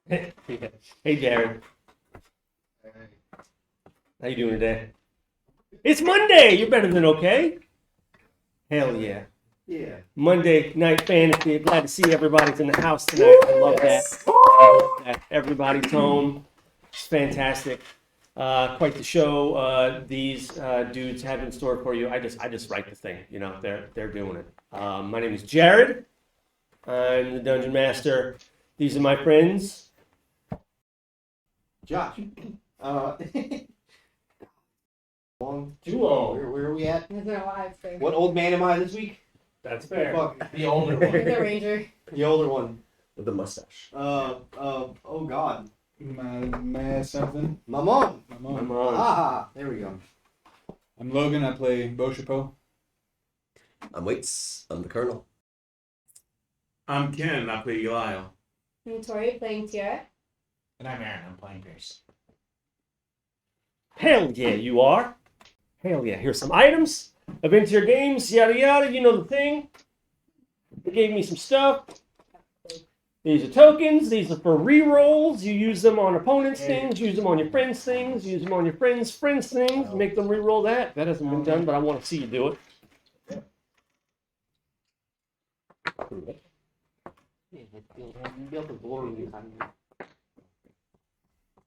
Hey, Jared. How you doing today? It's Monday. You're better than okay. Hell yeah. Yeah. Monday night fantasy. Glad to see everybody's in the house tonight. I love that. I love that. Everybody's home. It's fantastic. Quite the show these dudes have in store for you. I just write the thing. You know, they're doing it. My name is Jared. I'm the Dungeon Master. These are my friends. Josh. Long. Too long. Where are we at? It's been a while, so. What old man am I this week? That's fair. Fuck. The older You're one. the ranger. The older one. With the mustache. Oh God. My something. My mom. My My mom. mom. Ah, there we go. I'm Logan. I play Bo Chapeau. I'm Waits. I'm the Colonel. I'm Ken, I play Lyle. I'm Tori playing Tiara. And I'm Aaron. I'm playing Pierce. Hell yeah, you are. Hell yeah. Here's some items. I've been to your games, yada yada. You know the thing. They gave me some stuff. These are tokens. These are for re-rolls. You use them on opponents' things. Use them on your friends' things. Use them on your friends' things. Make them re-roll that. That hasn't been done, but I want to see you do it.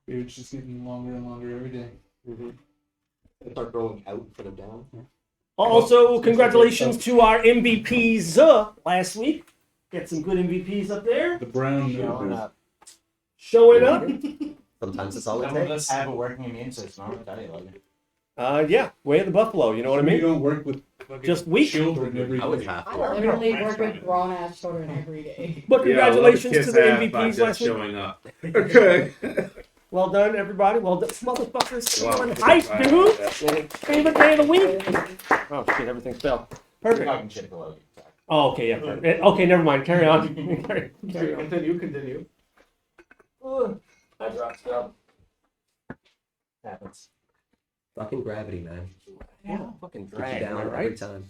Beard's just getting longer and longer every day. Start growing out instead of down. Also, congratulations to our MVPs last week. Get some good MVPs up there. The brown Showing nose. up. Showing up. Sometimes it's all it Some of us takes. have a working immune system. I'm gonna tell you, Logan. Yeah, way of the buffalo. You know what I You mean? don't work with Just weak. children every I would day. have I to. literally work with grown ass children every day. But congratulations to the MVPs last week. Showing up. Okay. Well done, everybody. Well done, motherfuckers. Wow. Feeling hype, dude. Favorite day of the week. Oh shit, everything fell. We're Perfect. talking shit to Logan. Sorry. Oh, okay, yeah. Perfect. Okay, never mind. Carry on. Carry on. Continue. I dropped stuff. Happens. Fucking gravity, man. Yeah, fucking Get you drag, down am I every right? time.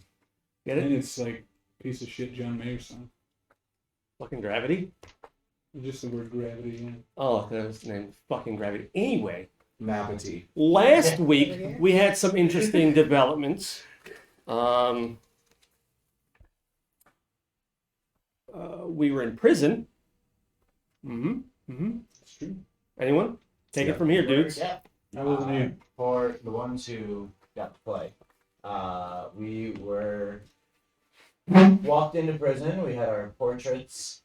Get And it? it's like piece of shit John Mayer song. Fucking gravity. Just the word gravity. Yeah. Oh, that was the name. Fucking gravity. Anyway, Mavity. last week we had some interesting developments. We were in prison. It's true. Anyone? Take it Yeah. from here, dudes. Yeah. I wasn't here. For the ones who got to play, we were walked into prison. We had our portraits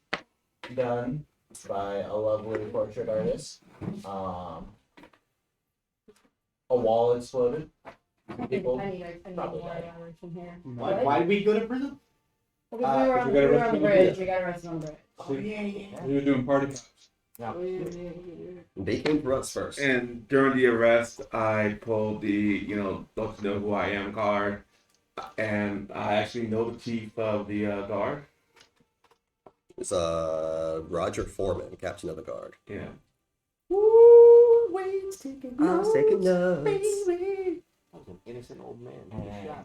done by a lovely portrait artist. A wall exploded. People. I need probably more died. hours from here. Why did we go to prison? Because we were on, we got we were on arrested the on the bridge. bridge. We got arrested on the bridge. Oh yeah. We were doing party pops. They came for us first. And during the arrest, I pulled the, don't you know who I am card. And I actually know the chief of the guard. It's Roger Foreman, captain of the guard. Yeah. Woo, Wade's taking I was taking notes. baby. That was an innocent old man. Yeah.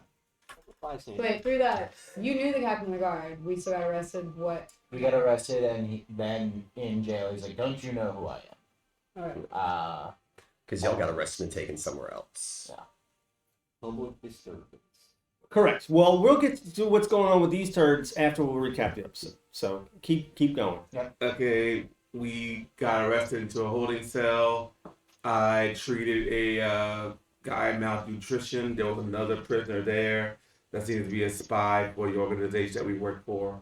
Wait, through that, you knew the captain of the guard. We still got arrested. What? We got arrested, and then in jail, he's like, "Don't you know who I Alright. am?" Because y'all got arrested and taken somewhere else. Public disturbance. Correct. Well, we'll get to what's going on with these turds after we recap the episode. So keep going. Okay, we got arrested into a holding cell. I treated a guy malnutrition. There was another prisoner there that seemed to be a spy for the organization that we work for.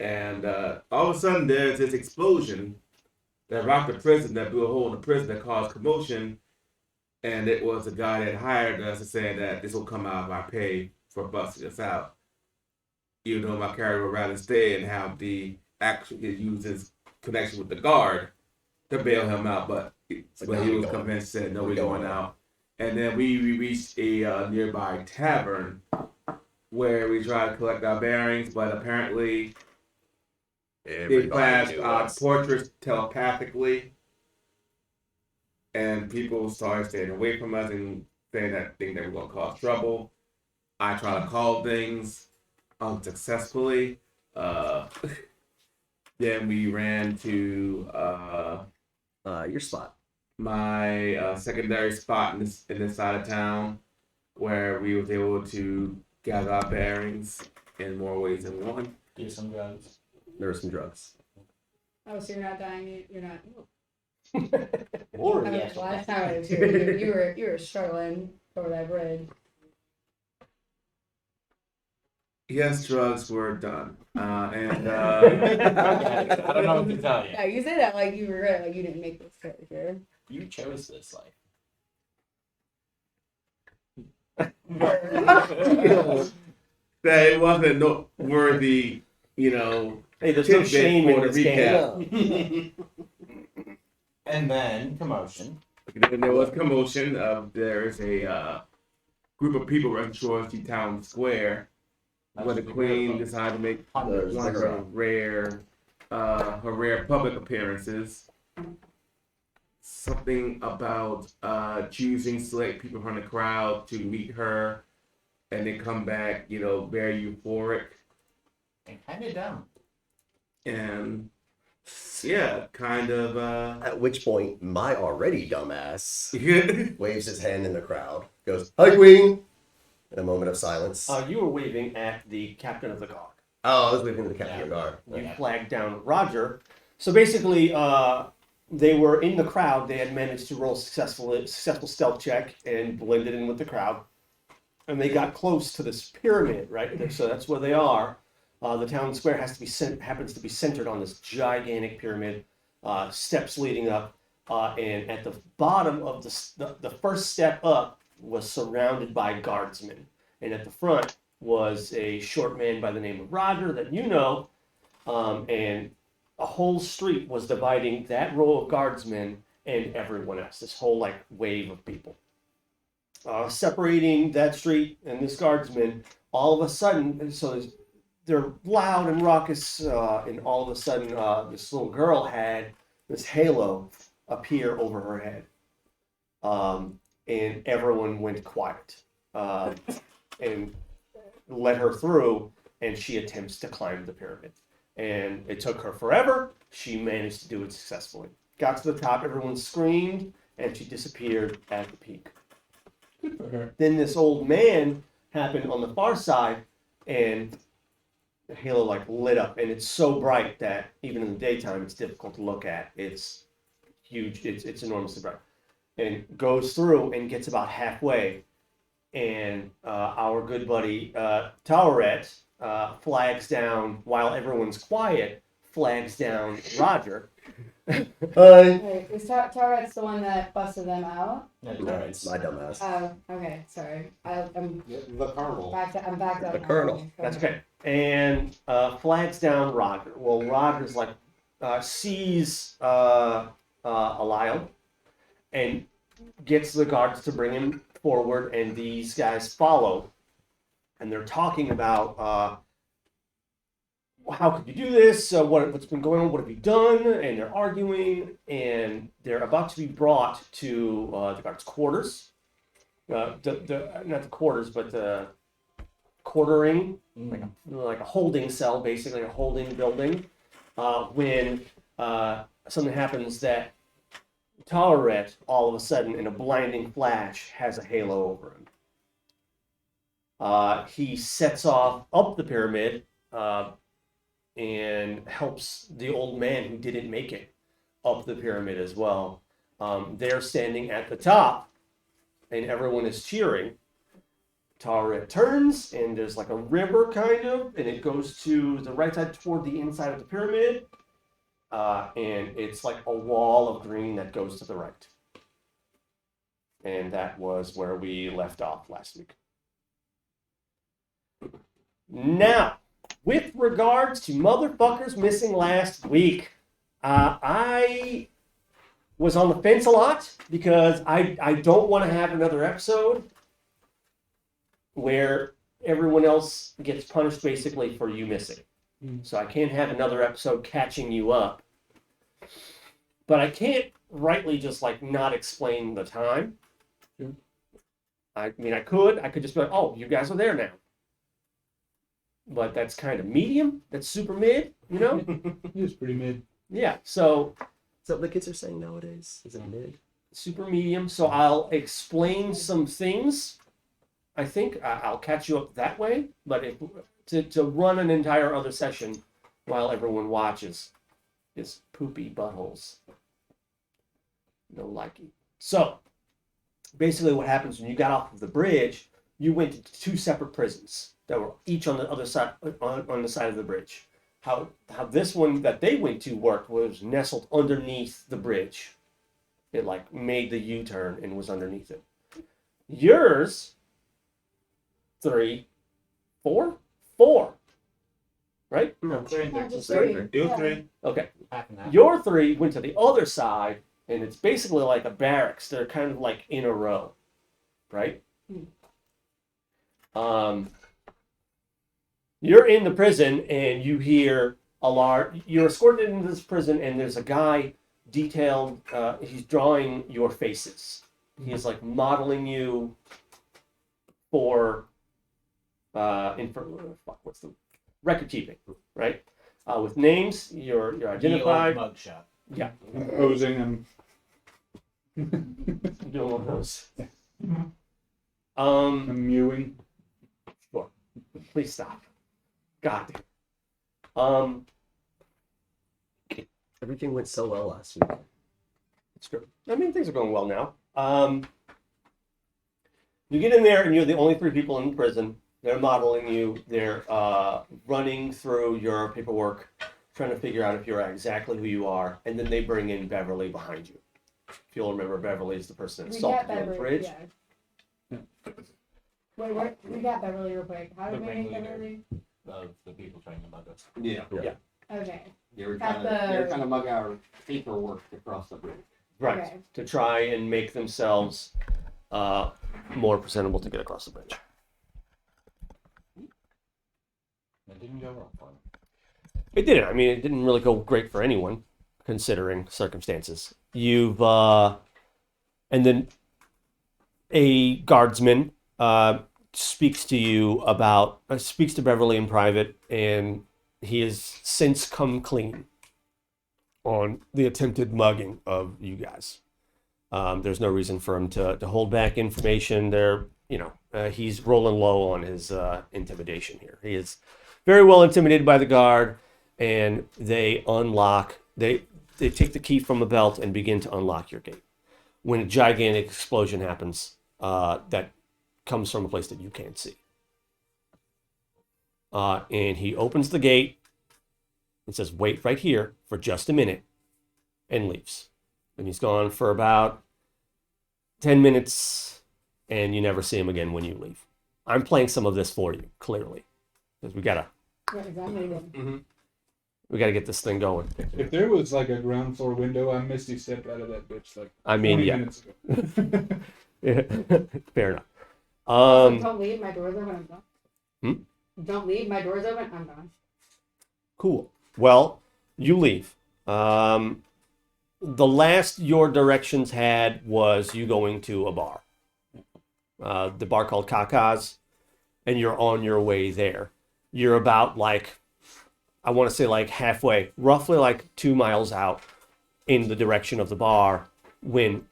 And all of a sudden, there's this explosion that rocked the prison, that blew a hole in the prison, that caused commotion. And it was the guy that hired us to say that this will come out of our pay for busting us out. Even though my character would rather stay and have the action use his connection with the guard to bail him out, but he was convinced, said no, we're going out. And then we reached a nearby tavern where we tried to collect our bearings, but apparently they flashed our portraits telepathically, and people started staying away from us and saying that they were going to cause trouble. I tried to call things unsuccessfully. Then we ran to Your spot. My secondary spot in this side of town, where we was able to gather our bearings in more ways than one. Do some drugs. There were some drugs. Oh, so you're not dying. You're not. Or I mean, yes. last time I was here, you were struggling over that bridge. Yes, drugs were done, and I don't know what to tell you. Yeah, you say that like you regret it, like you didn't make this character. You chose this life. that it wasn't noteworthy, you know. Hey, there's no tidbit shame in for this the game. recap. And then commotion. Then there was commotion. There is a group of people running towards the town square, where the queen decided to make one of her rare public appearances. Something about choosing select people from the crowd to meet her, and then come back, you know, very euphoric, And kind of dumb. and yeah, kind of. At which point, my already dumbass Yeah. waves his hand in the crowd, goes, "Hi, Queen!" In a moment of silence. You were waving at the captain of the guard. Oh, I was waving to the captain of the guard. You flagged down Roger. So basically, they were in the crowd. They had managed to roll a successful stealth check and blended in with the crowd. And they got close to this pyramid, right? So that's where they are. The town square happens to be centered on this gigantic pyramid, steps leading up, and at the bottom of the first step up was surrounded by guardsmen, and at the front was a short man by the name of Roger that you know, and a whole street was dividing that row of guardsmen and everyone else. This whole like wave of people, separating that street and this guardsman. All of a sudden, so they're loud and raucous, and all of a sudden, this little girl had this halo appear over her head, and everyone went quiet, and let her through, and she attempts to climb the pyramid, and it took her forever. She managed to do it successfully. Got to the top, everyone screamed, and she disappeared at the peak. Good for her. Then this old man happened on the far side, and the halo like lit up, and it's so bright that even in the daytime it's difficult to look at. It's huge. It's enormously bright, and goes through and gets about halfway, and our good buddy Tauret flags down while everyone's quiet. Flags down Roger. Hi! Wait, is Tauret's the one that busted them out? No, it's my dumbass. Oh, okay, sorry. I'm The Colonel. I'm backed up. The now. Colonel. That's okay. And flags down Roger. Well, Roger's like sees Eliel and gets the guards to bring him forward, and these guys follow, and they're talking about how could you do this? What's been going on? What have you done? And they're arguing, and they're about to be brought to the guards' quarters. Not the quarters, but the quartering, like a holding cell, basically a holding building. When something happens that Tauret, all of a sudden, in a blinding flash, has a halo over him. He sets off up the pyramid and helps the old man who didn't make it up the pyramid as well. They're standing at the top, and everyone is cheering. Tauret turns, and there's like a river, kind of, and it goes to the right side toward the inside of the pyramid. And it's like a wall of green that goes to the right. And that was where we left off last week. Now, with regards to motherfuckers missing last week, I was on the fence a lot because I don't want to have another episode where everyone else gets punished basically for you missing. So I can't have another episode catching you up. But I can't rightly just like not explain the time. Sure. I mean, I could just be like, oh, you guys are there now. But that's kind of medium. That's super mid, you know? He was pretty mid. Yeah. So Is that what the kids are saying nowadays? Is it mid? Super medium. So I'll explain some things. I think I'll catch you up that way. But to run an entire other session while everyone watches is poopy buttholes. No likey. So basically, what happens when you got off of the bridge, you went to two separate prisons that were each on the other side on the side of the bridge. How this one that they went to worked was nestled underneath the bridge. It like made the U-turn and was underneath it. Yours, 3, 4, right? No. No, just Sorry. 3. It was Yeah. 3. Okay. Half and half. Your 3 went to the other side, and it's basically like a barracks. They're kind of like in a row, right? You're in the prison, and you hear a large. You're escorted into this prison, and there's a guy detailed. He's drawing your faces. He's like modeling you for what's the record keeping, right? With names, you're identified. The old mugshot. Yeah. I'm posing. Doing one of those. I'm mewing. Sure. Please stop. God. Everything went so well last week. It's good. I mean, things are going well now. You get in there, and you're the only 3 people in the prison. They're modeling you. They're running through your paperwork, trying to figure out if you're exactly who you are, and then they bring in Beverly behind you. If you'll remember, Beverly is the person that We assaulted got you on the Beverly. bridge. Yeah. Wait, what? We got Beverly real quick. How did The we make ringleader. Beverly? Of the people trying to mug us. Yeah. Okay. They were At trying to mug our paperwork across the bridge. Right. Okay. To try and make themselves more presentable to get across the bridge. It didn't go wrong for me. It didn't. I mean, it didn't really go great for anyone, considering circumstances. And then a guardsman speaks to Beverly in private, and he has since come clean on the attempted mugging of you guys. There's no reason for him to hold back information. He's rolling low on his intimidation here. He is very well intimidated by the guard, and they take the key from the belt and begin to unlock your gate. When a gigantic explosion happens, that comes from a place that you can't see. And he opens the gate and says, "Wait right here for just a minute," and leaves. And he's gone for about 10 minutes, and you never see him again when you leave. I'm playing some of this for you, clearly, because we gotta What exactly get this thing going. If there was like a ground floor window, I misty stepped out of that bitch like I mean, 20 yeah, minutes ago. fair enough. Don't leave. My door's open. I'm gone. Don't leave. My door's open. I'm gone. Cool. Well, you leave. The last your directions had was you going to a bar. The bar called Kaka's, and you're on your way there. You're about I want to say halfway, roughly 2 miles out in the direction of the bar, when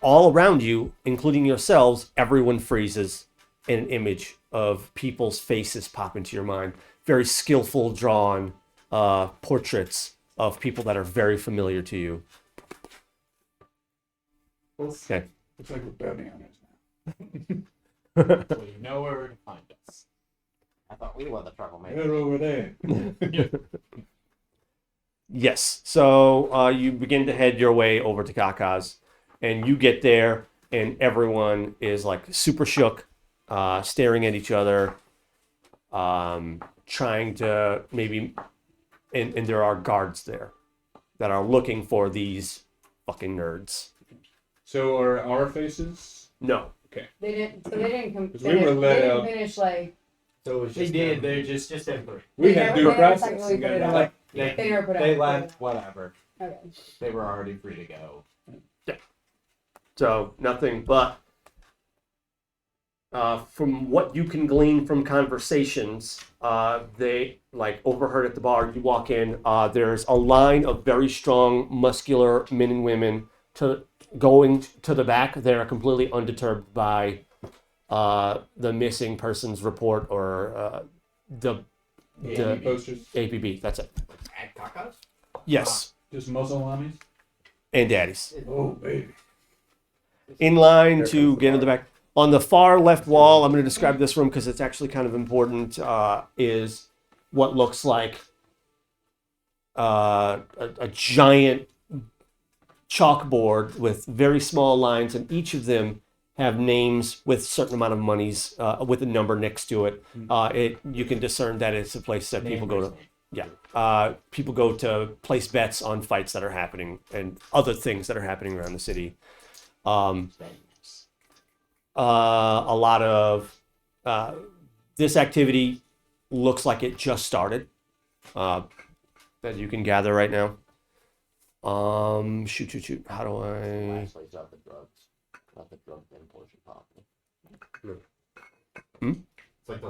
all around you, including yourselves, everyone freezes and an image of people's faces pop into your mind. Very skillful drawn portraits of people that are very familiar to you. Okay. It's like we're bounty hunters now. So you know where to find us. I thought we were the troublemakers. They're over there. Yes. So you begin to head your way over to Kaka's, and you get there, and everyone is super shook, staring at each other, trying to maybe, and there are guards there that are looking for these fucking nerds. So are our faces? No. They didn't. So they didn't come. 'Cause we were let they didn't out. finish So it was they just did. them. They're just temporary. We They had never- due they never process. technically and put it got out. out. They never put They out. left. Whatever. Okay. They were already free to go. So nothing but from what you can glean from conversations, they like overheard at the bar. You walk in, there's a line of very strong, muscular men and women going to the back. They're completely undeterred by the missing persons report or the Posters. APB. That's it. At Kaka's? Yes, Just muscle lammies. and daddies. Oh, baby. In line There to comes the get in the bar. back. On the far left wall, I'm going to describe this room because it's actually kind of important, is what looks like a giant chalkboard with very small lines, and each of them have names with a certain amount of monies with a number next to it. You can discern that it's a place that people go to. Yeah, people go to place bets on fights that are happening and other things that are happening around the city. A lot of this activity looks like it just started, as you can gather right now. Shoot. How do I? Last place out the drugs. Not the drug importation property. Hmm? It's like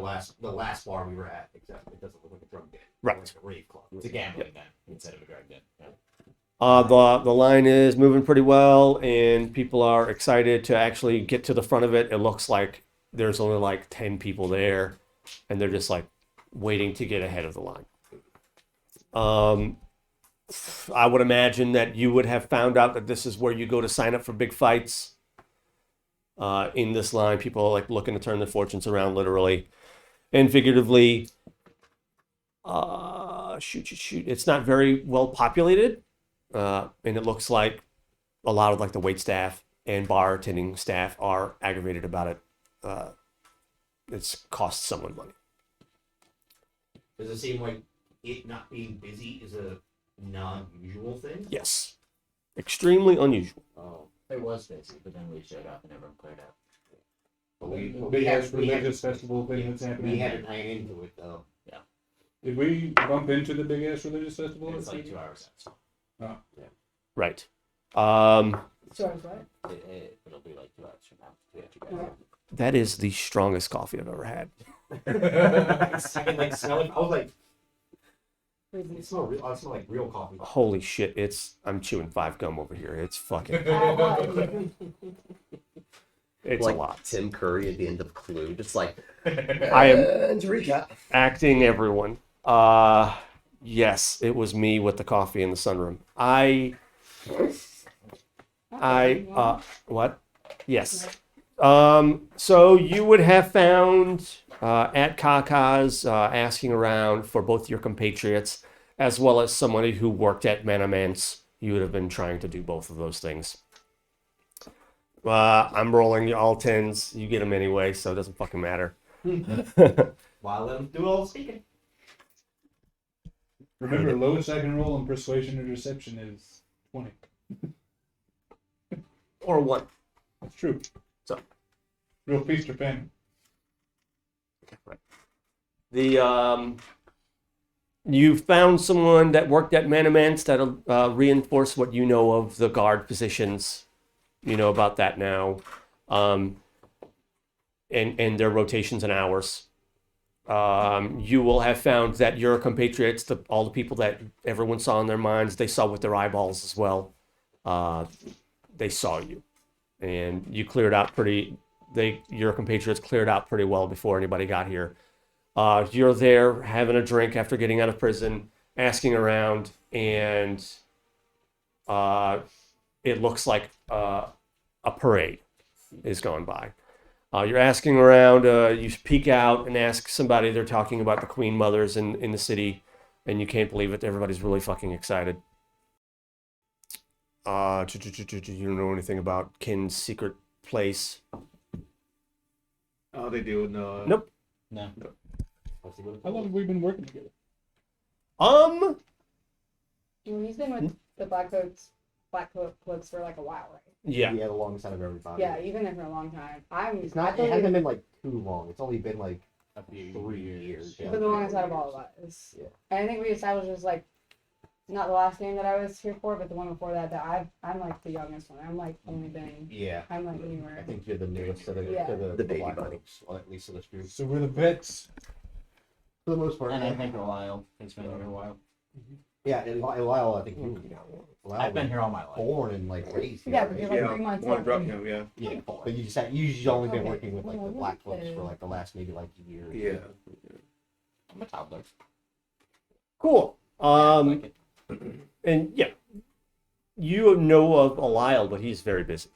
the last bar we were at, except it doesn't look like a drug den. Right. It's like a rave club. It's a gambling den instead of a drug den. Yeah. The line is moving pretty well, and people are excited to actually get to the front of it. It looks like there's only like 10 people there, and they're just like waiting to get ahead of the line. I would imagine that you would have found out that this is where you go to sign up for big fights. In this line, people are like looking to turn their fortunes around, literally and figuratively. Shoot. It's not very well populated. And it looks like a lot of like the wait staff and bartending staff are aggravated about it. It's cost someone money. Does it seem like it not being busy is a non-usual thing? Yes. Extremely unusual. Oh. It was busy, but then we showed up and everyone cleared out. But we, The but big we, ass had, we, had, religious festival thing that's happening. we hadn't ran into it though. Did we bump into the big ass religious festival? It's like 2 hours out. Right. 2 hours, right? It'll be like 2 hours from now. Yeah, Yeah. That is the strongest coffee I've ever had. I can like smell it. I was like, Crazy. I smell like real coffee. Holy shit, I'm chewing 5 gum over here. It's fucking, it's Like a lot. Tim Curry at the end of Clue, just like I am and to recap. acting everyone. Yes, it was me with the coffee in the sunroom. What? Yes. So you would have found at Kaka's asking around for both your compatriots as well as somebody who worked at Manamance. You would have been trying to do both of those things. I'm rolling all 10s. You get them anyway, so it doesn't fucking matter. While let them do all the speaking. Remember, lowest I can roll on persuasion or deception is 20. Or what? That's true. So. Real feast or famine. The you found someone that worked at Manamance that'll reinforce what you know of the guard positions. You know about that now, and their rotations and hours. You will have found that your compatriots, all the people that everyone saw in their minds, they saw with their eyeballs as well. They saw you, and you cleared out your compatriots cleared out pretty well before anybody got here. You're there having a drink after getting out of prison, asking around, and it looks like a parade is going by. You're asking around, you peek out and ask somebody, they're talking about the Queen Mothers in the city, and you can't believe it. Everybody's really fucking excited. You don't know anything about Kin's secret place? Oh, they do no. Nope. No. How long have we been working together? He's been with the Black Cloaks for like a while, right? Yeah. Yeah, the longest out of everybody. Yeah, you've been there for a long time. It's not. It hasn't been like too long. It's only been like A few 3 years. You've been the longest out of all of us. Yeah. And I think we established this like not the last game that I was here for, but the one before that. I'm like the youngest one. I'm like only been. Yeah. I'm like I newer. think you're the newest to the Yeah. The baby Black bunny. Ops, well, at least of this group. So we're the vets. For the most part. And I think Lyle has been here a while. Yeah, and Lyle, I think you Lyle I've been here all my life. born and like raised here. Yeah, right? but you're like 3 months one old. drug him, yeah. Yeah, but you just you've only been Okay. working with like the Well, black folks uh, for like the last maybe like year. Yeah. I'm a toddler. Cool. I like it. And yeah, you know of Lyle, but he's very busy.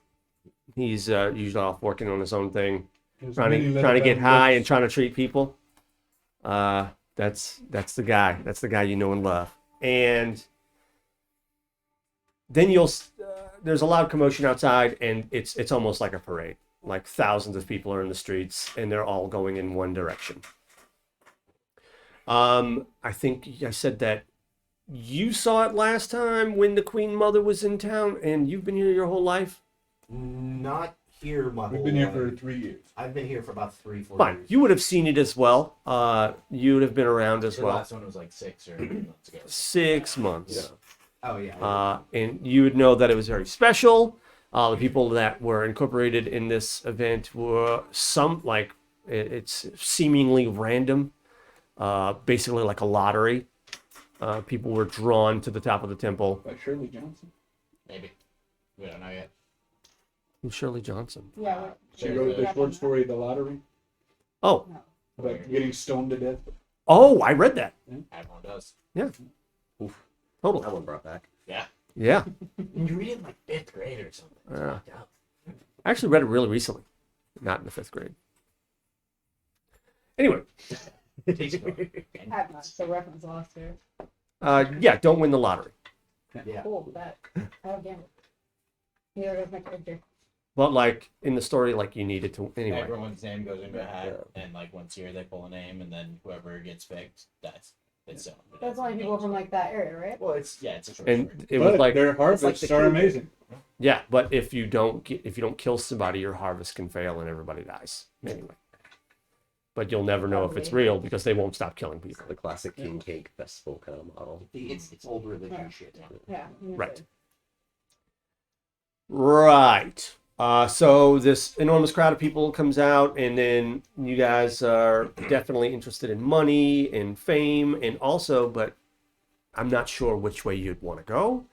He's usually off working on his own thing, There's trying many to little get bad high books. and trying to treat people. That's the guy. That's the guy you know and love. And then there's a loud commotion outside, and it's almost like a parade. Like thousands of people are in the streets, and they're all going in one direction. I think I said that you saw it last time when the Queen Mother was in town, and you've been here your whole life. Not here my We've whole been here life. for 3 years. I've been here for about 3-4 Fine, years. you would have seen it as well. You would have been around as The well. last one was like 6 or 8 months ago. 6 months. Oh yeah. And you would know that it was very special. The people that were incorporated in this event were it's seemingly random, basically like a lottery. People were drawn to the top of the temple. By Shirley Johnson. Maybe. We don't know yet. Who's Shirley Johnson? Yeah. She There's wrote a- the short story, The Lottery, Oh, about getting stoned to death. I read that. Everyone does. Totally. That one brought back. Yeah. Yeah. And you read it in like 5th grade or something. It's Yeah. fucked up. I actually read it really recently, not in the 5th grade. Anyway, Takes a while. I have not. So reference lost here. yeah, don't win the lottery. Yeah. Cool. That. I don't gamble. Neither does my character. But like in the story, like you needed to anyway. Everyone's name goes into a hat, and like once a year they pull a name, and then whoever gets picked, it's so. That's only people from like that area, right? Well, it's a short story. And it was But like their harvests the are kid. amazing. yeah, but if you don't kill somebody, your harvest can fail and everybody dies anyway. But you'll never know if it's real because they won't stop killing people. The classic king cake festival kind of model. It's old religion Yeah. shit. Yeah. Right. Right. So this enormous crowd of people comes out, and then you guys are definitely interested in money and fame, and also, but I'm not sure which way you'd want to go,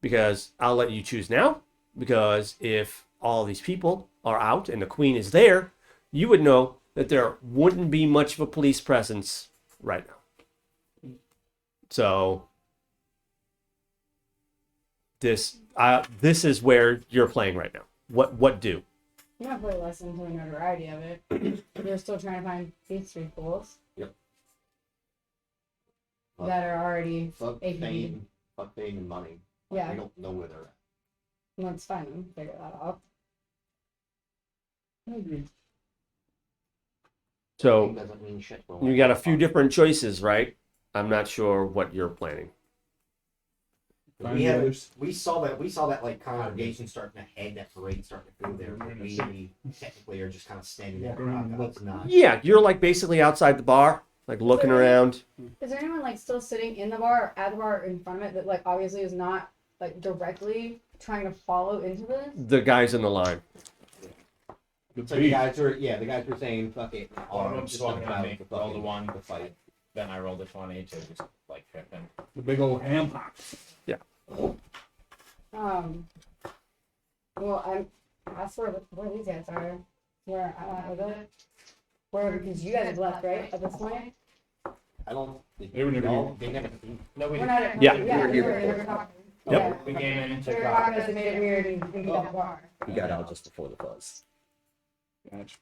because I'll let you choose now. Because if all these people are out and the queen is there, you would know that there wouldn't be much of a police presence right now. So this is where you're playing right now. What do? I'm not really listening to the notoriety of it. They're still trying to find these 3 fools. Yep. That are already Fuck APB. fame, and money. Yeah. We don't know where they're at. Let's find them. Figure that out. I agree. So Fame doesn't mean shit. you got a few different choices, right? I'm not sure what you're planning. Find We the have others. we saw that like congregation starting to head, that parade starting to go there. But we technically are just kind of standing there. Walk around and It's not. Yeah, you're like basically outside the bar, like looking around. Is there anyone like still sitting in the bar or at the bar or in front of it that like obviously is not like directly trying to follow into this? The guys in the line. The So the beef. guys were saying, fuck it. One of them just walking about at me, the rolled a fucking- 1, the fight. then I rolled a 20 to just like trip him. The big old ham hocks. Well, that's where these guys are. Where I went with it. Where because you guys have left, right? At this point. I don't. They were never no, they never. No, we We're not at Yeah. yeah, We were we here were talking. Yep. Yeah. we came in and We took were off. talking because they made it weird and beat up the bar. We got out just before the buzz. Gotcha.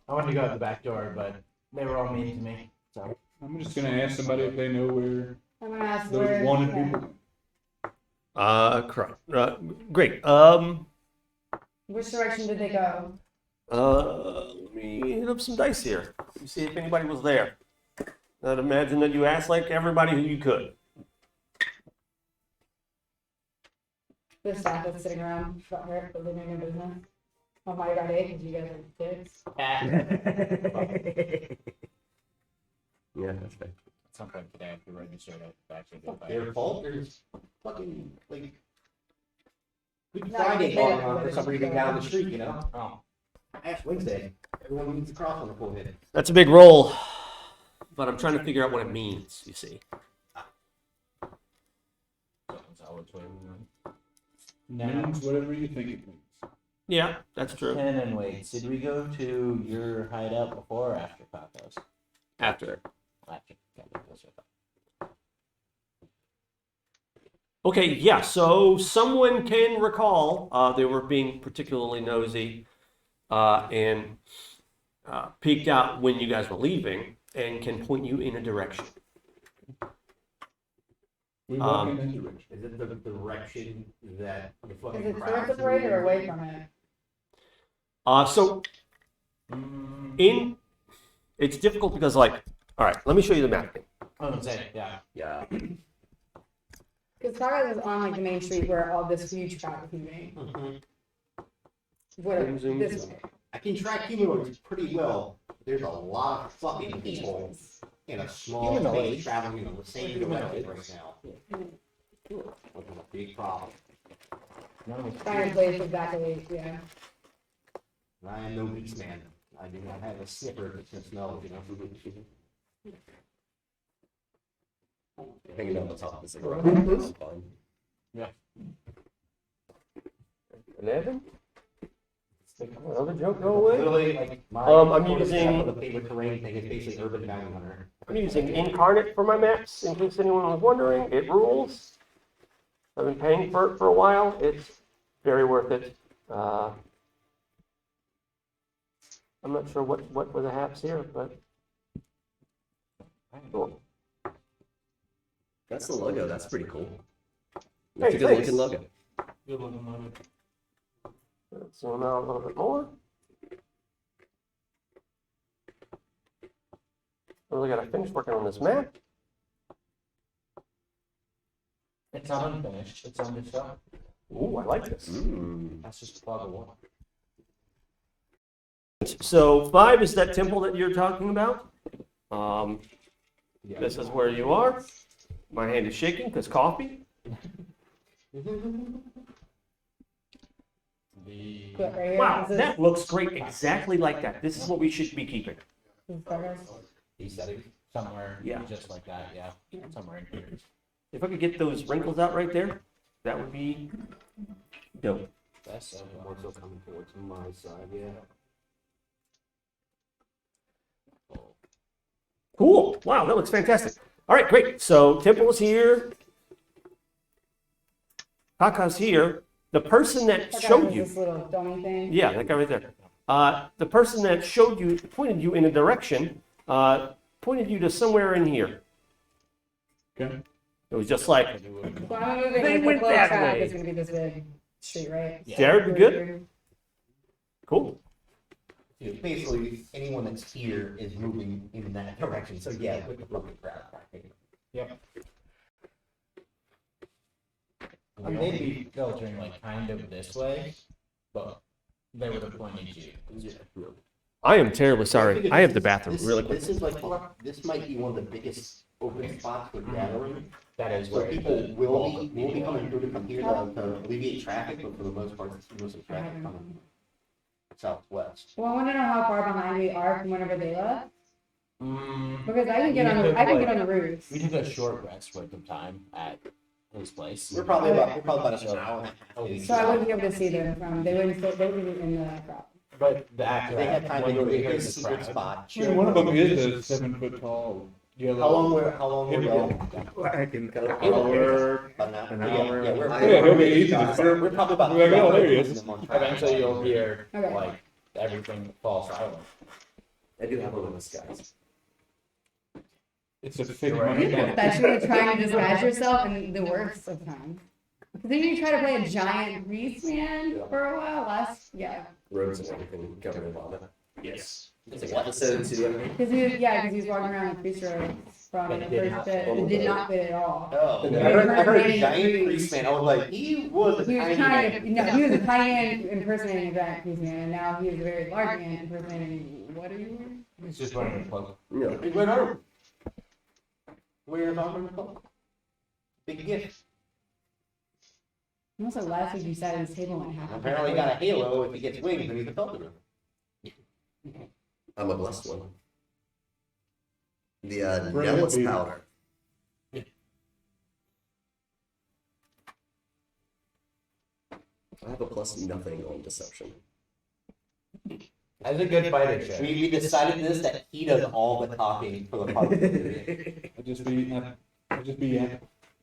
I wanted to go out the back door, but they were all mean to me. So I'm just gonna ask somebody if they know where I'm gonna ask those where. wanted yeah. people. Correct. Great. Which direction did they go? Let me hit up some dice here. See if anybody was there. I'd imagine that you asked like everybody who you could. The staff that's sitting around got hurt, but they're doing their business. Oh my god, because you guys are dicks. Yeah, that's fair. sometime today I have to register to actually go by. Their fault. There's fucking like Good No, Friday they going don't on for really some reason go. down the street, you know. Oh, Ash Wednesday. Everyone needs a cross on the forehead. That's a big roll, but I'm trying to figure out what it means, you see. solid flavor. Means whatever you think it means. Yeah, that's true. Ken and Wait, did we go to your hideout before or after tacos? After. After. Okay, that's what I thought. Okay, yeah, so someone can recall they were being particularly nosy and peeked out when you guys were leaving and can point you in a direction. We walk in that direction. Is it the direction that the Is fucking it crowds towards the parade or away from it? So it's difficult because all right, let me show you the map again. I was gonna say, yeah. Yeah. Because Tacos is on like the main street where all this huge crowd is moving. Mhm. What Zoom, this zoom. way? I can track humanoids pretty well. There's a lot of fucking people in a small Humanoids? space traveling in the same direction right now. Which is a big problem. Fireplace, exactly. Yeah. I am no beast man. I do not have a sniffer that can smell, you know. Hanging out on the top of the cigarette. Mhm. It's fun. 11? Another joke go away? Literally, like, my I'm photo using- setup of the favorite terrain thing is basically urban bounty hunter. I'm using Incarnate for my maps, in case anyone was wondering. It rules. I've been paying for it for a while. It's very worth it. I'm not sure what were the haps here, but cool. That's the logo. That's pretty cool. Hey, That's a good thanks. looking logo. Good looking logo. Let's zoom out a little bit more. Really gotta finish working on this map. It's not unfinished. It's under stuff. Ooh, I like this. That's just a plug of one. So 5 is that temple that you're talking about. This is where you are. My hand is shaking because coffee. The But right here, Wow, this is- that looks great, exactly like that. This is what we should be keeping. this is Tacos. These settings. somewhere, Yeah. just like that, yeah, somewhere in here. If I could get those wrinkles out right there, that would be dope. That's so More so coming towards my side, yeah. Cool. Wow, that looks fantastic. All right, great. So temple is here. Kaka's here. The person that Tacos showed is you. this little dummy thing. Yeah, that guy right there. The person that showed you, pointed you in a direction, pointed you to somewhere in here. Okay. It was just like, So I'm moving They with the went flow that of traffic. way. It's gonna be this big street, right? Yeah. Jared, you good? Cool. Dude, basically, anyone that's here is moving in that direction, so yeah, with the fucking crowd. I mean, they'd be filtering like kind of this way, but they would have pointed you. I am terribly sorry. I have the bathroom This- really quick. This is like, this might be one of the biggest open spots for gathering. That is So where people the will bulk be, of will be people coming are. through to come here to alleviate traffic, but for the most part, it's most of the traffic coming southwest. Well, I want to know how far behind we are from whenever they left, Mm, because I can get on the, I can get on the roofs. we took a short rest worth of time at his place. We're probably about an hour and a half. So I wouldn't be able to see them from, they wouldn't be in the crowd. But the after They have that, time to when go to we heard a the secret crowd, spot. Yeah, one of them is a 7 foot tall. you're How long little- were, how long were Here we y'all? I can Kind of- hour. About an hour? An Yeah, hour. yeah, I- Yeah, he'll be easy. we're probably about. We're like, oh, there he is. Eventually, you'll hear Okay. like everything fall silent. I do have one of those guys. It's a fake You're right. money. Especially trying to disguise yourself in the worst of times. Then you try to play a giant priest man for a while last, yeah. Roads and everything covered in vomit. Yes. It's like episode 2, I think. Because he was walking around the priest road from But the it did first not bit. fit. It did not fit at all. Oh, Yeah. I heard giant priest man, I was like, he was a He was tiny kind of, man. no, he was a tiny man impersonating a giant priest man, and now he is a very large man impersonating, what are you wearing? It's just wearing a cloak. No. He went over. Where's our big gift? Also, last week you sat at his table and half. Apparently, he got a halo. If he gets wings, then he's a Felton. I'm a blessed one. The Bring it, Nellis baby. powder. I have a plus nothing on deception. As a good fighter, Chef. We decided this that he does all the talking for the party. I just be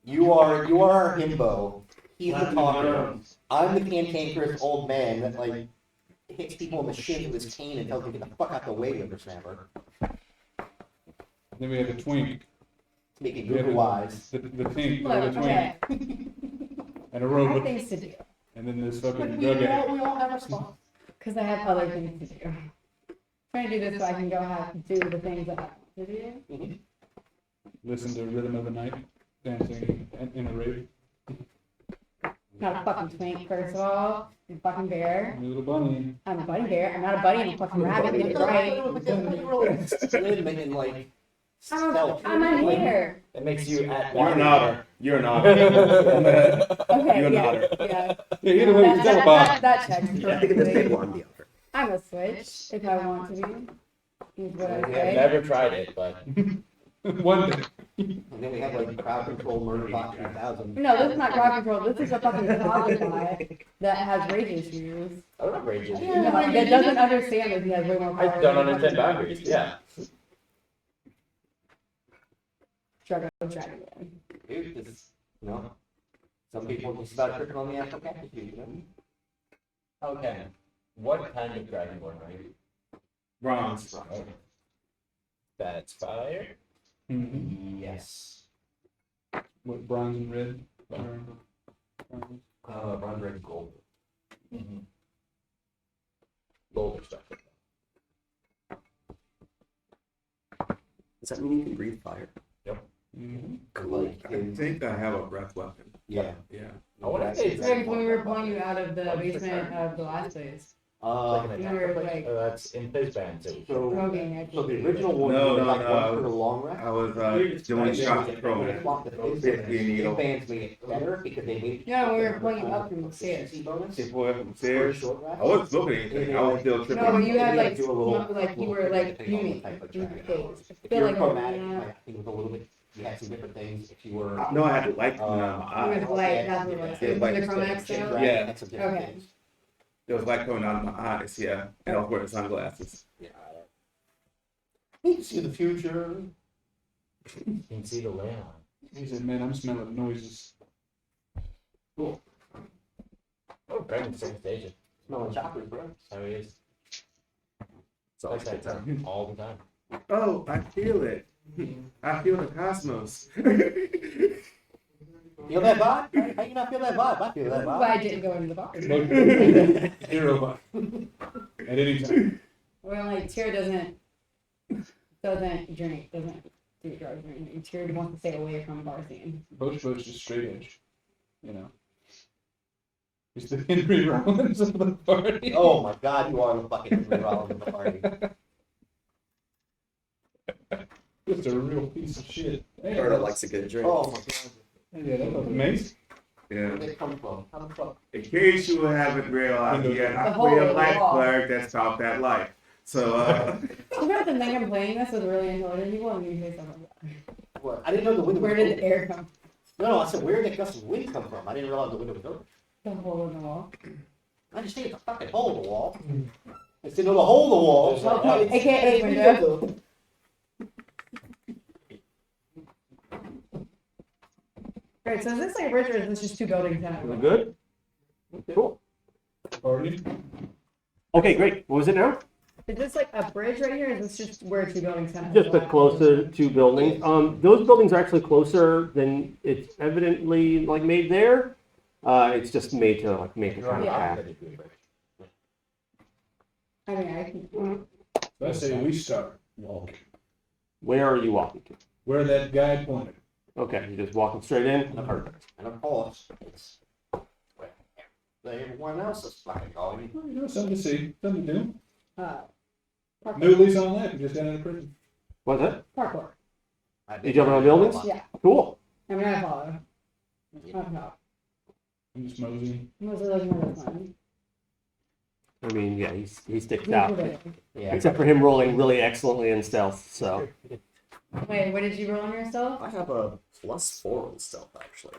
You are our himbo. He's the talker. I'm the cantankerous old man that like hits people in the shin with his cane and tells them to get the fuck out the way, whippersnapper. Then we have a twink. Making We have Google eyes. the twink, Look, the twink, okay. and a I have robot, things to do. and then this fucking drug addict. We all have a spot. Because I have other things to do. Trying to do this so I can go do the things that I want to do. Listen to Rhythm of the Night, dancing in a rave. Not a fucking twink, first of all. I'm a fucking bear. Little bunny. I'm a bunny bear. I'm not a bunny. I'm a fucking rabbit. Get it right. Slim and like stealth. I'm a hater. It makes you at You're an otter. You're an otter. Okay, You're an yeah, otter. yeah. Yeah, either way, it's still a bomb. That checks I think it's perfectly. one the other. I'm a switch if I want to be. Is what I I've say. never tried it, but One day. And then we have like crowd control murder bot 3000. No, this is not crowd control. This is a fucking closet guy that has rage issues. I don't have rage issues. No, that doesn't understand that he has way more power. I don't understand boundaries. Yeah. Struggle with dragon. Dude, this is, you know, some people just about tripping on the actual cactus, you know? Okay. What kind of dragonborn are you? Bronze. Okay. That's fire. Mhm. Yes. What, bronze and red? Bronze, red, gold. Gold perspective. Does that mean you can breathe fire? Mhm. Cool. I think I have a breath weapon. Yeah. Yeah. I want to say It's like when we were pulling you out of the basement of the last place. Like You an were attack. like That's in his band too. So, roguing. so the original one No, was no, like no. one for the long rest. I was doing shots of program. 50 needle. Bands made it better because they made. Yeah, we were pulling you up from the stairs. Bonus. They pulled up from stairs. Short rest. I wasn't smoking anything. I was still tripping. No, but you had And like, do a little- like you were like depending on the fuming type of in your track. face. If Feel you were like chromatic, yeah. I think it was a little bit. You had some different things. If you were. No, I had to light coming out of my It eyes. was like that's what it was. It was the chromax style. Yeah. That's some different Okay. things. There was light coming out of my eyes, yeah. And I was wearing sunglasses. Yeah. You can see the future. You can see the land. He said, man, I'm smelling noises. Oh, Brendan's same station. Smelling chocolate, bro. That's how he is. It's always Like good that time. all the time. Oh, I feel it. I feel the cosmos. Feel that vibe? How you not feel that vibe? I feel that That's why I vibe. didn't go into the bar. Hero button. At any time. Well, like Tyr doesn't drink, doesn't do drugs or anything. Tyr wants to stay away from bar scene. Boach just straight edge. You know. He's the Henry Rollins of the party. Oh my god, you are the fucking Rollins of the party. Just a real piece of shit. Hey, Berta likes a good drink. Oh my god. yeah, that was amazing. Yeah. Where did it come from? How the fuck? In case you haven't realized yet, The I whole play a black wall. cleric that's about that life. So, You know the thing I'm playing this with really intelligent people and you say something like What? I didn't know the window that. was Where did open. the air come No, I said, where did that gust of wind come from? I didn't realize the window was open. from? The hole in the wall. I just think it's a fucking hole in the wall. I said, no, the hole in the wall. There's Okay, It's- AKA window. Right, so is this like a bridge or is this just two buildings down? Good? Cool. Party. Okay, great. What was it now? Is this like a bridge right here or is this just where two buildings kind of? Just a closer two buildings. Those buildings are actually closer than it's evidently like made there. It's just made to like make it kind of Yeah. path. I mean, I can. So I say we start walking. Where are you walking to? Where that guy pointed. Okay, you're just walking straight in. Perfect. And of course, it's where everyone else is fucking going. Well, you know, something to see, something to do. Parkour. New lease on life. You just got out of prison. What's that? Parkour. You jumping on buildings? Yeah. Cool. I'm gonna follow. No. I'm just moseying. Most of those are fun. I mean, yeah, he sticks out. Yeah. Except for him rolling really excellently in stealth, so. Wait, what did you roll on yourself? I have a +4 on stealth, actually.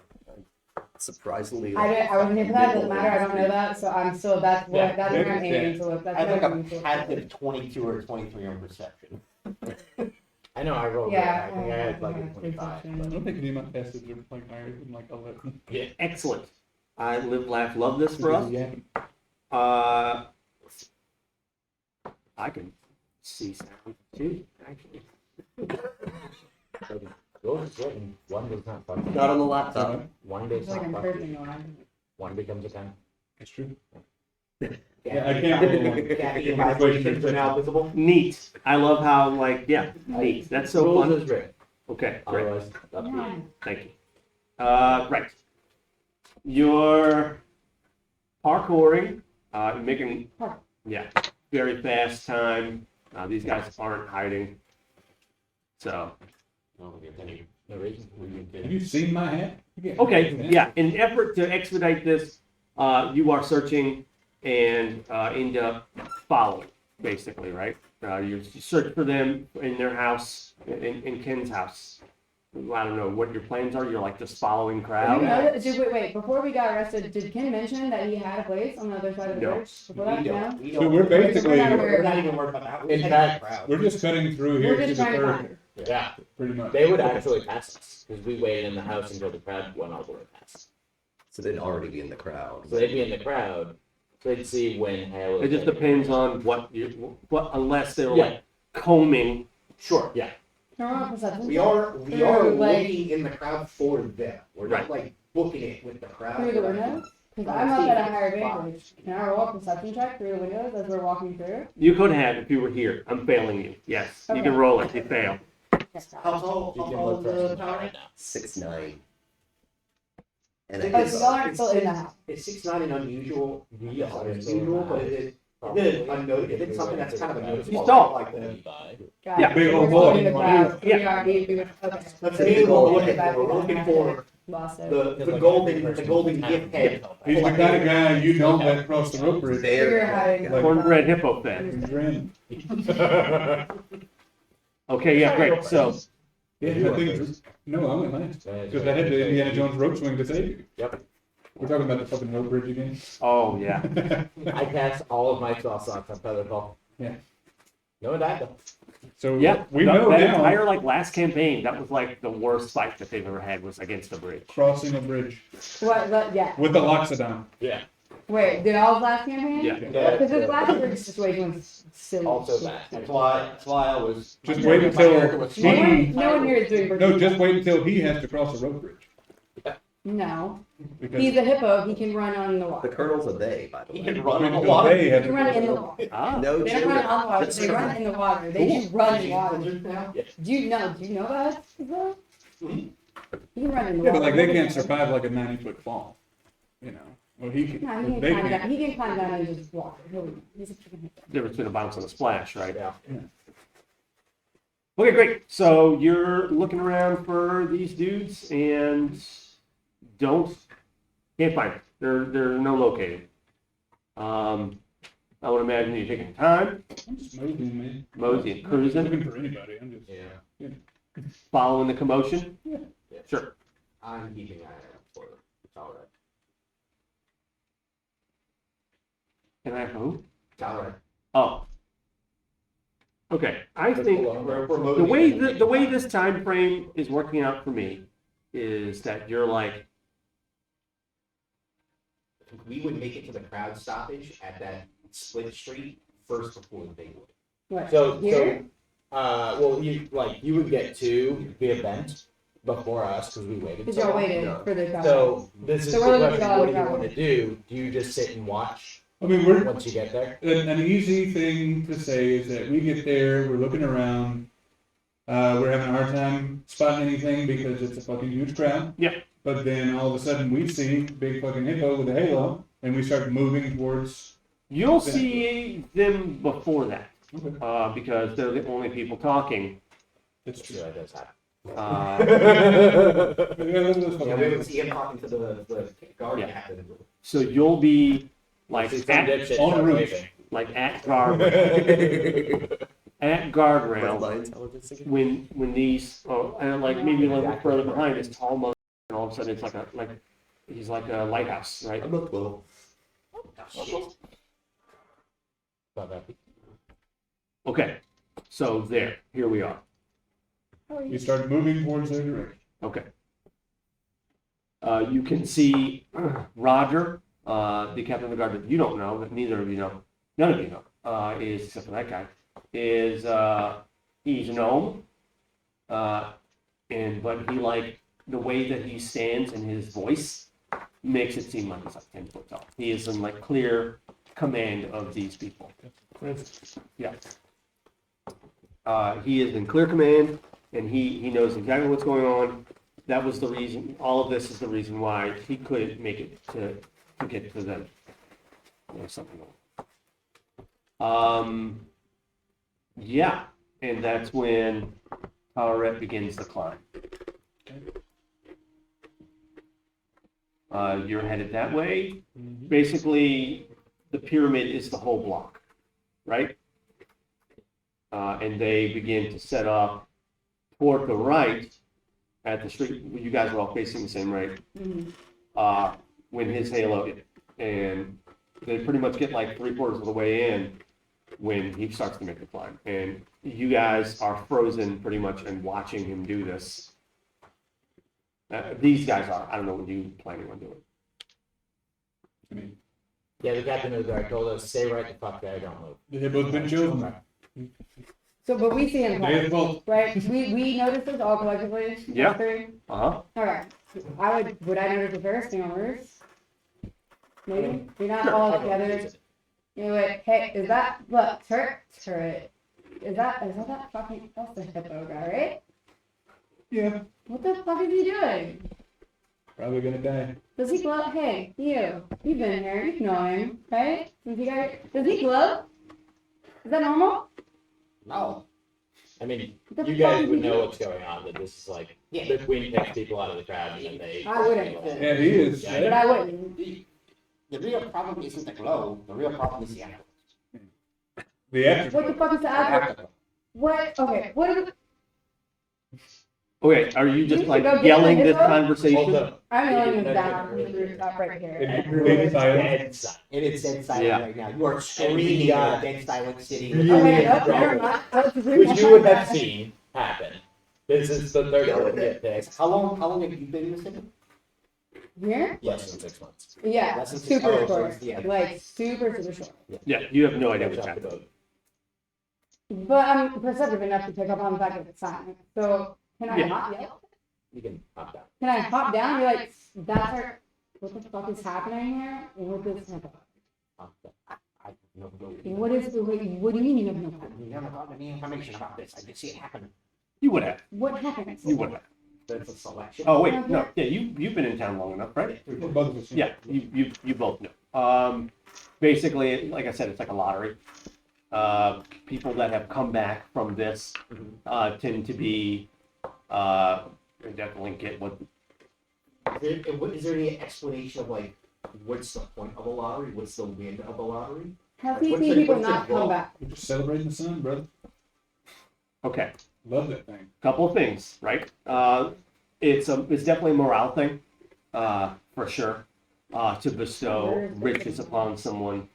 Surprisingly. I wasn't here for that. Doesn't matter. I don't know that, so I'm still. That's what I'm aiming to look. That's I have what I'm like aiming to a look. passive 22 or 23 on perception. I know I rolled. Yeah, I think I had like a I have 25. I perception. don't think any of my passes are like higher than like 11. Excellent. I live, laugh, love this for us. Yeah. I can see sound too, actually. Yours is written. One does not function. Not on the laptop. One does It's like not I'm function. cursing on. One becomes a 10. That's true. Yeah, I can't roll one. Kathy, vibrations are now visible. Neat. I love how, like, yeah, neat. That's so Rules fun. is written. Okay, great. Otherwise, up to you. Thank you. Right. You're parkouring, making, yeah, very fast time. These guys aren't hiding. So, No reason. Have you seen my hat? okay, yeah, in an effort to expedite this, you are searching and end up following, basically, right? You search for them in their house, in Ken's house. I don't know what your plans are. You're like just following crowd. Wait. Before we got arrested, did Ken mention that he had a place on the other side of the No. bridge? Before that, no? We So don't. we're basically, We're not even worried about that. We're In just fact, heading to the we're just cutting through here We're to just the trying to third, find her. Yeah. pretty much. They would actually pass us because we waited in the house until the crowd went all the way past. So they'd already be in the crowd. So they'd be in the crowd. So they'd see when Hale. It just depends on what unless they're Yeah. like combing. Sure. Yeah. Normal perception. We are Through, like- looking in the crowd for them. We're not like booking it with the crowd. Through the windows? Because I'm up at a higher vantage. Can I roll a perception check through the windows as we're walking through? You could have if you were here. I'm failing you. Yes, you can Okay. roll it. You fail. How tall? You How can tall look is for the us tower? right now. 6'9". And Oh, I Oh, guess so y'all aren't still in the house. Is 6'9" an unusual? We are Unusual, but is it unnoticed? Is it something that's kind of a noticeable? He's tall. Like that? Got Yeah. it. Big old We're still boy. in the crowd. Yeah. We are. Okay. That's the what we're looking for. We're We're looking for Lost it. the golden gift head. He's the kind of guy you know that across the rope bridge. Figure there. hiding. Yeah. Cornbread hippo fed. He's ran. Okay, yeah, great. So, Yeah, I think, no, I went last. Because I had the Indiana Jones rope swing to save you. Yep. We're talking about the fucking rope bridge again. oh yeah, I cast all of my spell slots on Featherfall. Yeah. No, that though. So yeah. we that, know that now, entire like last campaign, that was like the worst fight that they've ever had was against the bridge. crossing a bridge What? Yeah. with the Loxodon. Yeah. Wait, did all last campaign? Yeah. Because this last bridge situation was silly. Also that. That's why I was. Just my wait character until was he- smart. No one here is doing bridge. No, just wait until he has to cross a rope bridge. No. Because He's a hippo. He can run on the The water. colonel's a they, by the He way. can run on the because water. they He have can to run cross in a the rope. water. Ah, No They don't run on the water. They run in the water. They just run in water. Do you know that? Isabel? He can run in the Yeah, water. but like they can't survive like a 90-foot fall. You know. Well, he can. No, he can They climb down. can. He can climb down and just walk. He's a chicken hippo. difference between a bounce and a splash, right? Yeah. Okay, great. So you're looking around for these dudes and can't find them. They're no located. I would imagine you're taking time, I'm just moseying, man. mosey and I'm cruising, looking for anybody. I'm just. Yeah. following the commotion. Yeah. Sure. I'm keeping an eye out for it. It's all right. And I who? It's all right. Oh. Okay. I think We're the way this time frame is working out for me is that you're like, We would make it to the crowd stoppage at that split street first before the big one. What? So, Here? well, you would get to the event before us because we waited. Because so y'all long. waited No. for the crowd. So this is So the we're looking question: at what do you all the want to do? Do you just sit and watch I mean, we're once you get there? an easy thing to say is that we get there, we're looking around, we're having a hard time spotting anything because it's a fucking huge crowd. Yeah. But then all of a sudden we see big fucking hippo with a halo, and we start moving towards. you'll see them before that Okay. because they're the only people talking. It's true. That does happen. Uh, Yeah, we would see him talking to the guard Yeah. captain. so you'll be like See some at, dipshit on start roof. waving. like at guardrail, at guardrail. My intelligence again. When these, and like maybe a little bit further behind is tall mother, and all of a sudden it's like he's like a lighthouse, right? I'm not 12. Okay, so here we are. We start moving towards their direction. Okay. You can see Roger, the captain of the guard that you don't know, that neither of you know, none of you know, is, except for that guy, is, he's a gnome. But he, like, the way that he stands and his voice makes it seem like he's like 10 foot tall. He is in, like, clear command of these people. Yeah. He is in clear command, and he knows exactly what's going on. That was the reason, all of this is the reason why he couldn't make it to get to them. Or something like yeah, and that's when Towerette begins the climb. You're headed that way. Basically, the pyramid is the whole block, right? And they begin to set up toward the right at the street. You guys are all facing the same right. When his halo hit, and they pretty much get like 3/4 of the way in when he starts to make the climb, and you guys are frozen pretty much and watching him do this. These guys are. I don't know what you planning on doing. I mean, Yeah, the captain of the guard told us, stay right the fuck there, don't move. they have both been chosen. So, but we see him, They have both. right? We notice this all collectively. Yeah. us three? Uh-huh. Okay. Would I notice the first thing first? Maybe? We're not all together. You know what? Hey, is that, look, turret. Is that fucking, that's the hippo guy, right? Yeah, What the fuck is he doing? probably gonna die. Does he glow? Hey, you've been here, you know him, right? Does he glow? Is that normal? No. I mean, What the you fuck guys is would he know doing? what's going on, that this is like, Yeah. the queen picks people out of the crowd and then they... I wouldn't. Yeah, he is. Yeah. But I wouldn't. The real problem isn't the glow. The real problem is the after. The after. What the fuck is the after? What? Okay, what is it? Okay, are you just You like should go get yelling the this hippo? conversation? I'm yelling this down, right here. Dead silence. It is dead silent Yeah. right now. You are screaming we in got- a dead silent city. Really Okay, in nope, trouble. never mind. Which you would have seen happen. This is the third one to get picked. How long have you been in the city? Here? Less than 6 months. Yeah, Less than super 6 short. hours, yeah. Like, super short. Yeah, you have no idea what's Jump the happening. boat. But I'm perceptive enough to pick up on the fact that it's silent. So, can I Yeah. not yell? You can hop down. Can I hop down and be like, that's our, what the fuck is happening here? What is happening? I have no clue. What do you mean you have no clue? You never got any information about this. I did see it happen. You would have. What happens? You would have. That's a selection. Oh wait, no. Yeah, you've been in town long enough, right? Both of us. Yeah, you both know. Basically, like I said, it's like a lottery. People that have come back from this tend to be definitely get what. Is there any explanation of like what's the point of a lottery? What's the win of a lottery? Have you What's seen the- people what's the not come goal? back? We're just celebrating the sun, brother. Okay, Love that thing. couple of things, right? It's definitely a morale thing, for sure. To bestow riches upon someone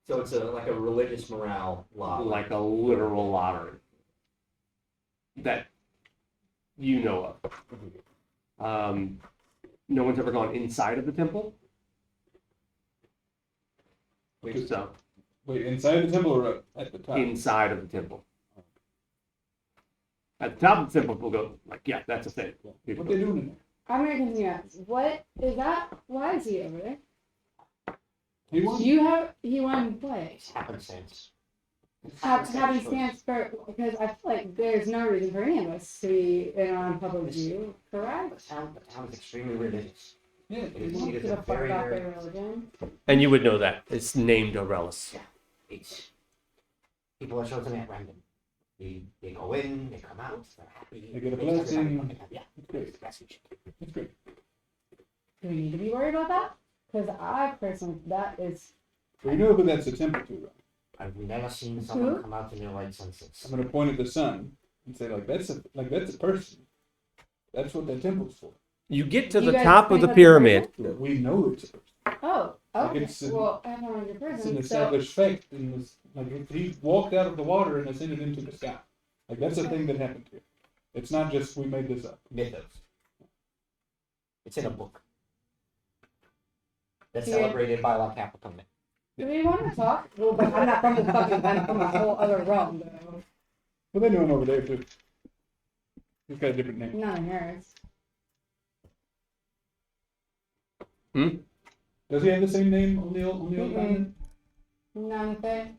So it's like a religious morale lottery. like a literal lottery that you know of. No one's ever gone inside of the temple. So Wait, inside the temple or up at the top? inside of the temple. At the top of the temple, we'll go like, yeah, that's a thing. People What they go, doing in there? I'm gonna continue. What is that? Why is he over there? He won. He won what? It's happenstance. Having stance for, because I feel like there's no reason for any of us to be in on public view, correct? The town is extremely religious. Yeah. It is, Don't it give is a a fuck very, about very, their religion. And you would know that it's named Aurelis. it's, people are chosen at random. They go in, they come out, they're happy. They get a Makes everybody blessing. fucking happy. Yeah, It's great. that's what you do. It's great. Do we need to be worried about that? Because I personally, that is. Well, you know who that's a temple to, right? I've never seen someone Who? come out in their right senses. I'm gonna point at the sun and say that's a person. That's what that temple's for. You get to You the guys top of think the that's pyramid. We know it's a person. Oh, Like okay. it's an- Well, I have on your It's an person. So, established fact in this. Like he walked out of the water and ascended into the sky. Like that's a thing that happened here. It's not just we made this up. Mythos. It's in a book. That's Yeah. celebrated by like Capricorn. do we want to talk? Well, but I'm not from the fucking. I'm from a whole other realm, though. Well, they know him over there too. He's got a different name. Not in yours. Does he have the same name on the old Mm-mm. continent? Nothing.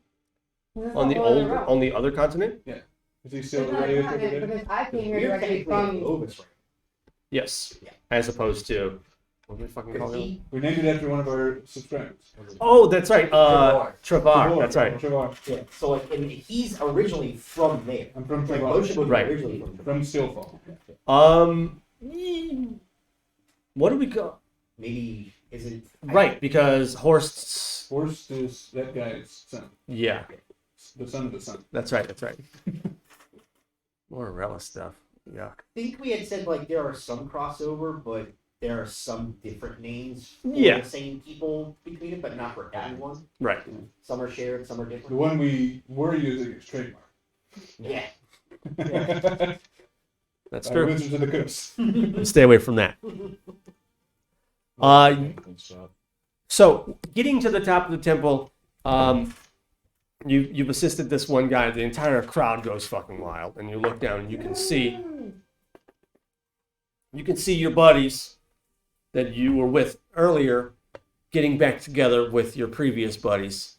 On the old, on the other continent? Is he still It's not away a over continent there? because I came here We're directly technically a from. globe, it's right. Yes. Yeah. As opposed to, what do we fucking call Because him? he, We named it after one of our subscribers. Oh, that's right. Trevar. Trevar. That's right. Trevar, yeah. so like, and he's originally from there. I'm from Like Trevar. Moshe was Right. originally from From Stillfall. What do we go? maybe is it Right, because Horst's. Horst is that guy's son. Yeah, The son of the son. that's right. That's right. More Rella stuff. Yuck. I think we had said like there are some crossover, but there are some different names for Yeah. the same people between it, but not for everyone. Right. Some are shared, some are The different. one we were using is trademark. Yeah. That's By true. Wizards of the Coast. Stay away from that. So getting to the top of the temple, you've assisted this one guy. The entire crowd goes fucking wild, and you look down and you can see your buddies that you were with earlier getting back together with your previous buddies.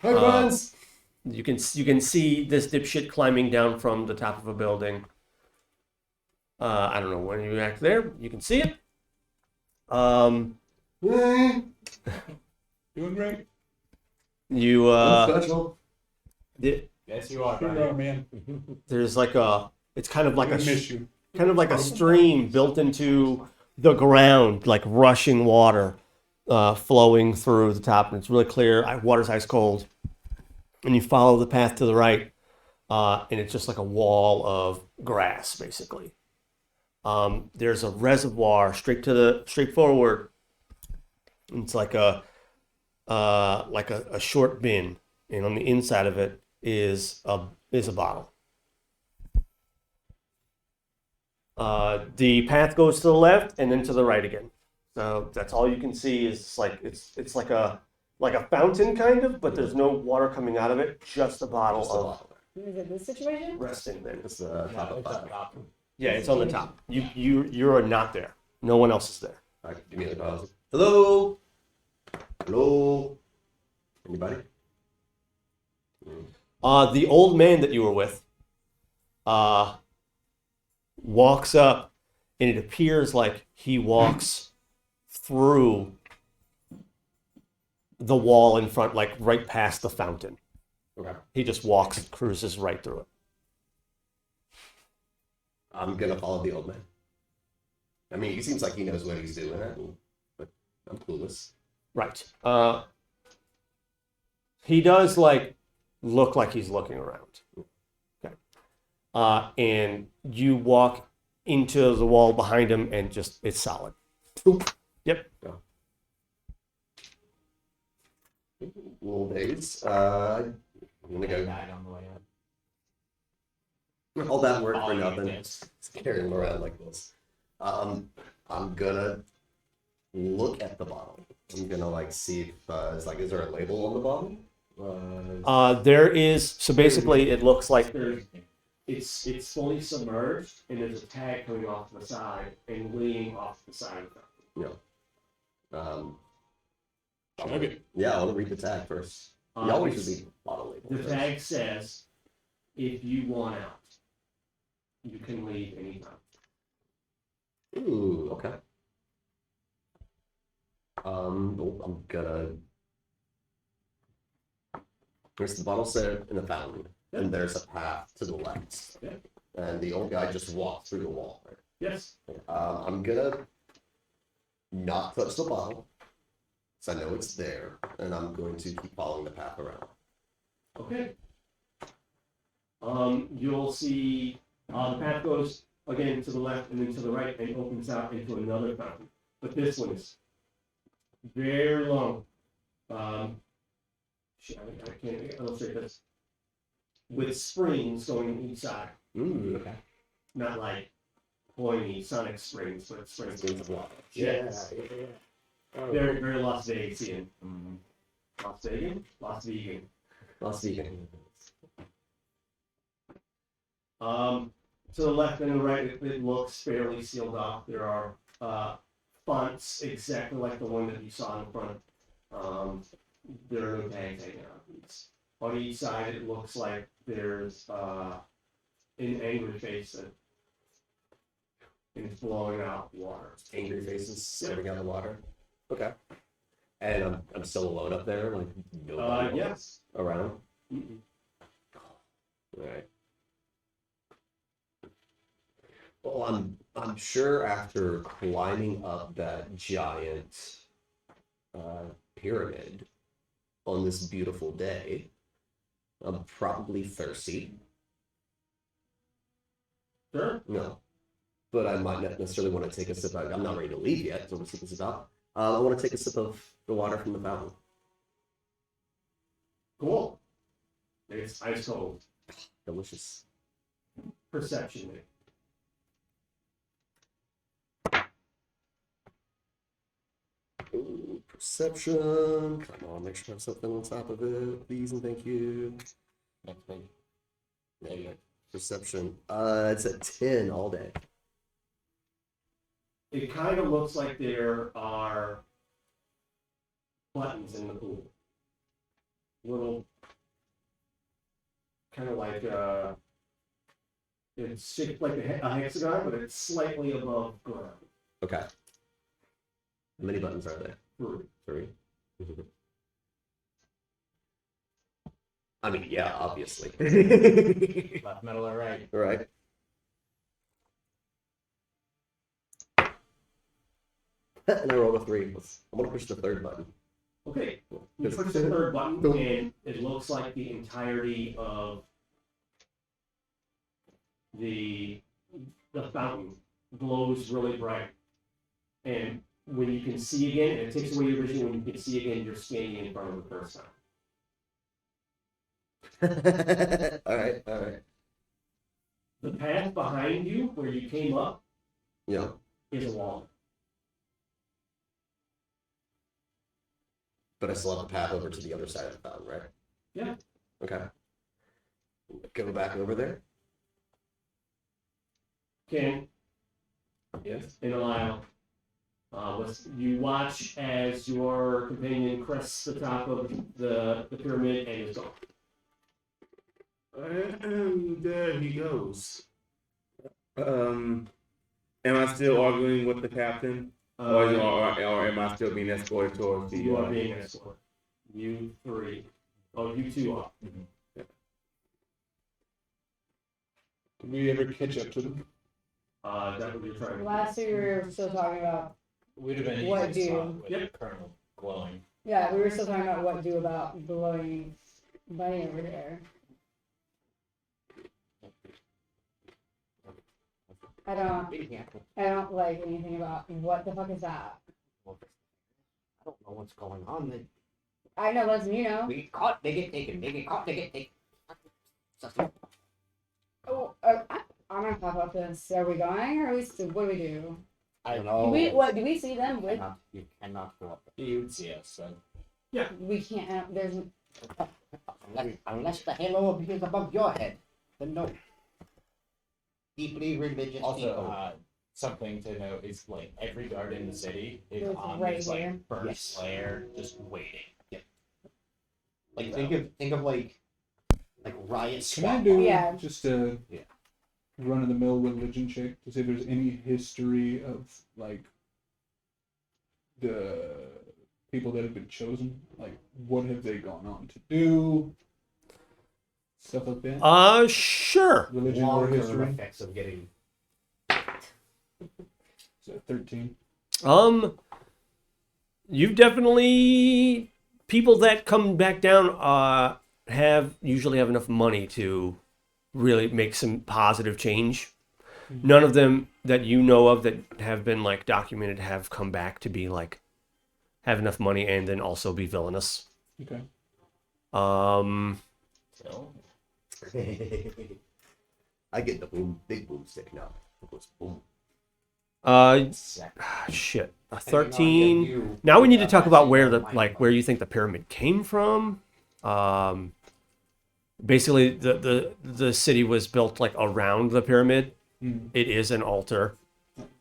Hi, friends. You can see this dipshit climbing down from the top of a building. I don't know when you act there. You can see it. Doing great. You Special. Yes, you are. Sure Brian. are, man. there's like it's kind of like I a miss you. kind of like a stream built into the ground, like rushing water flowing through the top, and it's really clear. Water's ice cold, and you follow the path to the right, and it's just like a wall of grass, basically. There's a reservoir straight forward. It's like a short bin, and on the inside of it is a bottle. The path goes to the left and then to the right again. So that's all you can see is like it's like a fountain kind of, but there's no water coming out of it. Just a bottle Just a of lot. Is it this situation? resting. Then It's the top No, of it's up five. top. yeah, it's on the top. You're not there. No one else is there. All right, give me the pause. Hello. Hello. Anybody? The old man that you were with walks up, and it appears like he walks through the wall in front, like right past the fountain. Okay. He just walks, cruises right through it. I'm gonna follow the old man. I mean, he seems like he knows what he's doing, but I'm clueless. Right. He does like look like he's looking around. Okay. And you walk into the wall behind him, and just it's solid. Yep. Little days. I'm gonna go. Died on the way up. All that work All for you nothing. did. Just carrying him around like this. I'm gonna look at the bottle. I'm gonna like see if is there a label on the bottle? There is, so basically it looks like it's fully submerged, and there's a tag coming off the side and leaning off the side. Okay. Yeah, I want to read the tag first. You always should read the bottle label. The first. tag says, if you want out, you can leave anytime. Ooh, okay. I'm gonna. There's the bottle set in the fountain. and there's a path to the left. Yeah. And the old guy just walked through the wall. Right? Yes. I'm gonna not touch the bottle, so I know it's there, and I'm going to keep following the path around. Okay. You'll see the path goes again to the left and then to the right and opens out into another fountain. But this one is very long. I can't illustrate this. With springs going on each side. Ooh, okay. Not like pointy sonic springs, but springs. Springs of water. Yes. Very, very Las Vegasian. Mm-hmm. Las Vegan? Las Vegan. Las Vegas. To the left and the right, it looks fairly sealed off. There are fonts exactly like the one that you saw in front. There are no tags hanging out. On each side, it looks like there's an angry face that is blowing out water. Angry faces serving out the water. Okay. And I'm still alone up there, like nobody else Yes. around. Mm-mm. All right. Well, I'm sure after climbing up that giant pyramid on this beautiful day, I'm probably thirsty. Sure. No, but I might not necessarily want to take a sip. I'm not ready to leave yet, so we'll see what this is about. I want to take a sip of the water from the fountain. Cool. It's ice cold. Delicious. Perception. Ooh, perception. Come on, make sure I have something on top of it, please and thank you. Next page. There you go. Perception. It's a 10 all day. It kind of looks like there are buttons in the pool. Little, kind of like it's shaped like a hexagon, but it's slightly above ground. Okay. How many buttons are there? 3. 3. I mean, yeah, obviously. Left, middle, or right? Right. And I rolled a 3. I'm gonna push the third button. Okay, you push the third button, and it looks like the entirety of the fountain glows really bright. And when you can see again, it takes away your vision. When you can see again, you're standing in front of the first time. All right, all right. The path behind you, where you came up, Yeah. is a wall. But I still have the path over to the other side of the fountain, right? Yeah. Okay. Go back over there. Ken, Yes. in a while, you watch as your companion crests the top of the pyramid and is gone. And there he goes. Am I still arguing with the captain? Or am I still being escorted towards the... You are being escorted. You 3. Oh, you 2 are. Did we ever catch up to them? Is that what you're trying to do? Last year we were still talking about, Would have been an What easy do? spot with Yep. Colonel glowing. yeah, we were still talking about what to do about glowing bunny over there. I don't like anything about what the fuck is that. I don't know what's going on. I know, listen, you know. We get caught, they get taken. They get caught, they get taken. Oh, I'm gonna talk about this. Are we going, or are we still, what do we do? I don't Do know. do we see them with? You cannot go up You'd see us, so. We can't. There's. unless the halo appears above your head. Then no. Deeply religious Also, people. something to note is like every guard in the city is It's on right this here. like burst Yes. layer, just waiting. Like think of like riot Can I squad. do Yeah. just a Yeah. run-of-the-mill religion check to see if there's any history of like the people that have been chosen? Like, what have they gone on to do? stuff like that? Sure. Religion or Long-term history? effects of getting. So 13. You've definitely people that come back down usually have enough money to really make some positive change. None of them that you know of that have been like documented have come back to be like have enough money and then also be villainous. Okay. So, I get the big boom stick now. It goes boom. Shit. A Depending on 13. you, Now we need to talk about where the my like where you think the pyramid came from. Basically the city was built like around the pyramid. Hmm. It is an altar.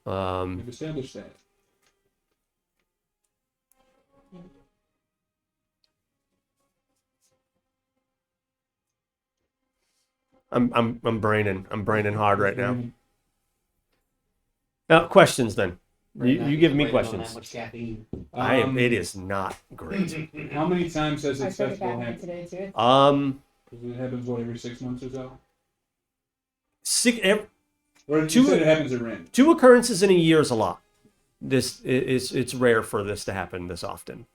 We've established that. I'm braining hard right now. Now questions then. You give me questions. It is not great. How many times has I this took it festival back happened? today too. Because it happens, what, every 6 months or so? Or you Two- said it happens at random. 2 occurrences in a year is a lot. It's rare for this to happen this often.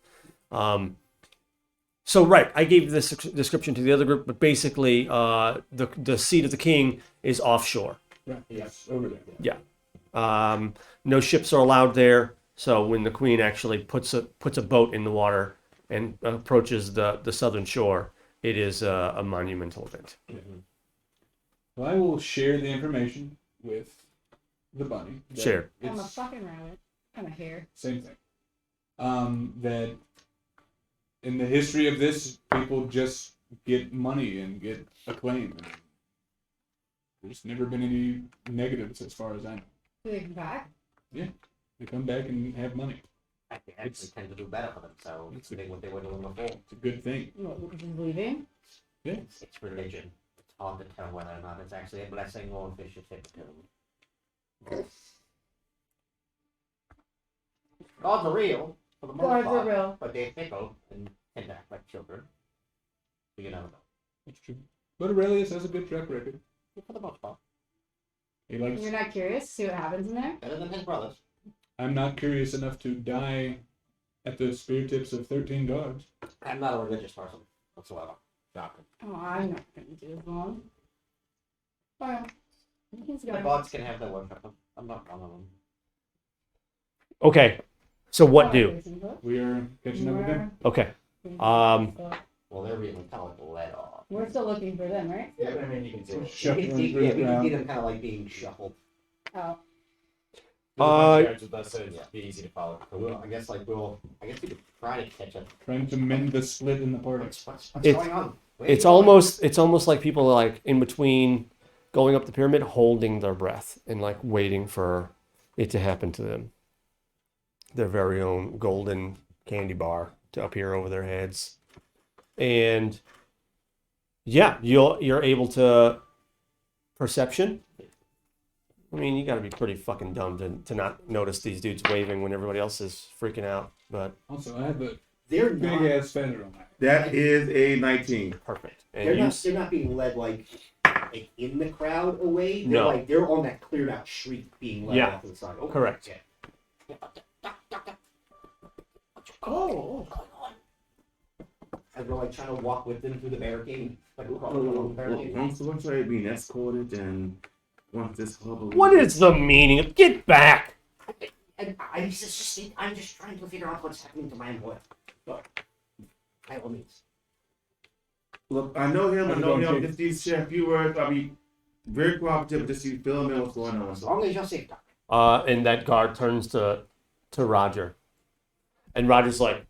So right, I gave this description to the other group, but basically, the seat of the king is offshore. Right, yes, over there. Yeah. No ships are allowed there. So when the queen actually puts a boat in the water and approaches the southern shore, it is a monumental event. Well, I will share the information with the bunny. that Share. I'm a it's- fucking rabbit. I'm a hare. Same thing. That in the history of this, people just get money and get acclaim. And there's never been any negatives as far as I know. Do they come back? They come back and have money. They actually tend to do better for themselves than what they were doing before. It's a good thing. What, because he's leaving? Yeah. It's religion. It's hard to tell whether or not it's actually a blessing or if it's just hypnotism. Gods are real, for the most Gods are part, real. but they're fickle and tend to act like children. So you never know. That's true. But Aurelius has a good track record. For the most part. He likes. You're not curious to see what happens in there? Better than his brothers. I'm not curious enough to die at the spear tips of 13 guards. I'm not a religious person whatsoever. Shocking. Oh, I'm not going to do this long. Well, he's The going. gods can have their worship. I'm not one of them. Okay. So what do? We are catching up with them. Okay. Well, they're really kind of like let off. We're still looking for them, right? yeah, but I mean, you can see it. Shuffling We through the can see crowd. them kind of like being shuffled. Oh. There's a bunch of guards with us, so it'd be easy to follow. So I guess we could try to catch up. Trying to mend the split in the party. What's It's- going on? Where It's you going? almost like people are like in between going up the pyramid, holding their breath and like waiting for it to happen to them. Their very own golden candy bar to appear over their heads. And yeah, you're able to perception. I mean, you got to be pretty fucking dumb to not notice these dudes waving when everybody else is freaking out. But Also, I have a They're big not. ass feather on my head. That is a 19. perfect. They're And you, not. They're not being led like in the crowd away. They're No. like they're on that cleared out street being led Yeah. off to the side. Oh, Correct. Yeah. Oh, going on? And we're like trying to walk with them through the barricade, like crawling along the barricade. Once they're being escorted and once this hubbub. what is the meaning of get back? And I'm just trying to figure out what's happening to my employer. Look, by all means. Look, I know him. I How's it know going, him. Chief? Just these share a few words. I'll be very cooperative. Just you fill in what's going on. As long as you're safe, Doc. And that guard turns to Roger, and Roger's like,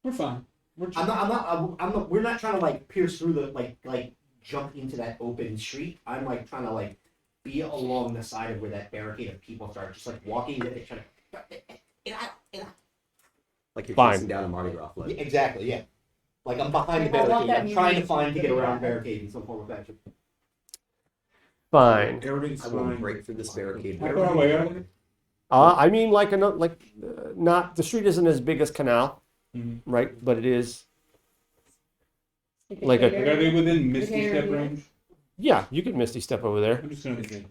We're fine. We're I'm not. We're not trying to like pierce through the like jump into that open street. I'm like trying to like be along the side of where that barricade of people start, just like walking. They're trying to get out. Like you're Fine. chasing down a Mardi Gras float. Yeah, exactly. Yeah. Like I'm behind the I want barricade. that I'm trying to music find to to get be around loud. the barricade in some form of fashion. fine. Everything's I will fine. break through this barricade. How far away are they? I mean, not the street isn't as big as Canal, Mhm. right? But it is Like a- Like, are they within Misty Okay, step yeah. range? Yeah, you could Misty step over there. I'm just gonna say.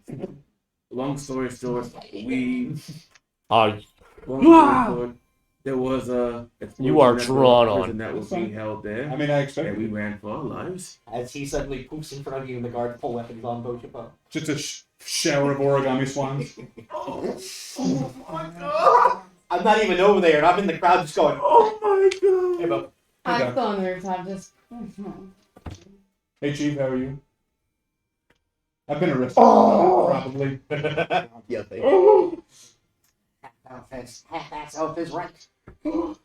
Long story short, we Oh, long story short, there was a You are explosion at the drawn on. prison that was being held there, I mean, I and expected we it. ran for our lives. As he suddenly poops in front of you and the guards pull weapons on both of them. Just a shower of origami swans. Oh my god! I'm not even over there and I'm in the crowd just going, Oh my god! hey, but I'm still on the rooftop, just. Hey, Chief, how are you? I've been arrested. Probably. Yeah, they. half-ass elf is right. No,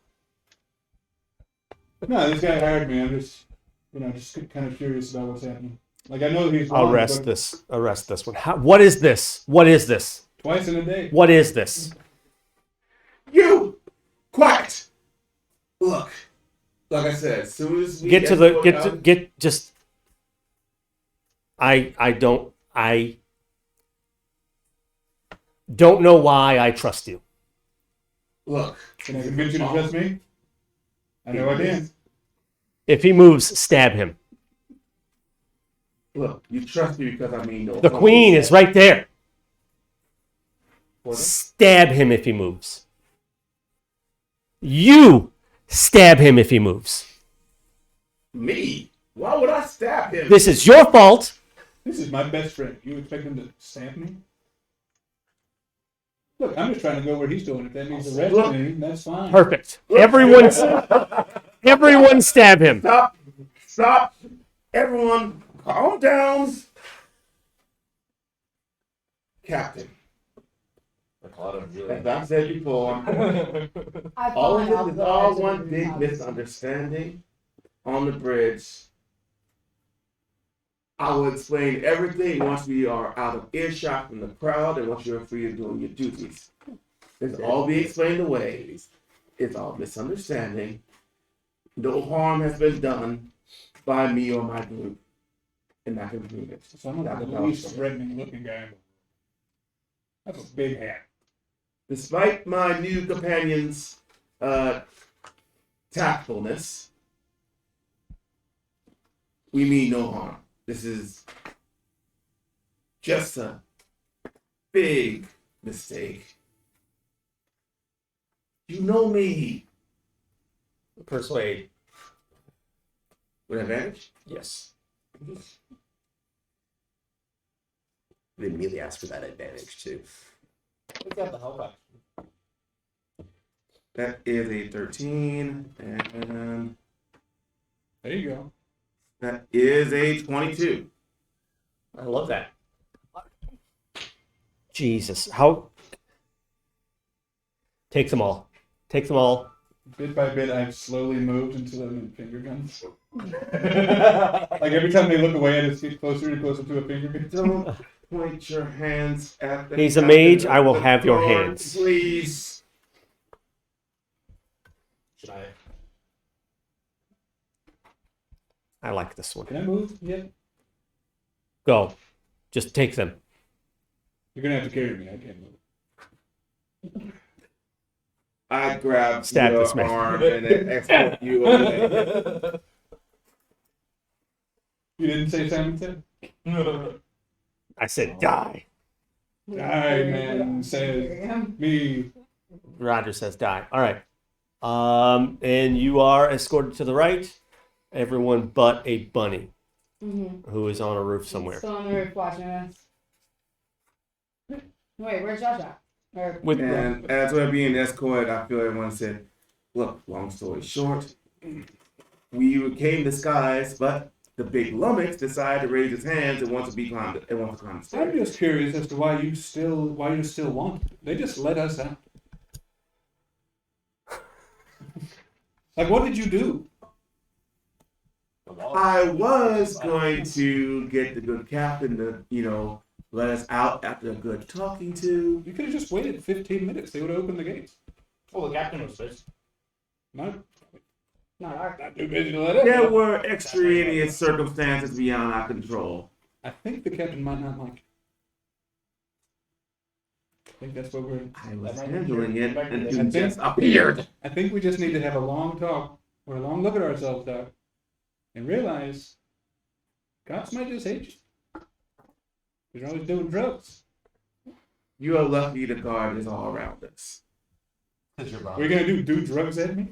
this guy hired me. I'm just, just kind of curious about what's happening. Like, I know he's wrong, arrest but this. Arrest this one. What is this? What is this? twice in a day. What is this? You! Quiet! Look, like I said, as soon as we Get to the escort get to out- get just. I don't know why I trust you. Look, Can I convince you to trust me? I know I can. If he moves, stab him. look, you trust me because I mean no. The queen is right there. Porter? Stab him if he moves. You stab him if he moves. Me? Why would I stab him? This is your fault. This is my best friend. You expect him to stamp me? Look, I'm just trying to go where he's going. If that means arrest me, that's fine. Perfect. Everyone stab him. Stop! Everyone, calm down. Captain, as I said before, all of this is all one big misunderstanding on the bridge. I will explain everything once we are out of earshot from the crowd and once you're free of doing your duties. It's all be explained away. It's all misunderstanding. No harm has been done by me or my group. And I can prove it. So I'm not the least threatening looking guy. I have a big hat. Despite my new companion's tactfulness, we mean no harm. This is just a big mistake. You know me. Persuade. With advantage? Yes. They immediately ask for that advantage too. That is a 13, and There you go. that is a 22. I love that. Jesus. How? Take them all. Take them all. Bit by bit, I've slowly moved until I'm in finger guns. Like every time they look away, I just get closer and closer to a finger gun. Don't point your hands at the He's a captain mage, of I will the have your guard, hands. Please. Should I? I like this one. Can I move yet? Go. Just take them. You're gonna have to carry me. I can't move. I grab Stab your this man. arm and then escort you away. You didn't say Simon said? I said die. Die, man, says me. Roger says die. All right. And you are escorted to the right. Everyone but a bunny Mm-hmm. who is on a roof somewhere. Still on the roof watching us. Wait, where's Joshua? Or With And as we're being escorted, I feel everyone said, look, long story short, we came disguised, but the big lummox decided to raise his hands and wants to be climbed and wants to climb the I'm stairs. just curious as to why you're still wanted. They just let us out. Like, what did you do? I was going to get the good captain to, let us out after a good talking to. You could have just waited 15 minutes. They would have opened the gates. Well, the captain was first. Not not too busy to let us There out. were extraneous circumstances beyond our control. I think the captain might not like it. I think that's what we're. I was handling it and I he think- just appeared. I think we just need to have a long talk or a long look at ourselves, Doc. and realize cops might just hate you. They're always doing drugs. You are lucky the guard is all around us. Cause you're What are you gonna do drugs at me?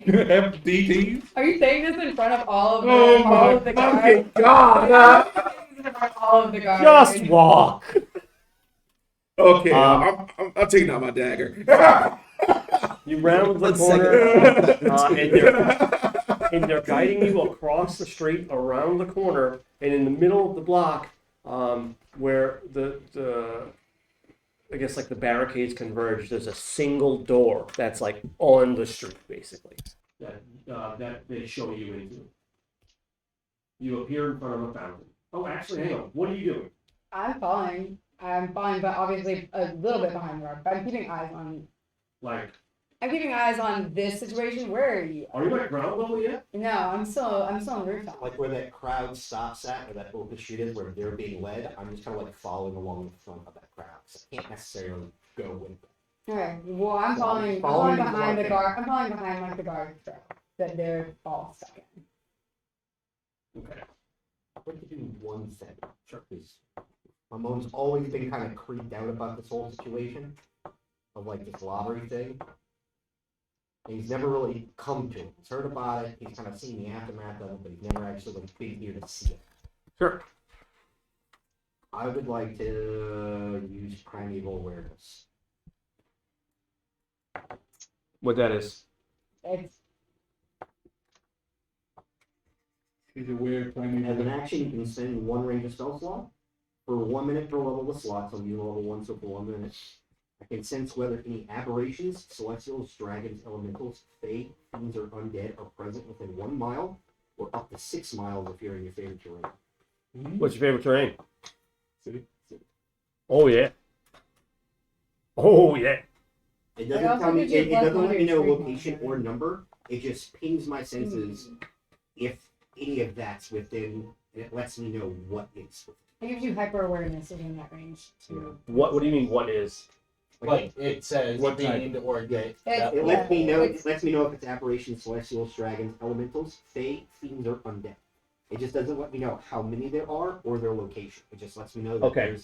FDTs? Are you saying this in front of all of the, Oh all my of the fucking guards? god! All of the guards. Just walk. Okay, I'm taking out my dagger. You round the 1 corner, second. and they're guiding you across the street, around the corner, and in the middle of the block, where the I guess like the barricades converge. There's a single door that's like on the street, basically. That they show you into. You appear in front of a fountain. Oh, actually, hang on. What are you doing? I'm following, but obviously a little bit behind the guard. But I'm keeping eyes on. Like, I'm keeping eyes on this situation. Where are you? are you at ground level yet? No, I'm still on the rooftop. Like where that crowd stops at, where that open street is, where they're being led, I'm just kind of like following along the front of that crowd. So I can't necessarily go with them. Okay. Well, I'm So following. I'm I'm following following the behind the guard. guard. I'm following behind like the guard trail that they're all stuck in. Okay. I'd like to do one thing. Sure. Because my mom's always been kind of creeped out about this whole situation of like this lottery thing. And he's never really come to it. He's heard about it. He's kind of seen the aftermath of it, but he's never actually like been here to see it. Sure. I would like to use primeval awareness. What that is? It's He's aware of playing As an action, you can spend one range of spell slot. For 1 minute per level of slots, I'll use level 1, so for 1 minute. I can sense whether any aberrations, celestials, dragons, elementals, fae, fiends, or undead are present within 1 mile, or up to 6 miles if you're in your favorite terrain. What's your favorite terrain? City. Oh yeah. Oh yeah. It But doesn't also tell me. gives you It plus doesn't one let to me know your location street or number. It just pings my senses Hmm. if any of that's within. And it lets me know what it's. It gives you hyper awareness within that range too. What do you mean? What is? Like it says What type? fiend or get. It- It lets me know. it's- It lets me know if it's aberrations, celestials, dragons, elementals, fae, fiends, or undead. It just doesn't let me know how many there are or their location. It just lets me know that Okay.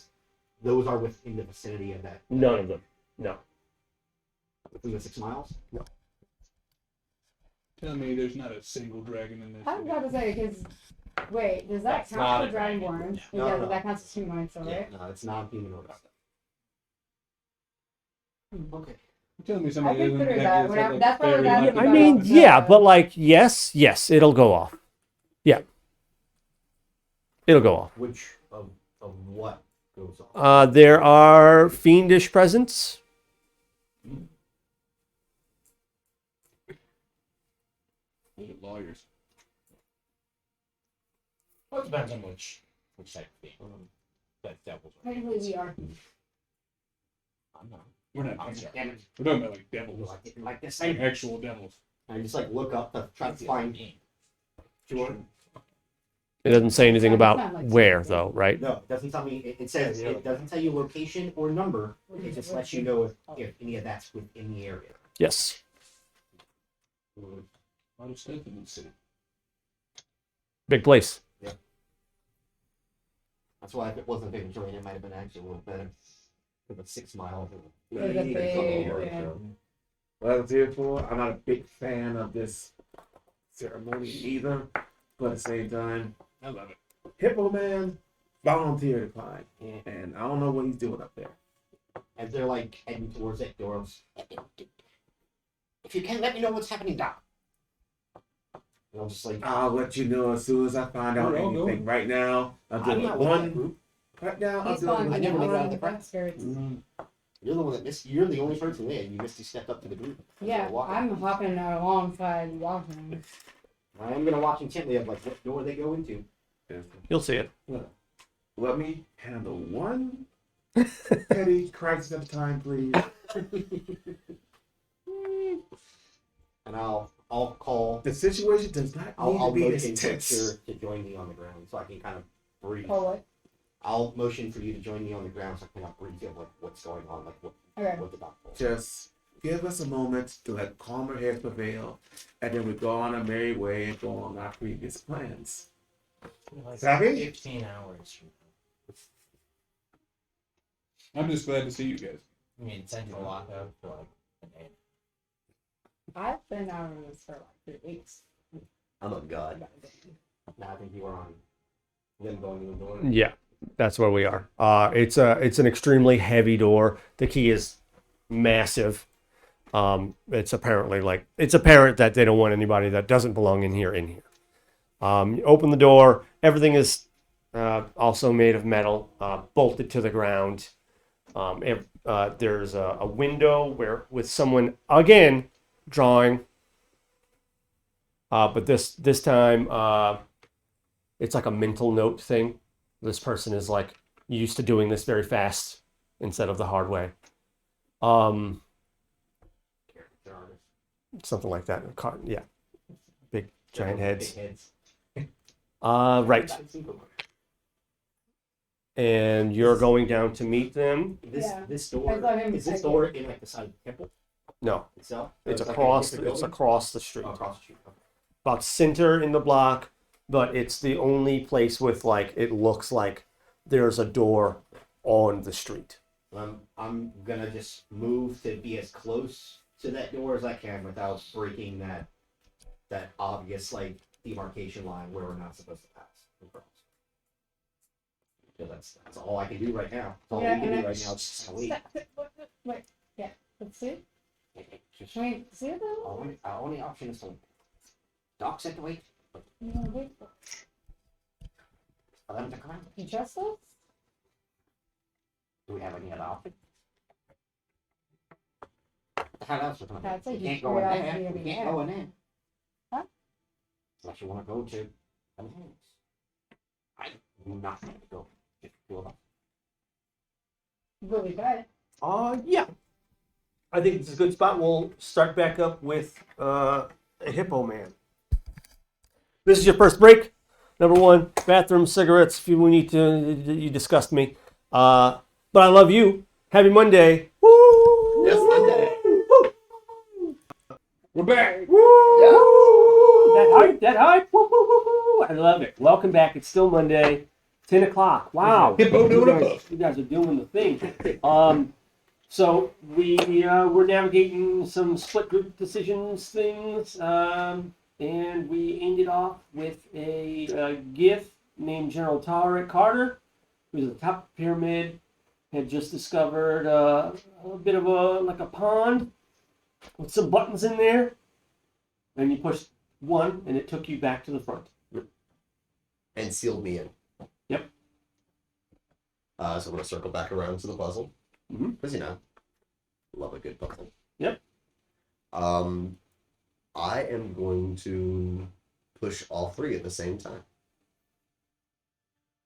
those are within the vicinity of that. None of them. No. Within the 6 miles. Tell me there's not a single dragon in this. I was about to say because wait, does that That's not count a for dragonborn? No, Yeah, no. that counts as humanoid, so right? No, it's not human or stuff. Okay. You're telling me I somebody doesn't considered have that this, when I- like, that's why I was fairy asking light? I about mean, the- yeah, but like, yes, it'll go off. Yeah. It'll go off. Which of what goes on? There are fiendish presence. Those are lawyers. Well, it depends on which type of thing. That devils are. Technically, we are. I'm not. We're not. I'm sorry. Damn it. We're talking about like devils, Like this like thing. actual devils. I just like look up to try to find. Sure. It doesn't say anything It's not about like where, something. though, right? No, it doesn't tell me. It says it doesn't tell you location or number. It just lets you know if any of that's within the area. Yes. A lot of stuff in the city. Big place. That's why if it wasn't big terrain, it might have been actually a little better. If it's 6 miles. It's a big, yeah. What I was here for, I'm not a big fan of this ceremony either, but at the same time, I love it. Hippo Man volunteered to climb, Yeah. and I don't know what he's doing up there. As they're like heading towards that door. If you can, let me know what's happening now. And I'll just like. I'll let you know as soon as I find out We're all anything. Right now, I'm I'm doing not with that one. group. Right now, I'm He's calling doing I me never now. make it out of He's the on the skirts. You're the one that missed. You're the only person there. You missed. You stepped up to the group. Yeah, Walking. I'm hopping alongside walking. I am gonna watch intently of like what door they go into. You'll see it. Let me handle one petty crisis at a time, please. And I'll call. The situation does not need I'll to be motion this for tense. Sure to join me on the ground so I can kind of breathe. Oh, what? I'll motion for you to join me on the ground so I can kind of breathe of like what's going on, like Okay. what the doctor. Just give us a moment to let calmer heads prevail, and then we go on our merry way and go on our previous plans. Like Savvy? 15 hours from I'm just glad to see you guys. now. I mean, central lockout for like an 8. I've been out of this for like 3 weeks. I'm a god. Now I think you were on them going in the door. Yeah, that's where we are. It's an extremely heavy door. The key is massive. It's apparent that they don't want anybody that doesn't belong in here. You open the door. Everything is also made of metal, bolted to the ground. There's a window with someone again drawing, but this time it's like a mental note thing. This person is like used to doing this very fast instead of the hard way. Something like that. Yeah, big giant heads. Big heads. Right. And you're going down to meet them. Yeah. This I door saw him is this take door it. in like the side of the temple No, itself? it's like a across. different It's building? across the street. Oh, across the street. Okay. About center in the block, but it's the only place with like it looks like there's a door on the street. I'm gonna just move to be as close to that door as I can without breaking that obvious like demarcation line where we're not supposed to pass. So that's all I can do right now. That's all Yeah, we can and do I- right now. Is just wait. Wait, yeah, let's see. Just, Can we see it though? our only option is to dock set to wait You wanna wait for for them to come out. you trust us? Do we have any other option? What the hell else are we gonna That's do? like We can't just go in curiosity there. of We the can't air. go in there. Huh? Unless you wanna go to MNF. I do not want to go. Just two of us. Really good. Yeah. I think it's a good spot. We'll start back up with a Hippo Man. This is your first break. Number one, bathroom, cigarettes. If you need to, you disgust me. But I love you. Happy Monday. Woo! Yes, Monday. We're back. Woo! That hype. Woo, woo, woo, woo. I love it. Welcome back. It's still Monday, 10 o'clock. Wow. Hippo doing a you guys are doing the thing. So we're navigating some split group decisions things, and we ended off with a GIF named General Tarek Carter, who's at the top of the pyramid, had just discovered a bit of a pond with some buttons in there, and you pushed one, and it took you back to the front. And sealed me in. Yep. So I'm gonna circle back around to the puzzle. Mhm. Because love a good puzzle. Yep. I am going to push all three at the same time.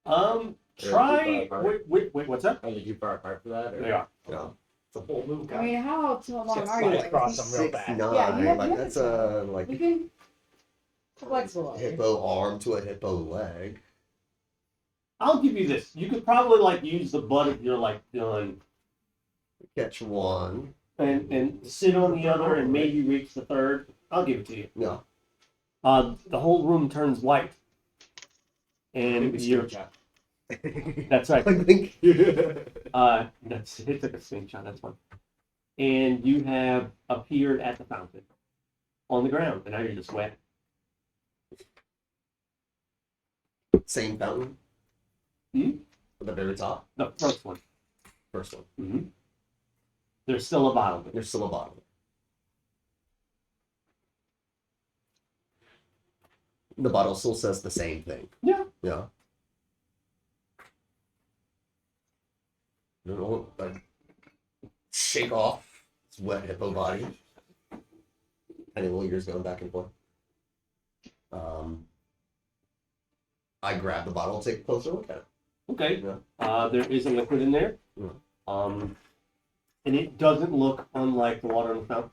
Try. far Wait, what's that? Are they too far apart for that? Or? They are. Yeah. It's a whole move, I guys. mean, how long Just are slide you? across them real 6'9", bad. Yeah, you have- like you have that's to- a like You can flexible. hippo arm to a hippo leg. I'll give you this. You could probably like use the butt of your like gun Catch one. and sit on the other and maybe reach the third. I'll give it to you. No. The whole room turns white, and you're. That's right. I think. That's it. Took a screenshot. That's fine. And you have appeared at the fountain on the ground, and now you're just wet. Same fountain. Hmm? At the very top. The first one. First one. Mm-hmm. There's still a bottle. There's still a bottom. The bottle still says the same thing. Yeah. Yeah. You know, like shake off its wet hippo body. Tiny little ears going back and forth. I grab the bottle, take a closer look at it. Okay. Yeah. There is a liquid in there. Yeah. And it doesn't look unlike the water in the fountain.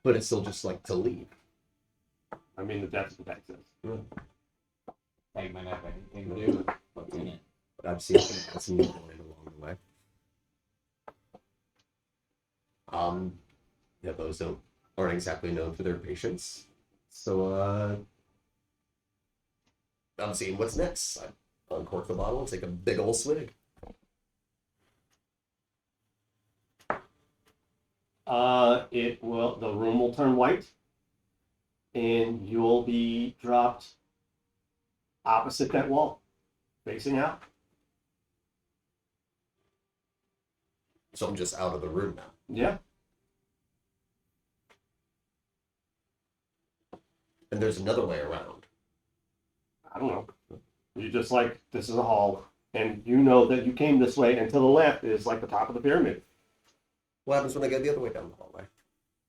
But it's still just like to leave. I mean, that's what that says. Like, might have anything to do with what's in it. But I've seen some noise along the way. Yeah, those aren't exactly known for their patience. So I'm seeing what's next. I uncork the bottle and take a big old swig. The room will turn white, and you'll be dropped opposite that wall, facing out. So I'm just out of the room now. Yeah. And there's another way around. I don't know. You just like, this is a hall, and you know that you came this way, and to the left is like the top of the pyramid. What happens when I go the other way down the hallway?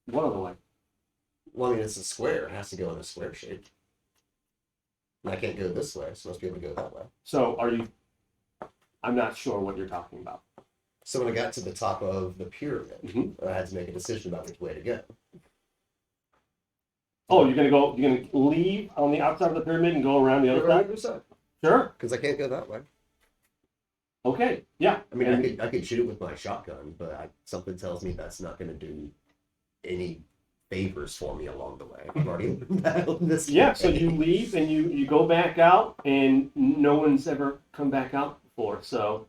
What other way? Well, I mean, it's a square. It has to go in a square shape. And I can't go this way, so I must be able to go that way. So I'm not sure what you're talking about. So when I got to the top of the pyramid, Mhm. I had to make a decision about which way to go. Oh, you're gonna leave on the outside of the pyramid and go around the other side? Sure. Because I can't go that way. Okay. Yeah. I mean, And- I could shoot it with my shotgun, but something tells me that's not going to do any favors for me along the way. I've already battled this. Yeah, so way. you leave and you go back out, and no one's ever come back out before. So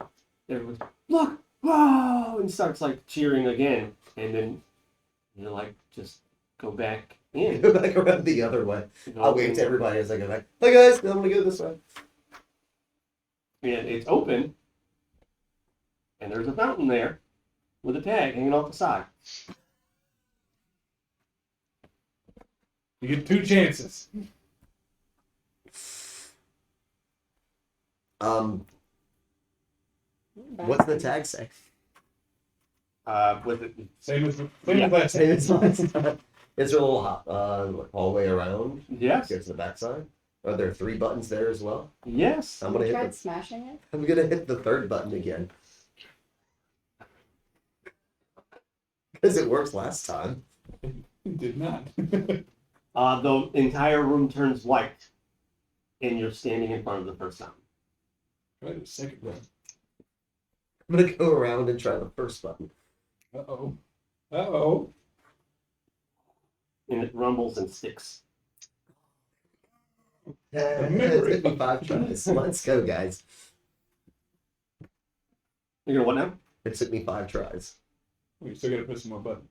everyone's, look, whoa, and starts like cheering again, and then you're like, just go back in. Go back around the other way. You know, I'll wave to everybody as I go back. Hi guys, I'm going to go this way. And it's open, and there's a fountain there with a tag hanging off the side. You get 2 chances. What's the tag say? With it, Same as Yeah. last time. Is there a little hallway around? yes, Go to the backside. Are there 3 buttons there as well? yes. I'm You gonna tried hit. smashing it? I'm gonna hit the 3rd button again. Because it worked last time. Did not. The entire room turns white, and you're standing in front of the first fountain. Try the second one. I'm gonna go around and try the 1st button. Uh-oh. Uh-oh. And it rumbles and sticks. It took me 5 tries. Let's go, guys. You're gonna what now? It took me 5 tries. We still gotta put some more buttons.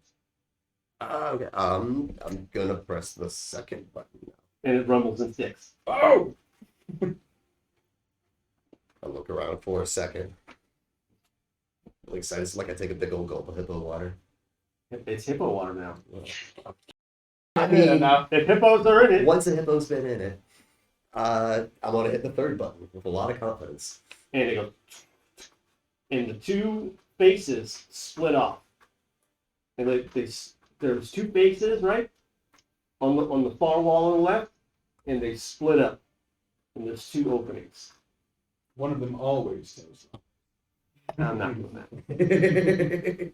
Okay. I'm gonna press the 2nd button now. And it rumbles and sticks. Oh! I look around for a second. Really excited. It's like I take a big old gulp of hippo water. It's hippo water now. I mean, If hippos are in it, once a hippo's been in it, I'm gonna hit the 3rd button with a lot of confidence. and it goes, and the 2 faces split off. And there's 2 faces, right, on the far wall on the left, and they split up, and there's 2 openings. One of them always tells you. I'm not doing that.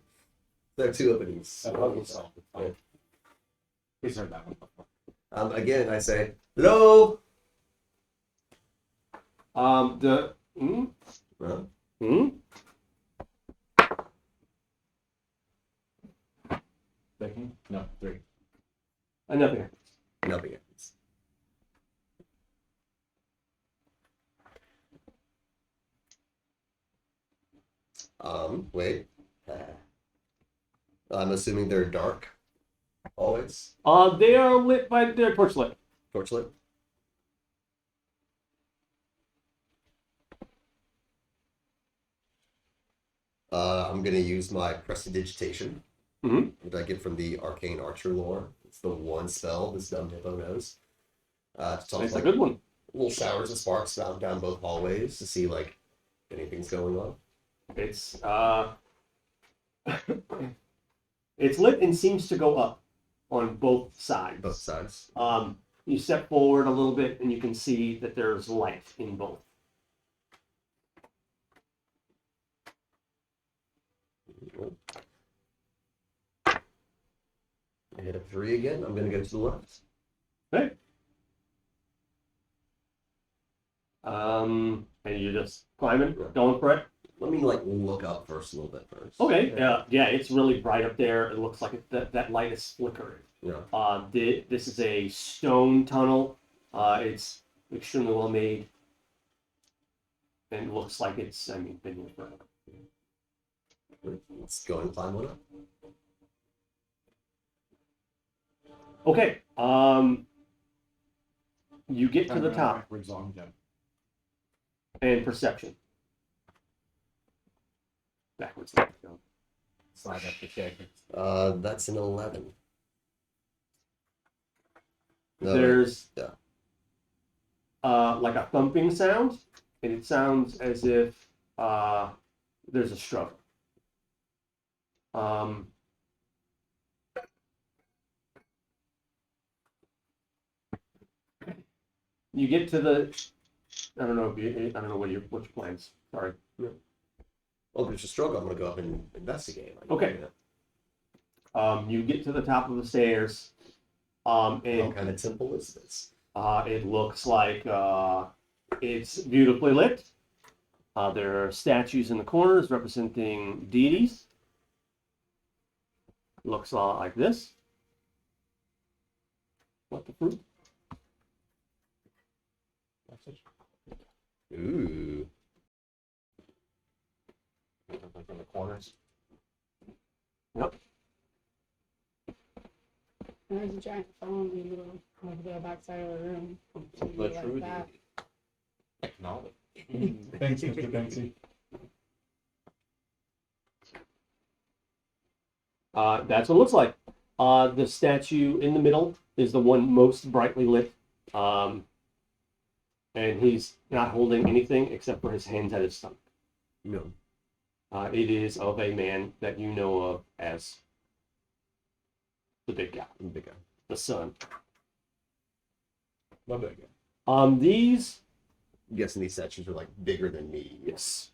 There are 2 openings. Oh, He's heard that one. Again, I say, hello. The Well, Second? No, 3. nothing. nothing happens. Wait. I'm assuming they're dark. Always. They are lit by their torchlight. Torchlit. I'm gonna use my prestidigitation. Mhm. That I get from the arcane archer lore. It's the one spell this dumb hippo knows. To talk It's a like good one. little showers of sparks down both hallways to see like anything's going on. It's it's lit and seems to go up on both sides. Both sides. You step forward a little bit and you can see that there's light in both. I hit a 3 again. I'm gonna go to the left. Okay. And you're just climbing, going for it. Let me like look up first a little bit first. Okay, yeah, it's really bright up there. It looks like that light is flickering. Yeah. This is a stone tunnel. It's extremely well made, and it looks like it's, been here forever. Let's go and climb one up. Okay, you get to the top Backwards long jump. and perception. Backwards. Slide up the staircase. That's an 11. No, There's yeah. like a thumping sound, and it sounds as if there's a struggle. You get to the. I don't know what your plans. Sorry. Oh, there's a struggle. I'm gonna go up and investigate. Okay. You get to the top of the stairs, What and kind of temple is this? it looks like it's beautifully lit. There are statues in the corners representing deities. Looks a lot like this. What the fruit? Ooh. Like in the corners. Yep. There's a giant phone in the backside of the room. Like that. Technology. Thanks, Mr. Banksy. That's what it looks like. The statue in the middle is the one most brightly lit. And he's not holding anything except for his hands at his stomach. No. It is of a man that you know of as the big guy, Big guy. the son. Love that guy. These, I'm guessing these statues are like bigger than me. yes,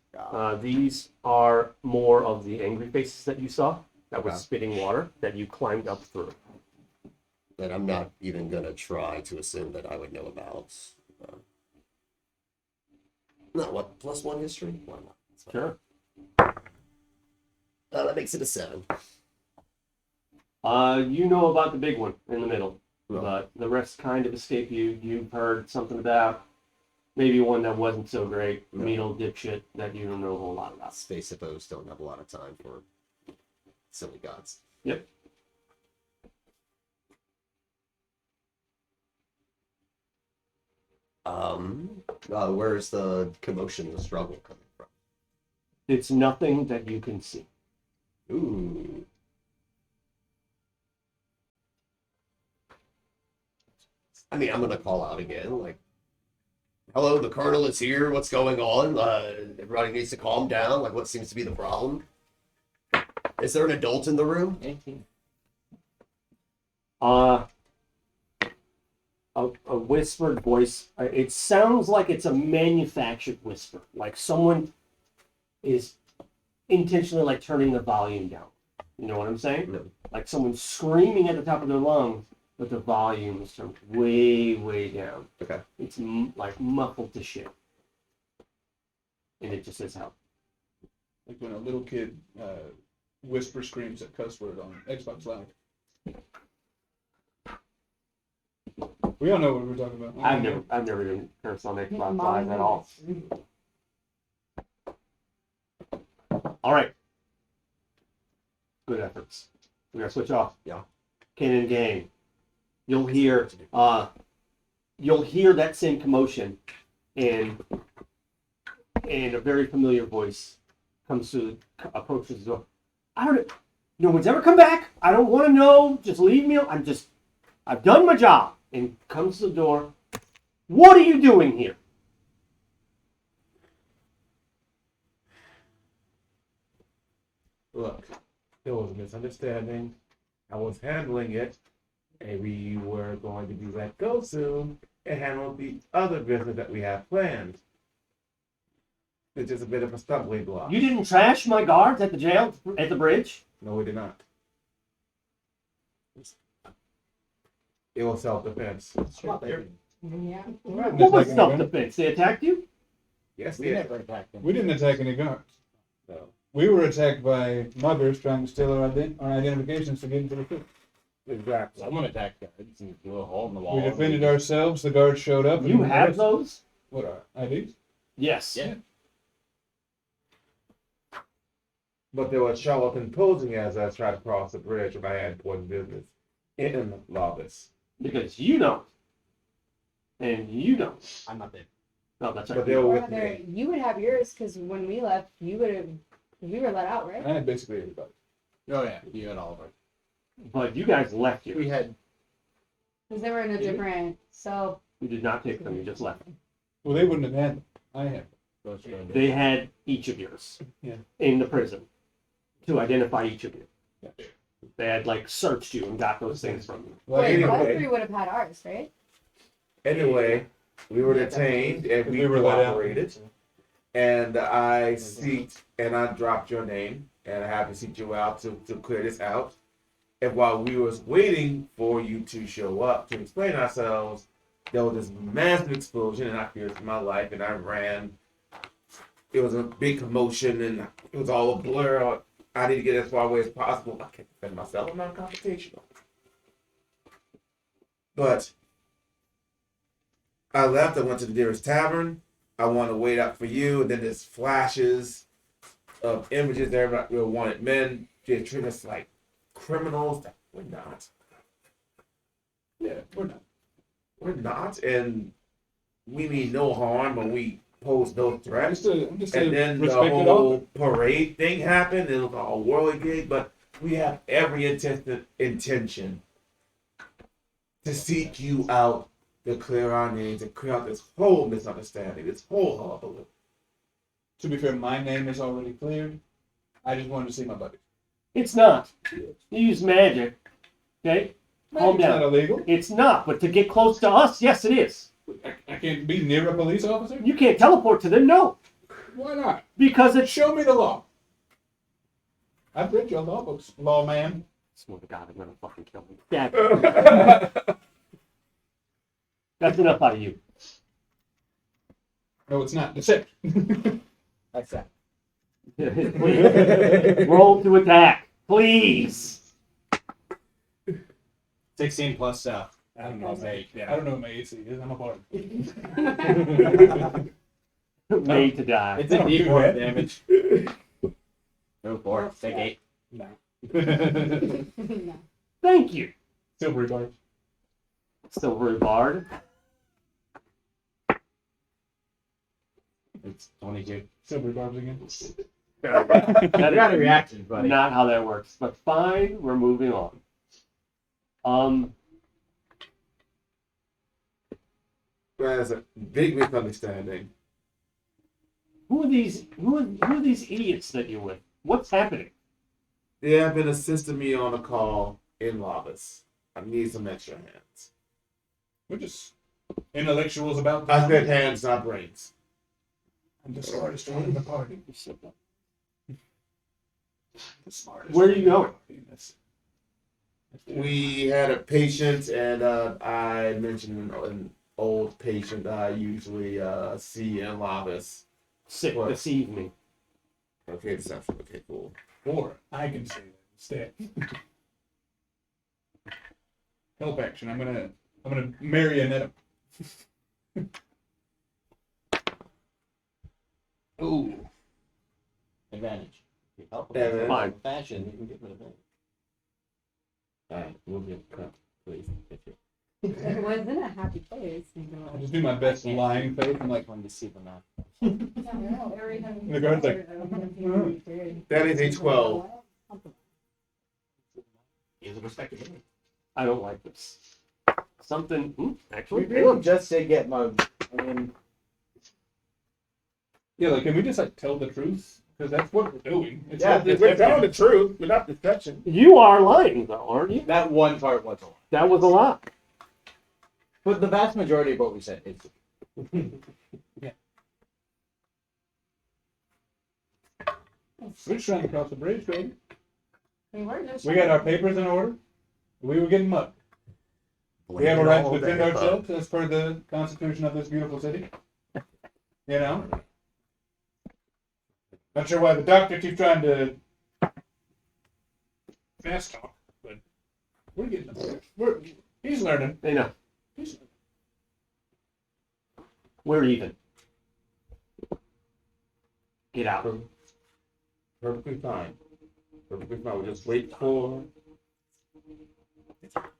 these are more of the angry faces that you saw that was Okay. spitting water that you climbed up through. That I'm not even gonna try to assume that I would know about. No, what, +1 history? Why not? That's fine. Sure. That makes it a 7. You know about the big one in the middle, Right. but the rest kind of escape you. You've heard something about maybe one that wasn't so great, Yeah. mean old dipshit that you don't know a whole lot about. Space hippos don't have a lot of time for silly gods. Yep. Where's the commotion, the struggle coming from? It's nothing that you can see. Ooh. I mean, I'm gonna call out again, like, hello, the colonel is here. What's going on? Everybody needs to calm down. Like, what seems to be the problem? Is there an adult in the room? 18. A whispered voice. It sounds like it's a manufactured whisper, like someone is intentionally like turning the volume down. You know what I'm saying? No. Like someone screaming at the top of their lungs, but the volume is turned way, way down. Okay. It's like muffled to shit, and it just says help. Like when a little kid whisper screams a cuss word on Xbox Live. We all know what we're talking about. I've never been cursed on Xbox Live at all. All right. Good efforts. We're gonna switch off. Yeah. Cannon game. You'll hear that same commotion, and a very familiar voice approaches the door. No one's ever come back. I don't want to know. Just leave me. I've done my job. And comes to the door. What are you doing here? Look, there was a misunderstanding. I was handling it, and we were going to be let go soon and handle the other business that we have planned. It's just a bit of a stumbling block. You didn't trash my guards at the jail at the bridge? No, we did not. It was self-defense. Yeah. What was self-defense? They attacked you? Yes, We they never attacked them. We didn't attack any guards. No. We were attacked by muggers trying to steal our identifications to get into the field. Exactly. Someone attacked guards and blew a hole in the wall. We defended ourselves. The guards showed up. You and have those? What are IDs? Yes. Yeah. But they would show up imposing as I tried to cross the bridge if I had important business in Lobis. Because you don't. And you don't. I'm not there. No, that's But right. they were with Brother, me. you would have yours because when we left, you would have. We were let out, right? I had basically everybody. Oh yeah, you had all of it. But you guys left We here. had Because they were in a different cell. You did not take them. You just left them. Well, they wouldn't have had them. I had them. They had each of yours. Yeah. In the prison to identify each of you. Yeah. They had like searched you and got those things from you. Well, Wait, all anyway, three would have had ours, right? anyway, we were detained and we We were let out. cooperated. And I seeked and I dropped your name and I had to seek you out to clear this out. And while we was waiting for you to show up to explain ourselves, there was this massive explosion and I feared for my life and I ran. It was a big commotion and it was all a blur. I need to get as far away as possible. I can't defend myself. I'm not confrontational. But I left. I went to the nearest tavern. I want to wait up for you. And then there's flashes of images there about real wanted men. They treat us like criminals. We're not. Yeah, we're not. We're not. And we mean no harm when we pose no threat. I'm just a And then the respected whole author. parade thing happened. It was all whirligig, but we have every intention to seek you out, to clear our names, and clear out this whole misunderstanding, this whole hullabaloo. To be fair, my name is already cleared. I just wanted to see my buddy. It's not. You use magic. Okay? Calm It's not down. illegal. It's not, but to get close to us, yes, it is. I can't be near a police officer. You can't teleport to them, no. Why not? Because it's. Show me the law. I've read your law books, lawman. Swear to God, I'm gonna fucking kill me. Dad. That's enough out of you. No, it's not. Deception. That's that. Please. Roll to attack. Please. 16 plus I don't know. Mate, yeah. I don't know what my AC is. I'm a bard. Made to die. It's a don't do D4 that. damage. Go for it. Take 8. No. No. Thank you. Silvery bard. Silvery Bard. It's 22. Silvery barbs again. That You got a is reaction, buddy. not how that works. But fine, we're moving on. There's a big misunderstanding. Who are these idiots that you're with? What's happening? They have been assisting me on a call in Lobis. I need some extra hands. We're just intellectuals about I this. said hands, not brains. I'm the smartest one in the party. The smartest. Where are you going? That's We had a patient, and I mentioned an old patient I usually see in Lobis. Sick What? this evening. Okay, deception. Okay, cool. Or I can say that instead. Help action. I'm gonna marionette him. Ooh. Advantage. If you help Yeah, him in fine. fashion, you can give him an advantage. Alright, we'll give crap, please. If you It was in a happy place. I just do my best lying face. I'm like, want to see them out. the guard's like, That is a 12. Is a respectable. I don't like this. Something. Actually, People just say get mugged. I mean, yeah, like, can we just like tell the truth? Because that's what we're doing. It's Yeah, not We're deception. telling the truth, but not deception. you are lying, though, aren't you? that one part was a lie. That was a lie. But the vast majority of what we said is. We're just trying to cross the bridge, baby. We were no We got our papers in order. We were getting mugged. We have a right to defend ourselves as per the constitution of this beautiful city. You know? Not sure why the doctor keeps trying to fast talk, but we're getting there. He's learning. They know. He's, We're even. Get out. Perfectly fine. Perfectly fine. We'll just wait for.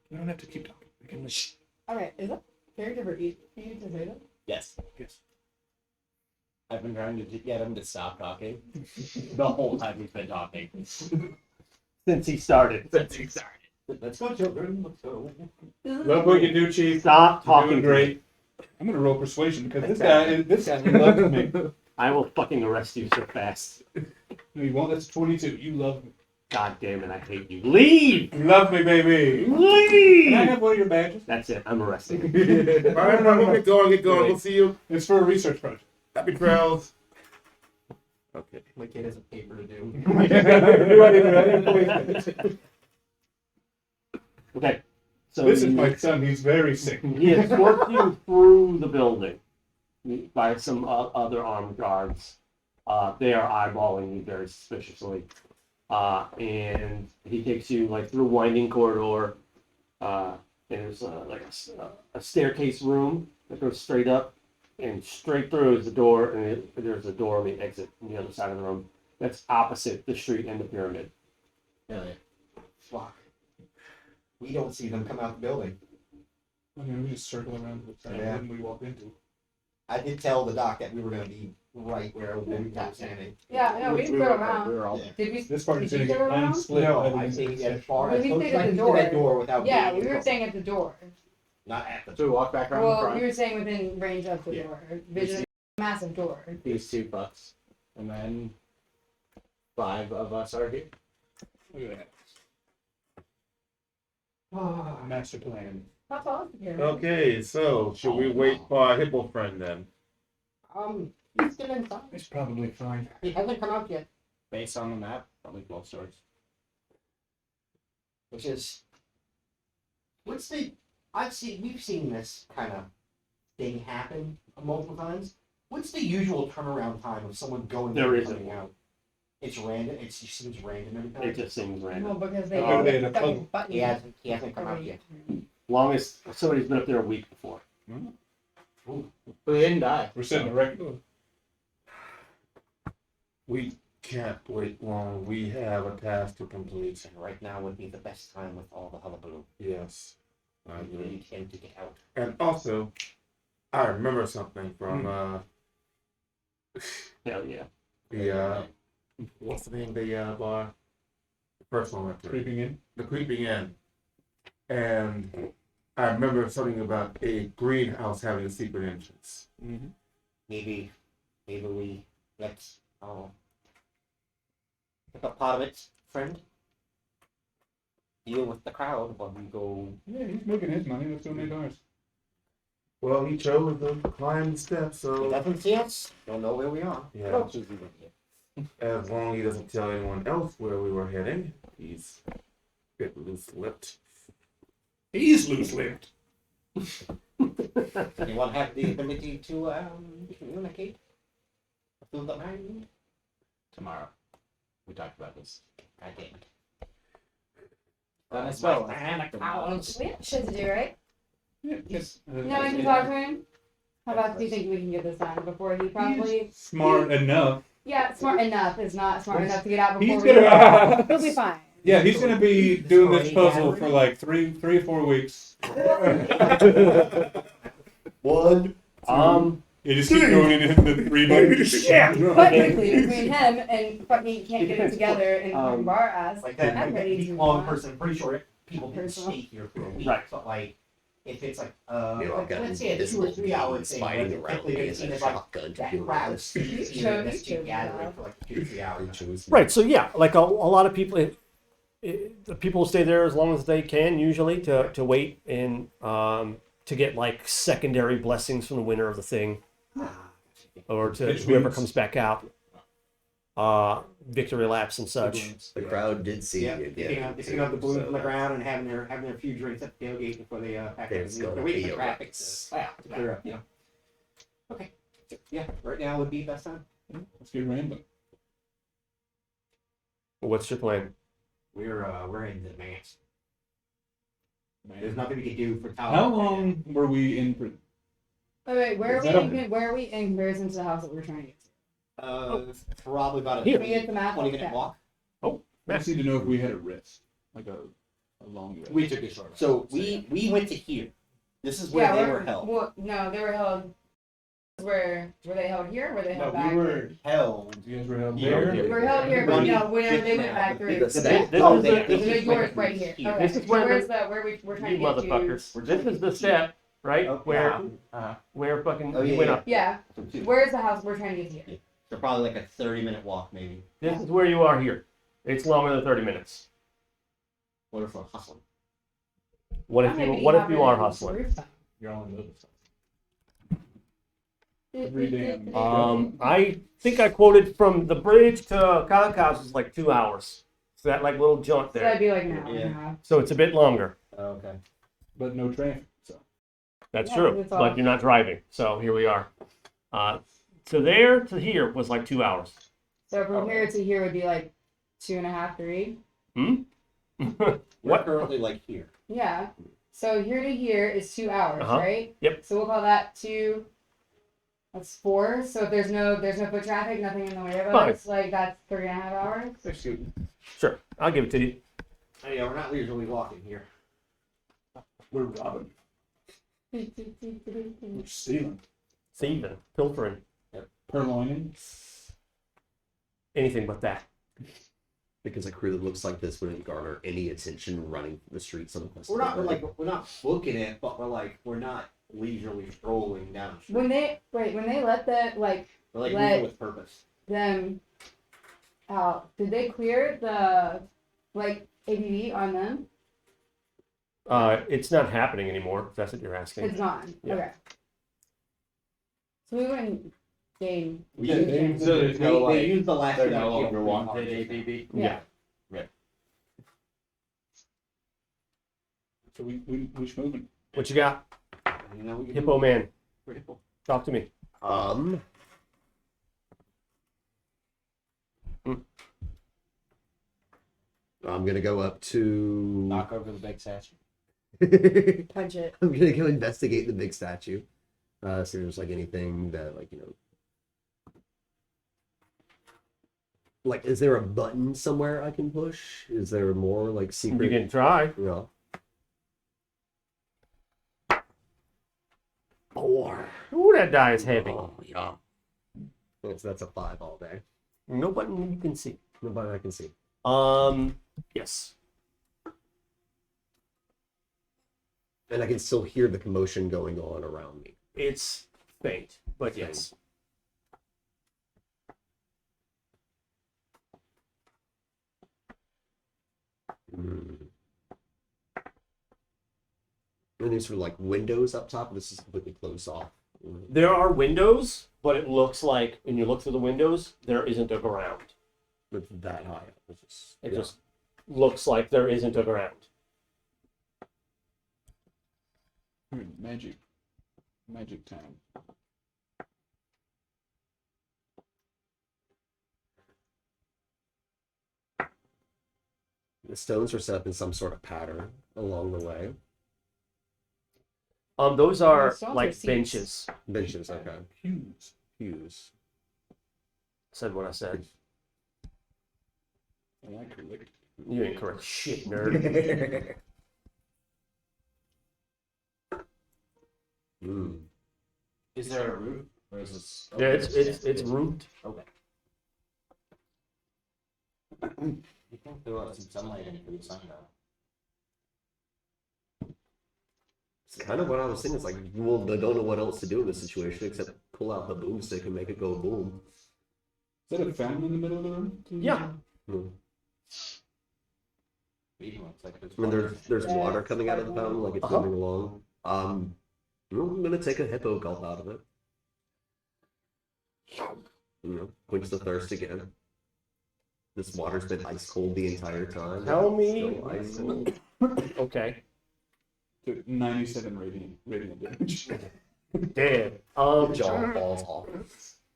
we don't have to keep talking. We can listen. Okay, is that character for each to say that? Yes. Yes. I've been trying to get him to stop talking the whole time he's been talking. Since he started. Since he started. Let's go, children. Let's go. Love what you do, Chief. Stop You're talking doing to great. me. I'm gonna roll persuasion because this guy loves me. I will fucking arrest you so fast. No, you won't. That's 22. You love me. God damn it, I hate you. Leave! You love me, baby. Leave! Can I have one of your badges? That's it. I'm arresting you. All right, we'll get going. Get going. We'll see you. It's for a research project. Happy trails. Okay. My kid has a paper to do. Okay. So This is my son. He's very sick. he escorts you through the building by some other armed guards. They are eyeballing you very suspiciously. And he takes you like through a winding corridor. And there's like a staircase room that goes straight up, and straight through is the door, and there's a door on the exit on the other side of the room. That's opposite the street and the pyramid. Really? Fuck. We don't see them come out the building. I mean, we just circle around the side Yeah. and we walk into. I did tell the doc that we were gonna be right where we were standing. Yeah, no, we didn't go around. We were all. Yeah. Did we? This part is Did gonna you get go around? unsplit. No, by I the- think as far Well, as we close stayed as I at the can to door. that door without Yeah, being we were in staying at the door. not at the So we walk back around the Well, front. we were staying within range of the Yeah. door. Vision, massive door. These two bucks, and then 5 of us are here. Look at Oh, that. Master plan. How tall is the pyramid? Okay, so should we wait for our hippo friend then? he's still inside. It's probably fine. He hasn't come out yet. Based on the map, probably 12 stories. Which is, what's the? We've seen this kind of thing happen multiple times. What's the usual turnaround time of someone going There in and isn't coming one. out? It's random. It just seems random every time. It just seems Well, random. because they Oh, they had a fucking puzzle. button. He hasn't come out yet. Longest somebody's been up there a week before. But they didn't die. We're setting a record. We can't wait long. We have a task to complete. And right now would be the best time with all the hullabaloo. Yes. I We agree. need him to get out. And also, I remember something from Hell yeah. the what's the name of the bar? The first one went to. Creeping in. The Creeping In. And I remember something about a greenhouse having a secret entrance. Mm-hmm. Maybe we let's pick up part of it, friend. Deal with the crowd while we go. Yeah, he's making his money. Let's go make ours. Well, he chose to climb the steps, He so doesn't see us. Don't know where we are. yeah. As long as he doesn't tell anyone else where we were heading, he's a bit loose-lipped. He's loose-lipped. Anyone have the ability to communicate through the mind? Tomorrow. We talked about this. God damn it. Done as well. Cowards. We have shit to do, right? Yeah, yes. No, we can talk to him. How about do you think we can get this done before he probably? Smart enough. Yeah, smart enough is not smart enough to get out He's before we. gonna. He'll be fine. Yeah, he's gonna be doing this puzzle for like three or 4 weeks. One. You just keep going into the 3 buttons. But quickly between him and fucking can't get it together and bar us. Like that, I'm ready that to long move on. person. I'm pretty sure people didn't Personal. stay here for a week. Right. But like, if it's like You know, I've got let's say a 2 or invisible 3 hour beings thing, fighting like, around typically me it's as a like shotgun to that do crowd this. stays You here in chose- this you chose gathering that. for like 2 or 3 hours. Right. So yeah, like a lot of people, the people stay there as long as they can, usually to wait and to get like secondary blessings from the winner of the thing, or to Which whoever means- comes back out, victory laps and such. The crowd did see Yeah, you picking again. up, picking up the balloons from the ground and having their few drinks at the tailgate before they pack up. There's They're gonna waiting be for a traffic ruckus. to clear up, you know. Okay. Yeah, right now would be best time. Let's get random. What's your plan? We're in advance. Man. There's nothing we can do for Tyler. How long were we in prison? Wait, where are Is we that where are we in comparison to the house that we're trying to get to? Probably about a Here. Can we get the map? 20-minute Okay. walk. I just need to know if we had a rest, like a long rest. We took it short. So we went to here. This is where they were held. Well, no, they were held. Were they held here? Or were they No, held back? we were held. You guys were held Here. there. We were held here, but Running no, whenever they went just back now. through. This- So this- that- oh, this this is is yours like right here. here. Okay. This is So where where's where we're trying You to get motherfuckers. to? This is the step, right? Oh, Where yeah. where fucking Oh, you yeah, went yeah. up. Yeah. Where's the house we're trying to get to here? So probably like a 30-minute walk, maybe. This is where you are here. It's longer than 30 minutes. What if we're hustling? What if you are hustling? You're on the other side. Every damn. I think I quoted from the bridge to Concourse is like 2 hours. So that like little jaunt So that'd there. be like an hour and a Yeah. half. So it's a bit longer. Oh, okay. But no traffic. So That's Yeah, true. it's all- But you're not driving. So here we are. So there to here was like 2 hours. So from here to here would be like 2.5, 3. We're What? currently like here. Yeah. So here to here is 2 hours, Uh-huh. right? Yep. So we'll call that 2. That's 4. So if there's no foot traffic, nothing in the way of Fine. us, like that's 3.5 hours. They're shooting. Sure. I'll give it to you. Oh, yeah, we're not leisurely walking here. we're robbing. We're stealing. Thieving, pilfering, Purloining. anything but that. Because a crew that looks like this wouldn't garner any attention running the streets on the west. We're not we're not booking it, but we're not leisurely strolling down the street. When they let the We're like let- moving with purpose. them out, did they clear the ABV on them? It's not happening anymore. If that's what you're asking. It's gone. Yeah. Okay. So we wouldn't gain. We Yeah, used, they- so there's they, no, they like, used the last they're two no that longer came wanted from ABB. Yeah. So we moving. What you got, You know, we can Hippo do Man? pretty cool. Talk to me. I'm gonna go up to. Knock over the big statue. I'm Punch it. gonna go investigate the big statue. See if there's like anything that like is there a button somewhere I can push? Is there more like You secret? can try. Yeah. 4. Ooh, that die is heavy. Oh yeah. That's a 5 all day. No button you can see. Nobody I can see. Yes. And I can still hear the commotion going on around me. It's faint, but yes. And these are like windows up top. This is completely closed off. There are windows, but it looks like when you look through the windows, there isn't a ground. It's that high up. It's just, It just looks like there isn't a ground. Magic time. The stones are set up in some sort of pattern along the way. Those are Stones are like seats. benches. Benches, okay. Huge. Pews. Said what I said. I like her lick. You ain't correct shit, nerd. Is there a roof? Or is this Yeah, it's roofed. You can throw out some sunlight in for the sun though. It's kind of what I was thinking. It's like, well, they don't know what else to do in this situation except pull out the boomstick and make it go boom. Is that a fountain in the middle of the room? Yeah. I mean, there's water coming out of the fountain, like it's moving along. I'm gonna take a hippo gulp out of it. Quench the thirst again. This water's been ice cold the entire time. Tell It's me. still ice cold. Okay. 97 radiant damage. Damn. Jaw falls off.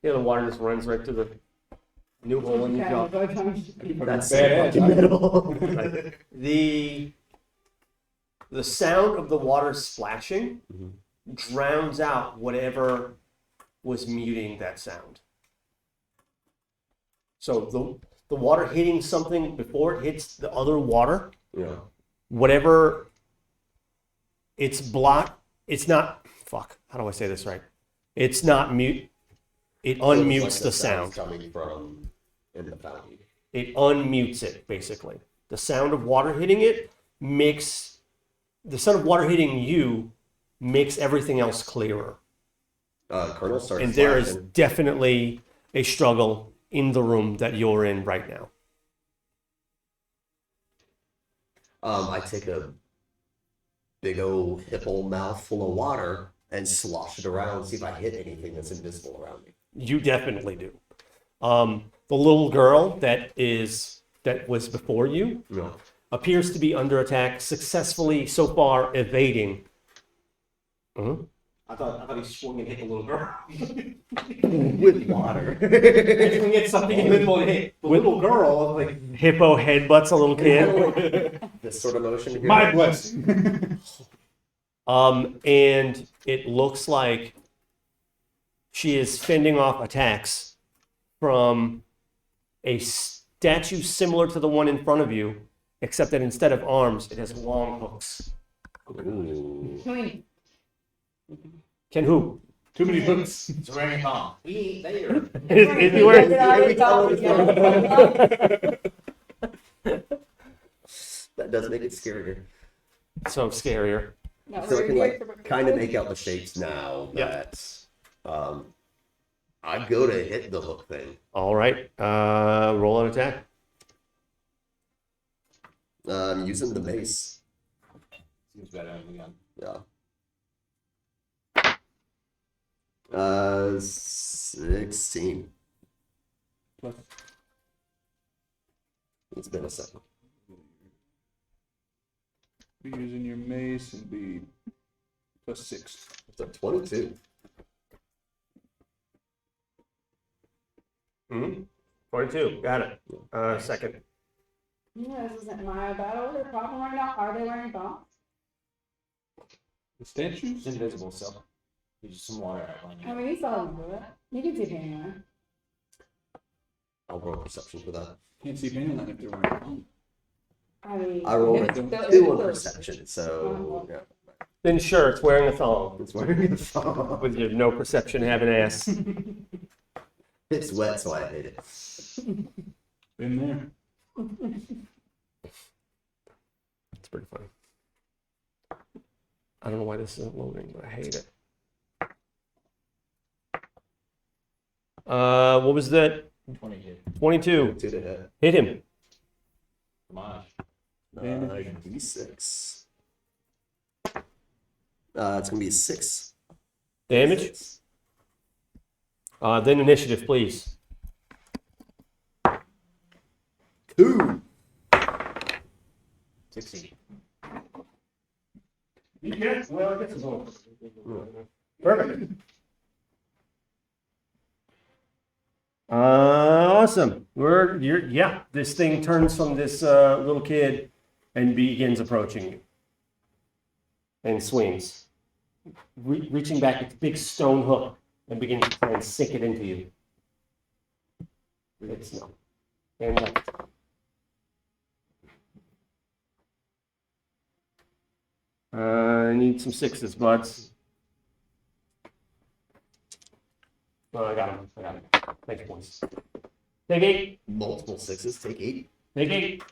Yeah, the water just runs right to the New hole in your Okay, jaw. go Tom. That's Badass. fucking metal. The sound of the water splashing Mhm. drowns out whatever was muting that sound. So the water hitting something before it hits the other water, Yeah. whatever it's not, how do I say this right? It's not mute, it So it's unmutes like the sound's sound. coming from in the fountain. It unmutes it, basically. The sound of water hitting it the sound of water hitting you makes everything else clearer. Colonel starts And there is flashing. definitely a struggle in the room that you're in right now. I take a big old hippo mouthful of water and slosh it around, see if I hit anything that's invisible around me. You definitely do. The little girl that was before you No. appears to be under attack, successfully so far evading. Mhm. I thought he swung and hit the little girl. With water. It's when get something invisible and hit the little girl. Like, Hippo headbutts a little kid. This sort of motion here. My blessing. And it looks like she is fending off attacks from a statue similar to the one in front of you, except that instead of arms, it has long hooks. Ooh. Queen. Can who? Too many hooks. It's wearing a thong. we ain't there. Is he wearing? That does make it scarier. So scarier. No, So I can we're- like kind of make out the shapes now that I go to hit the hook thing. All right. Roll an attack. I'm using the mace. Seems better than the gun. Yeah. 16. Plus. It's been a second. Be using your mace and be +6. It's a 22. Mm-hmm. 42. Got it. Second. Yeah, this isn't my battle. Their problem right now. Are they wearing bombs? The statues? It's invisible, so use some water outlining I it. mean, you saw them do it. You can see it anyway. I'll roll perception for that. Can't see Vanillin if they're wearing bombs. I mean, I rolled it's a still- 2 on it's still- perception, so yeah. Then sure, it's wearing a thong. It's wearing a thong. With your no perception having ass. It's wet, so I hate it. Been there. It's pretty funny. I don't know why this isn't loading, but I hate it. What was that? 22. 22. 2 to hit. Hit him. Come on. Damage. D6. It's gonna be 6. Damage. 6. Then initiative, please. 2. 16. Yeah, well, I guess it's all. Perfect. Awesome. This thing turns from this little kid and begins approaching you. And swings. Reaching back its big stone hook and beginning to try and sink it into you. It's no. And left. I need some 6s, buds. Oh, I got him. Thanks, boys. Take 8. Multiple 6s, take 8. Take 8.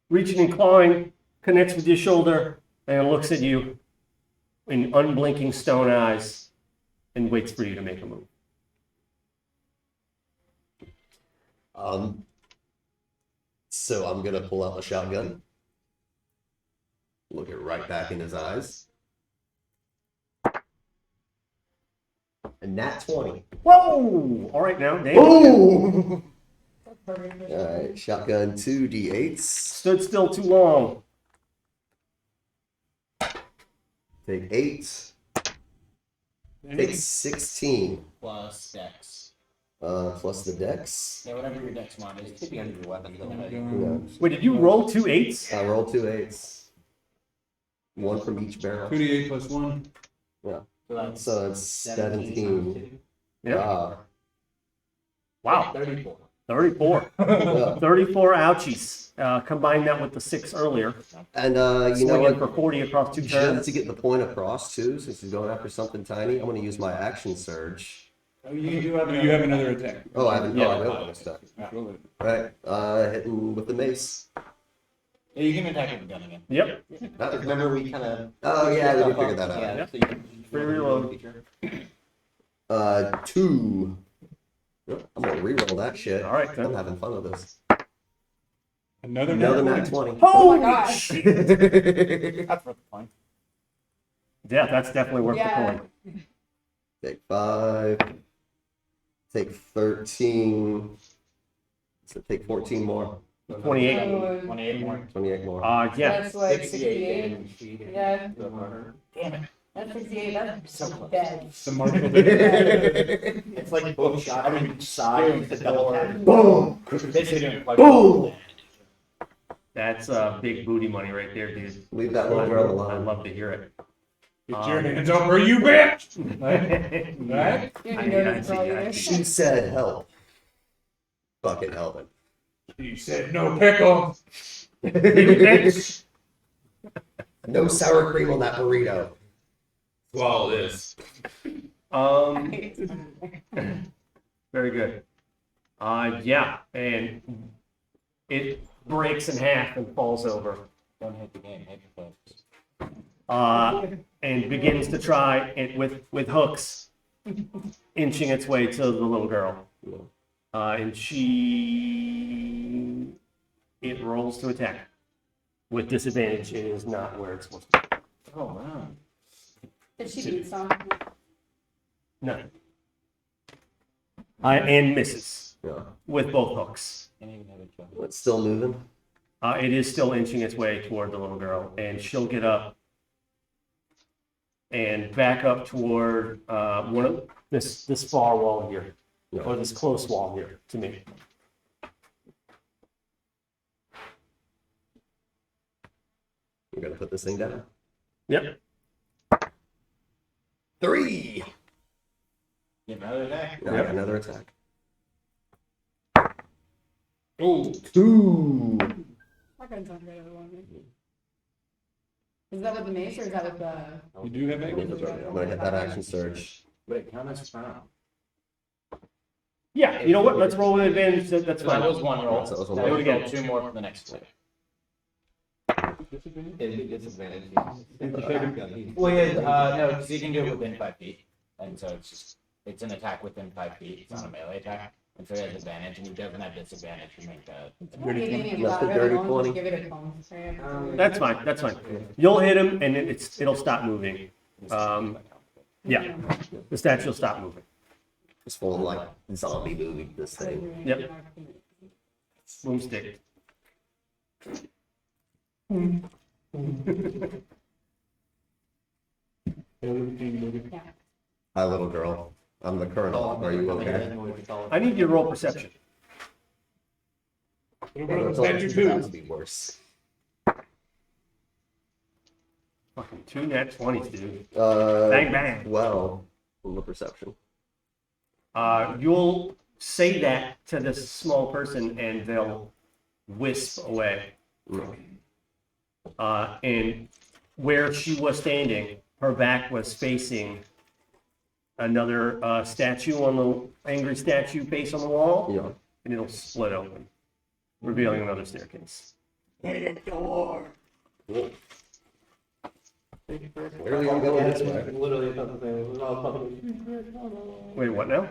Reaching and clawing, connects with your shoulder, and looks at you in unblinking stone eyes and waits for you to make a move. So I'm gonna pull out a shotgun. Look it right back in his eyes. And nat 20. Whoa! All right, now, Dave. Boom! Alright, shotgun 2 d8s. Stood still too long. Take 8. Take 16. Plus dex. Plus the dex. Yeah, whatever your dex mod is. Keeping under your weapon. Yeah. Wait, did you roll 2 8s? I roll 2 8s. One from each barrel. 2d8 plus 1. So that's So it's 17. Yeah. Ah. Wow. 34. 34. Yeah. 34 ouchies. Combine that with the 6 earlier. And you know Swinging what? for 40 across 2 Just turns. to get the point across too, since he's going after something tiny, I'm going to use my action surge. Oh, you do have No, you have another attack. Oh, I haven't. Yeah. Oh, I don't have stuff. Roll it. Right. Hitting with the mace. Yeah, you can attack with the gun again. Yep. Remember we kind of. Oh yeah, we did figure that out. Yeah. So you can, Free reload. 2. I'm gonna re-roll that shit. All right, I'm then. having fun with this. Another Another nat nat 20. Oh, my gosh. That's worth the point. Yeah, that's definitely worth Yeah. the point. Take 5. Take 13. So take 14 more. 28. So, 28 more. 28 more. Yeah. that's like 68 68. Yeah. Damn it. That's 68. That's So close. dead. Some martial damage. it's like both shot on each side. It's a double tap. Boom! Basically doing quite Boom! That's big booty money right there, dude. Leave that little girl I'd alone. love to hear it. Get your hands up or you bitch! Right? You I didn't mean, know I this see, all I either. see. She said help. Fucking helping. You said no pickle. Bitch. No sour cream on that burrito. Swallow this. Very good. Yeah, and it breaks in half and falls over. Don't hit the game, hit your folks. And begins to try it with hooks, inching its way to the little girl. And it rolls to attack. With disadvantage, it is not where it's supposed to be. Oh, wow. Did she beat some? No. And misses Yeah. with both hooks. Can't even have a joke. It's still moving. It is still inching its way toward the little girl, and she'll get up and back up toward one of this far wall here, Yeah. or this close wall here to me. We're gonna put this thing down. Yep. 3. Get another attack. Yeah, another attack. Oh, 2. That gun's not very long. Is that with the mace or is that with the? you do have I'm that? gonna hit that action surge. Wait, how much found? Yeah, you know what? Let's roll with advantage. That's That fine. was one roll. That was one That roll. would get 2 more for the next play. Disadvantage. Well, yeah, no, because you can do it within 5 feet, and so it's an attack within 5 feet. It's not a melee attack, and so he has advantage, and he doesn't have disadvantage to make that. That's the dirty 20. Give it a cone. Sorry. That's fine. That's fine. You'll hit him, and it'll stop moving. Yeah, the statue will stop moving. It's full of like zombie movie, this thing. Yep. Boomstick. Hi, little girl. I'm the colonel. Are you okay? I need you to roll perception. It's about to be worse. Fucking 2 nat 20s, dude. Bang Bang, bang. Well, from the perception. You'll say that to this small person, and they'll wisp away. And where she was standing, her back was facing another statue on the angry statue face on the wall, Yeah. and it'll split open, revealing another staircase. Where are we going this way? Literally something. Wait, what now?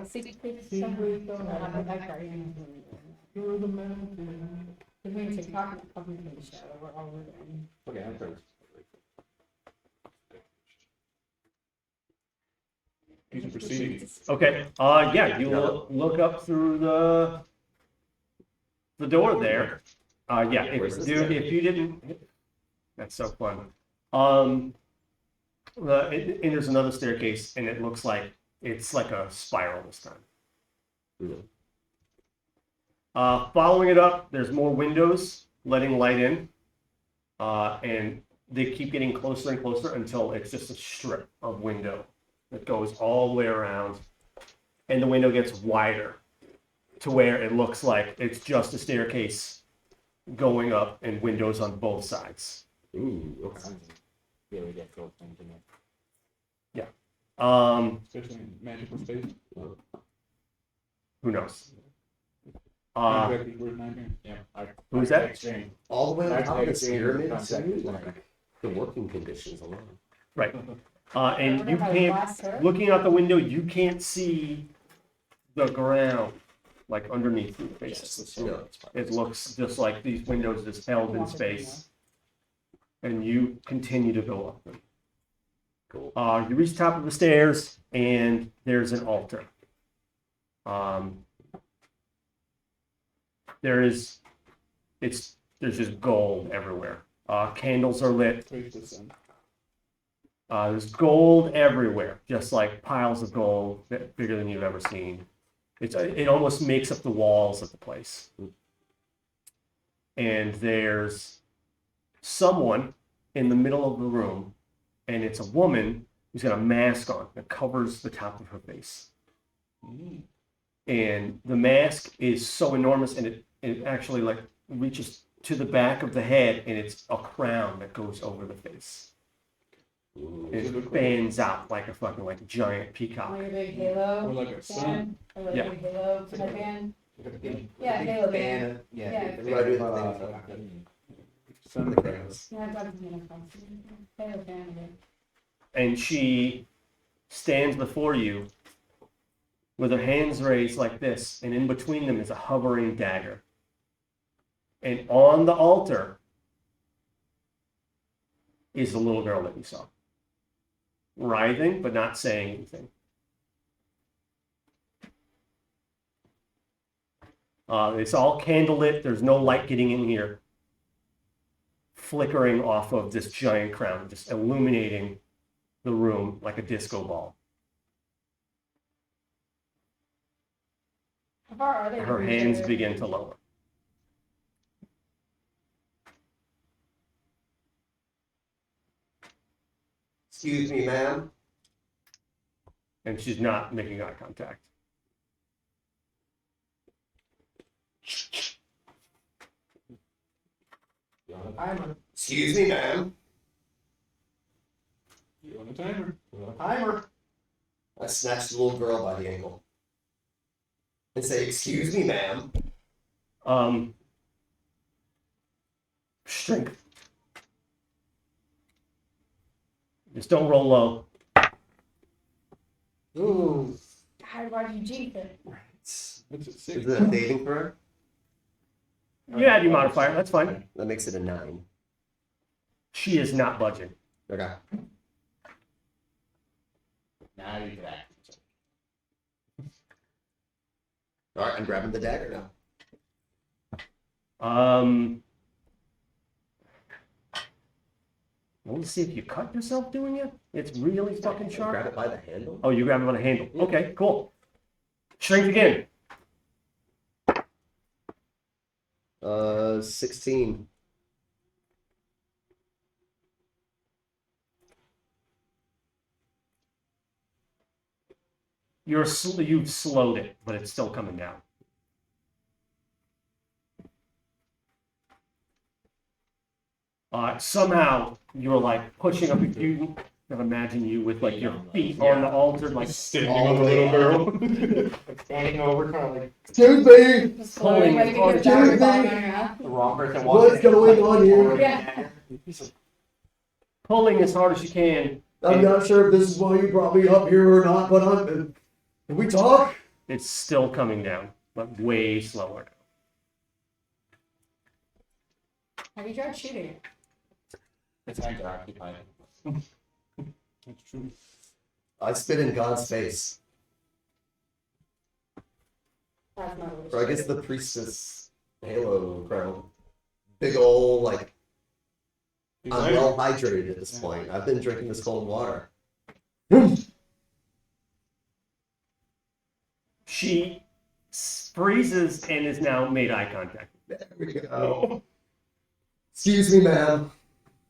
Between TikTok and coming from the show, we're all living. Okay, I'm first. You can proceed. Okay. Yeah, you look up through the door there. Yeah, Where's if this guy? you didn't, that's so fun. And there's another staircase, and it looks like it's like a spiral this time. Really? Following it up, there's more windows letting light in, and they keep getting closer and closer until it's just a strip of window that goes all the way around, and the window gets wider to where it looks like it's just a staircase going up and windows on both sides. Ooh, okay. Really difficult thing to make. Especially in magical space. Who knows? Contractor's worth nightmare. Yeah. Who's that? Extreme. All the way on That's top of the extreme pyramid, contractor's too? nightmare. The working conditions alone. Right. And you Remember my can't, last turret? looking out the window, you can't see the ground, like underneath you, basically. No, it's fine. It looks just like these windows just held in space, and you continue to go up them. Cool. You reach the top of the stairs, and there's an altar. There's just gold everywhere. Candles are lit. Praise the sun. There's gold everywhere, just like piles of gold bigger than you've ever seen. It almost makes up the walls of the place. And there's someone in the middle of the room, and it's a woman who's got a mask on that covers the top of her face. And the mask is so enormous, and it actually like reaches to the back of the head, and it's a crown that goes over the face. Ooh. And it fans out like a fucking like giant peacock. Like a big halo Or like a sun. fan, or like Yeah. a big halo headband. Big Halo fan band. of- yeah. Yeah. Everybody do the thing. Sun The crowns. Yeah, I've got a halo fan. Okay. And she stands before you with her hands raised like this, and in between them is a hovering dagger. And on the altar is the little girl that you saw, writhing but not saying anything. It's all candlelit. There's no light getting in here, flickering off of this giant crown, just illuminating the room like a disco ball. How far are they? Her from each hands other? begin to lower. Excuse me, ma'am. And she's not making eye contact. Timer. Excuse me, ma'am. You on a timer. Timer. I snatched the little girl by the ankle and say, "Excuse me, ma'am." Strength. Just don't roll low. Ooh. God, why did you jinx it? What's it Is six? it a saving throw? You add your modifier, that's fine. That makes it a 9. She is not budging. Okay. Now you can act. All right, I'm grabbing the dagger now. Let's see if you cut yourself doing it. It's really fucking Grab sharp. it by the handle. Oh, you grab it by the handle. Okay, cool. Strength again. 16. You've slowed it, but it's still coming down. Somehow you're like pushing up. You can imagine you with like your feet on the altar, like Standing on the little girl. Standing over, kind of like Excuse me. Just floating like Pulling a dagger it ball hard. going around. the wrong person What's going on here? Yeah. pulling as hard as you can. I'm not sure if this is why you brought me up here or not, but can we talk? It's still coming down, but way slower. Have you tried shooting it? Its hands are occupied. That's true. I spit in God's face. That's not what Or I guess the priestess halo crown. Big ol' like He's I'm like, well hydrated at this point. I've been drinking this cold water. She freezes and is now made eye contact. There we go. Excuse me, ma'am.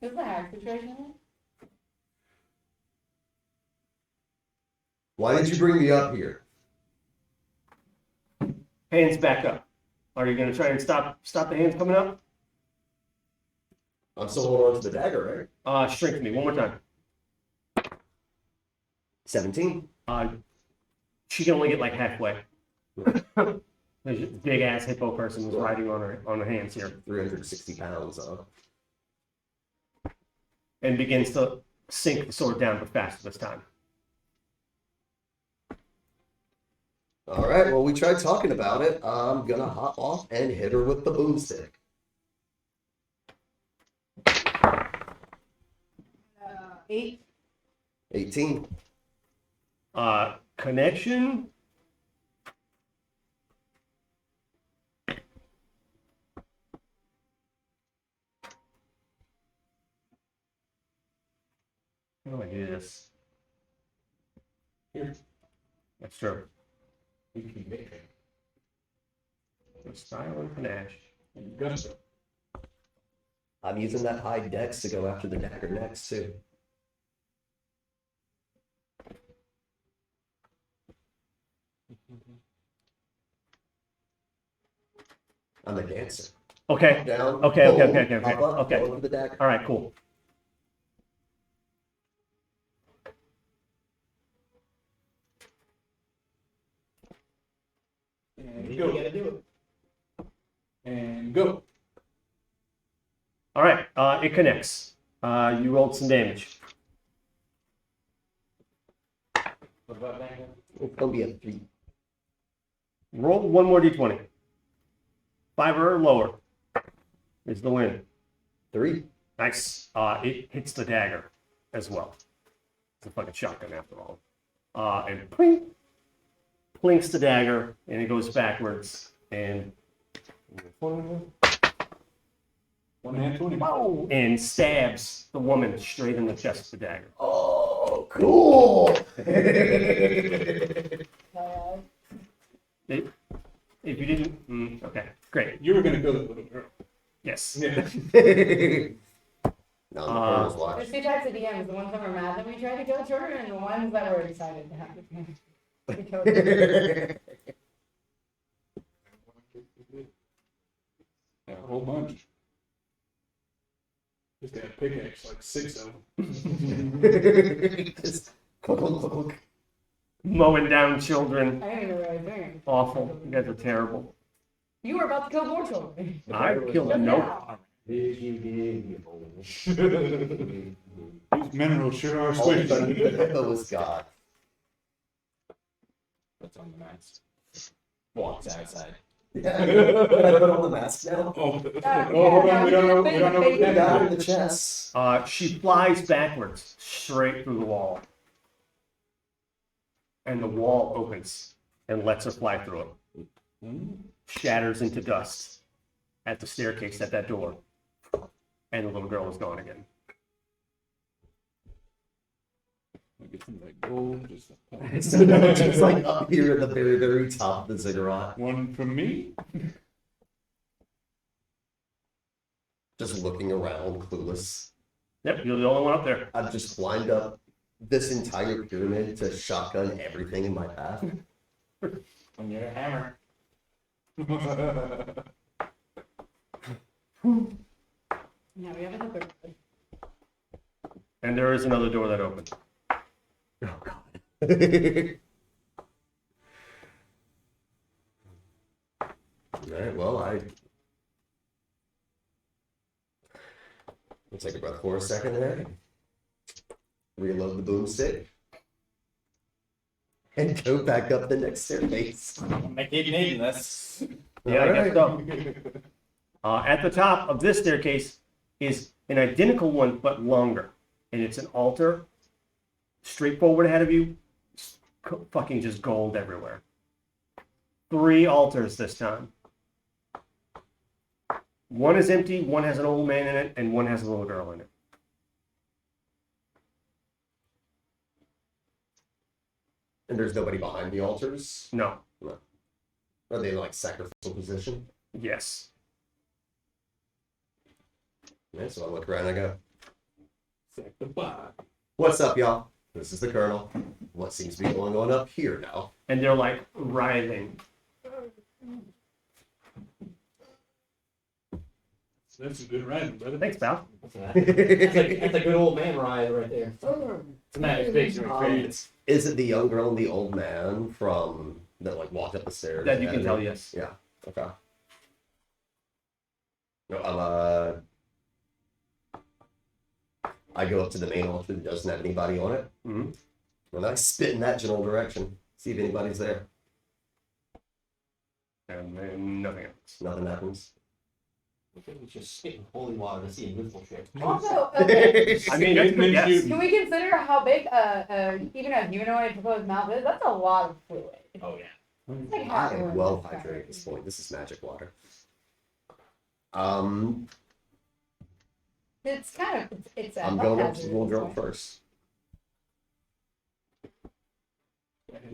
Is the hack situation? Why did you bring me up here? Hands back up. Are you gonna try and stop the hands coming up? I'm still holding on to the dagger, right? Shrink me one more time. 17. She can only get like halfway. There's a big ass hippo person who's riding on her hands here 360 pounds. and begins to sink the sword down, but faster this time. All right, well, we tried talking about it. I'm going to hop off and hit her with the boomstick. 8. 18. Connection. How do I do this? Here. That's true. The style and panache. Gus. I'm using that high dex to go after the dagger next, too. I'm a dancer. Okay. Down. Okay, okay, pull, okay, okay, okay, hop up, okay. go over the dagger. All right, cool. And You go. gotta do it. And go. All right, it connects. You rolled some damage. What about that? It's going to be a 3. Roll one more d20. 5 or lower is the win. 3. Nice. It hits the dagger as well. It's a fucking shotgun after all. And pling, plinks the dagger, and it goes backwards. And One hand 20. whoa, and stabs the woman straight in the chest with the dagger. Oh, cool. If you didn't, okay, great. You were gonna kill the little girl. Yes. Yeah. No, the corner's There's watch. 2 types of DMs. The ones that were mad that we tried to kill her, and the ones that were excited to have it. We killed her. Yeah, a whole bunch. Just that pickaxe, like 6 of them. Just click, click, click, click. Mowing down children. I didn't even know what I was doing. Awful. You guys are terrible. You were about to kill more children. I killed no. These minerals sure are All of a sweet. sudden, the hippo was God. What's on the mask? Walks outside. Yeah. Can I put on the mask now? Oh, hold on, we don't know what I got that in the chest. She flies backwards, straight through the wall. And the wall opens and lets her fly through it. Shatters into dust at the staircase at that door. And the little girl is gone again. Get some of that gold. Just So now it's just like up here at the very, very top of the ziggurat. one from me. Just looking around, clueless. Yep, you're the only one up there. I've just climbed up this entire pyramid to shotgun everything in my path. When you're a hammer. Now we have another. And there is another door that opens. Oh, God. Alright, well, I'll take a breath for a second there. Reload the boomstick. And go back up the next staircase. I keep needing this. Yeah, I guess so. At the top of this staircase is an identical one, but longer. And it's an altar, straight forward ahead of you, fucking just gold everywhere. 3 altars this time. One is empty, one has an old man in it, and one has a little girl in it. And there's nobody behind the altars? No. Are they in like sacrificial position? Yes. Yeah, so I look around and I go, Sanctify. what's up, y'all? This is the Colonel. What seems to be going on up here now? And they're like writhing. That's a good writing, brother. Thanks, pal. That's a good old man ride right there. It's a matter of experience. Is it the young girl and the old man from that like walked up the stairs? That you can tell, yes. Yeah. Okay. No, I go up to the main altar that doesn't have anybody on it, Mhm. and I spit in that general direction. See if anybody's there. And then nothing else. Nothing happens. It's just spitting holy water to see a youthful chick. Also, okay, I mean, it's good, yes. can we consider how big even a humanoid proposed mouth is? That's a lot of fluid. Oh yeah. It's like I half am of well one. hydrated at this point. This is magic water. It's kind of it's a I'm health going up to hazard the little at this girl point. first.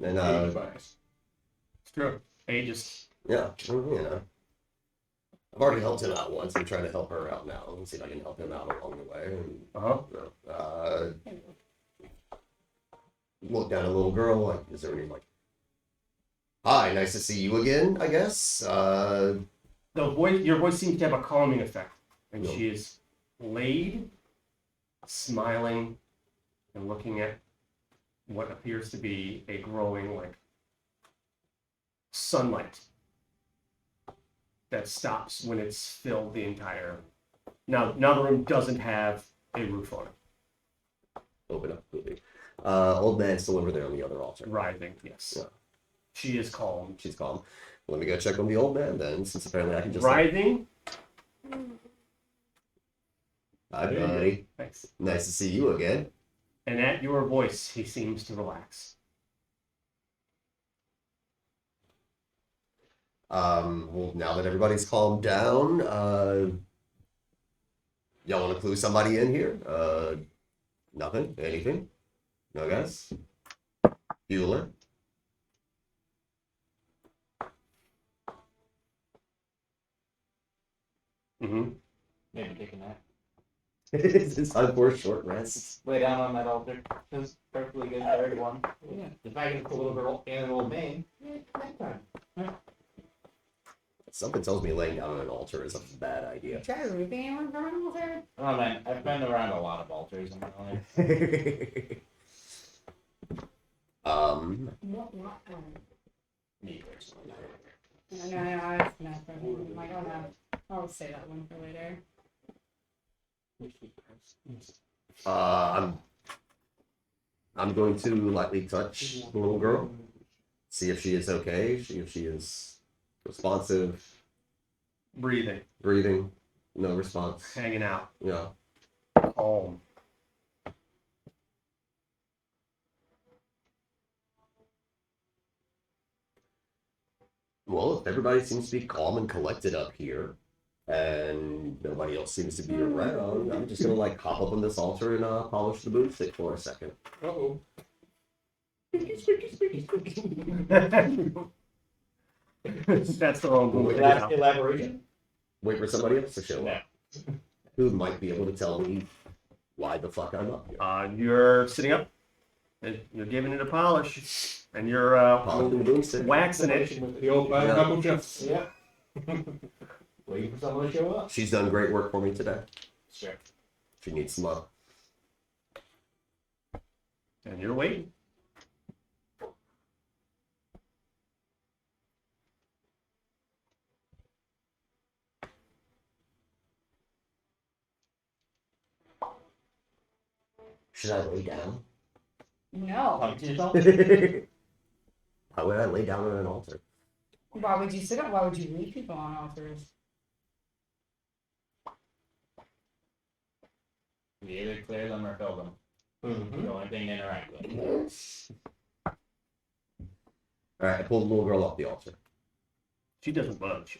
And Bias. It's true. Ages. yeah, you know, I've already helped him out once. I'm trying to help her out now and see if I can help him out along the way. And, Uh-huh. look down at a little girl. Like, is there any like? Hi, nice to see you again. I guess. Your voice seems to have a calming effect. And No. she is laid, smiling, and looking at what appears to be a growing, like, sunlight that stops when it's filled the entire. Now the room doesn't have a roof on it. Open up completely. Old man's still over there on the other altar. Writhing, yes. Yeah. She is calm. She's calm. Let me go check on the old man then, since apparently I can just. Writhing. Hi, buddy. Thanks. Nice to see you again. And at your voice, he seems to relax. Well, now that everybody's calmed down, y'all want to clue somebody in here? Nothing? Anything? No, guys? Bueller? Mm-hmm. Maybe take a nap. It's time for a short rest. Lay down on that altar. It was perfectly good for everyone. Yeah. If I can pull a little girl and an old man, next time. Something tells me laying down on an altar is a bad idea. Try roofing anyone from an altar? Oh man, I've been around a lot of altars in my life. What? Me personally. No, I was gonna ask for him. I'm like, oh no. I'll say that one for later. I'm going to lightly touch the little girl, see if she is okay, see if she is responsive, Breathing, breathing, no response. hanging out, Yeah. calm. Well, if everybody seems to be calm and collected up here, and nobody else seems to be around, I'm just gonna like hop up on this altar and polish the boomstick for a second. Uh-oh. That's the wrong move. Elaboration. Wait for somebody else to show up. Who might be able to tell me why the fuck I'm up here. You're sitting up, and you're giving it a polish, and you're Polishing the boomstick. waxing it. The old Yeah. knuckle jumps. Yeah. Waiting for someone to show up. She's done great work for me today. Sure. She needs some love. And you're waiting. Should I lay down? No. Talking to yourself. How would I lay down on an altar? Why would you sit up? Why would you leave people on altars? You either clear them or fill them. Mm-hmm. The only thing to interact with. Alright, I pull the little girl off the altar. She doesn't budge.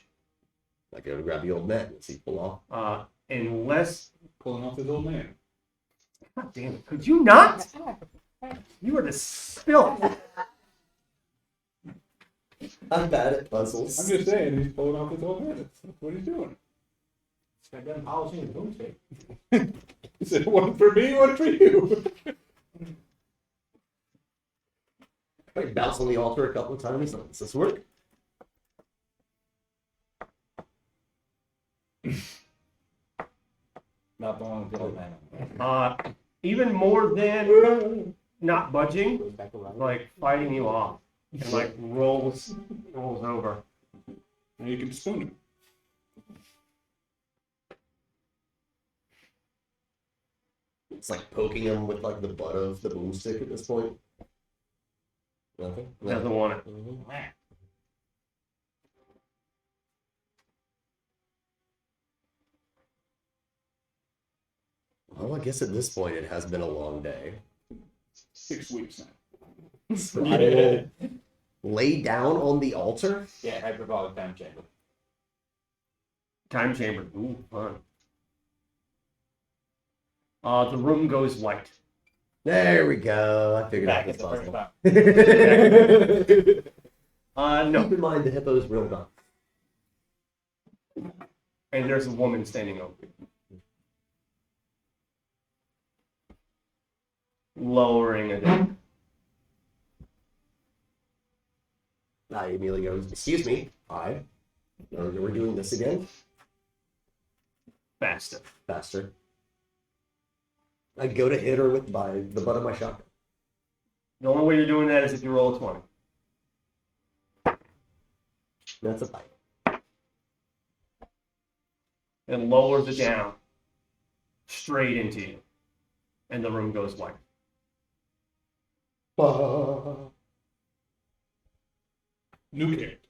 I go to grab the old man and see pull off. Unless, Pulling off his old man. God damn it, could you not? You are the spill. I'm bad at puzzles. I'm just saying, he's pulling off his whole head. That's what he's doing. I got polishing the boomstick. He said, one for me, one for you. I bounce on the altar a couple of times. Does this work? Not the one with the old man. Even more than not budging, Goes back around. like fighting you off, and like rolls over. Now you can spoon him. It's like poking him with like the butt of the boomstick at this point. Nothing. Doesn't want it. Well, I guess at this point it has been a long day. 6 weeks now. So I will lay down on the altar. Yeah, hyperbolic time chamber. Time chamber. Ooh, fun. The room goes white. There we go. I figured out Back at this the first puzzle. time. No, Keep in mind the hippo's real dumb. and there's a woman standing over you. Lowering a deck. I immediately goes, "Excuse me, we're doing this again." Faster. Faster. I go to hit her with the butt of my shotgun. The only way you're doing that is if you roll a 20. That's a bite. And lowers it down straight into you. And the room goes white. New character.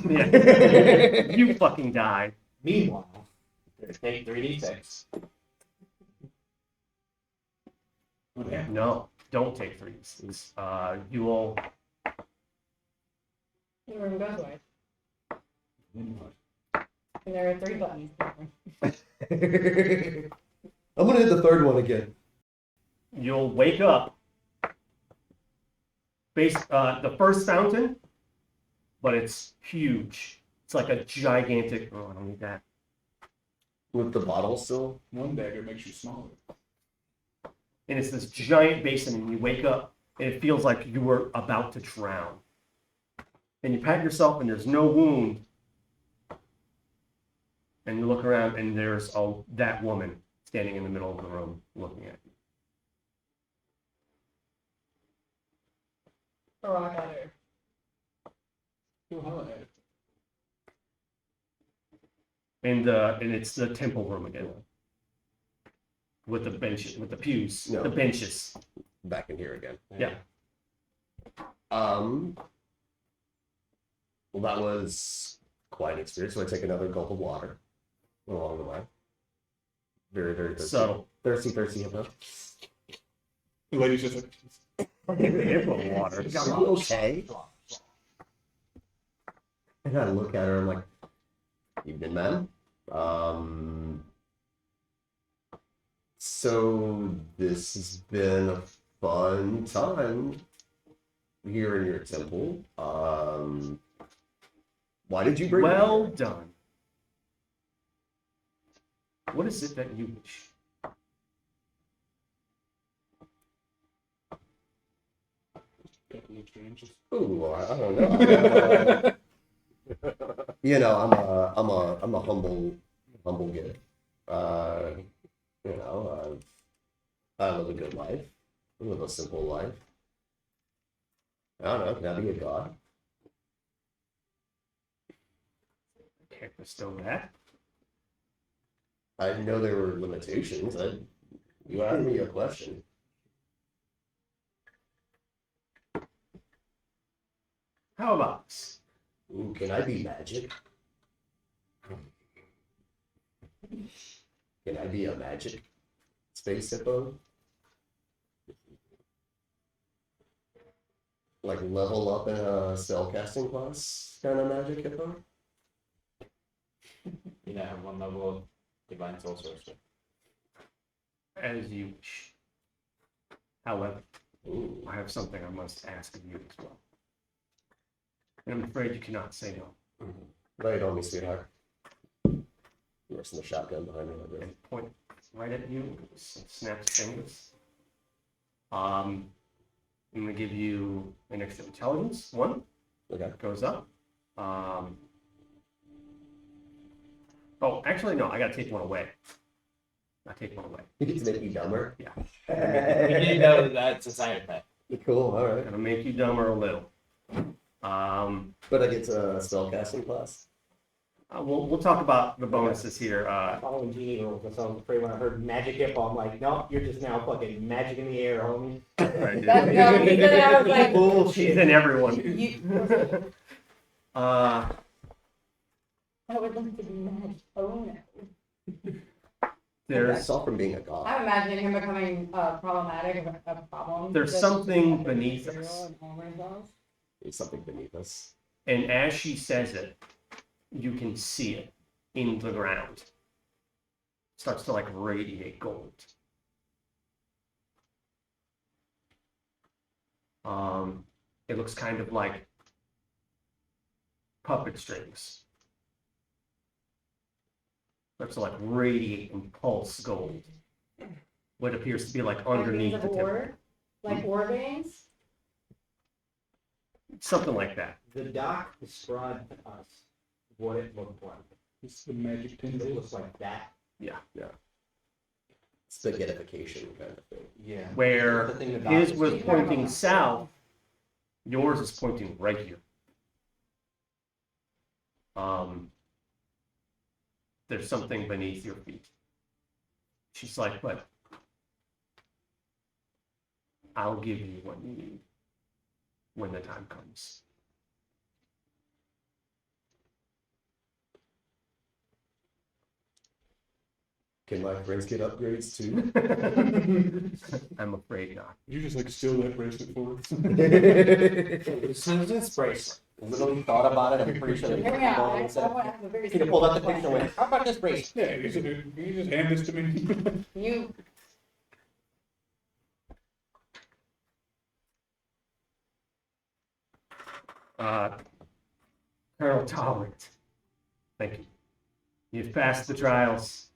Yeah. You fucking died. Meanwhile, Take 3d6. Okay. No, don't take 3d6. You will. The room goes white. And there are 3 buttons. I'm gonna hit the third one again. You'll wake up. The first fountain, but it's huge. It's like a gigantic. Oh, I don't need that. With the bottle still? One dagger makes you smaller. And it's this giant basin, and you wake up, and it feels like you were about to drown. And you pat yourself, and there's no wound. And you look around, and there's that woman standing in the middle of the room looking at you. A rock at her. Go holla at it. And it's the temple room again. With the benches, with the pews, No. the benches. Back in here again. Yeah. Well, that was quite an experience. So I take another gulp of water along the way. Very, very thirsty. Subtle. Thirsty hippo. The lady's just like, Hippo water. Are you okay? And I look at her, I'm like, "Evening, ma'am. So this has been a fun time here in your temple. Why did you bring me Well here?" done. What is it that you wish? couple of changes. Ooh, I don't know. I'm a humble kid. I live a good life. I live a simple life. I don't know. Can I be a god? Can't bestow that. I didn't know there were limitations. You asked me a question. How about this? Ooh, can I be magic? Can I be a magic space hippo? Like level up in a spellcasting class kind of magic hippo? You now have 1 level of divine soul sorcerer. As you wish. However, Ooh. I have something I must ask of you as well. And I'm afraid you cannot say no. Right on me, sweetheart. Resting the shotgun behind me. Like And point right at you, snaps fingers. I'm gonna give you an extra intelligence, 1. okay. Goes up. Oh, actually, no, I gotta take 1 away. I take 1 away. You get to make you dumber. You didn't know that's a side effect. Cool. All right. Gonna make you dumber a little. But I get to spellcasting class. We'll talk about the bonuses here. Following genie rules, so I was afraid when I heard magic hippo, I'm like, no, you're just now fucking magic in the air, homie. Right, That's no, he said it, I was like, She's Bullshit. in everyone. you, Uh, I would like to be mad. Oh no. there's That's all from being a god. I'm imagining him becoming problematic, a problem. There's Just something like beneath cereal us. and Homer sauce. There's something beneath us. And as she says it, you can see it in the ground. It starts to like radiate gold. It looks kind of like puppet strings. Starts to like radiate and pulse gold. What appears to be like underneath Like the veins of tip. ore? Like ore veins? Something like that. The doc described to us what it looked like. It's the magic It tendrils. looks like that. Yeah. Spaghettification kind of thing. Yeah. Where The thing the doc his was speaking pointing about. south, yours is pointing right here. There's something beneath your feet. She's like, but I'll give you what you need when the time comes. Can my friends get upgrades too? I'm afraid not. You just like steal that bracelet for us. Susan's bracelet. Literally thought about it. I'm pretty sure they Hear me out. called I and said, want to have a very could have pulled out the simple picture and went, how about this bracelet? Yeah, you just hand this to me. You, Colonel Tolerant, thank you. You've passed the trials.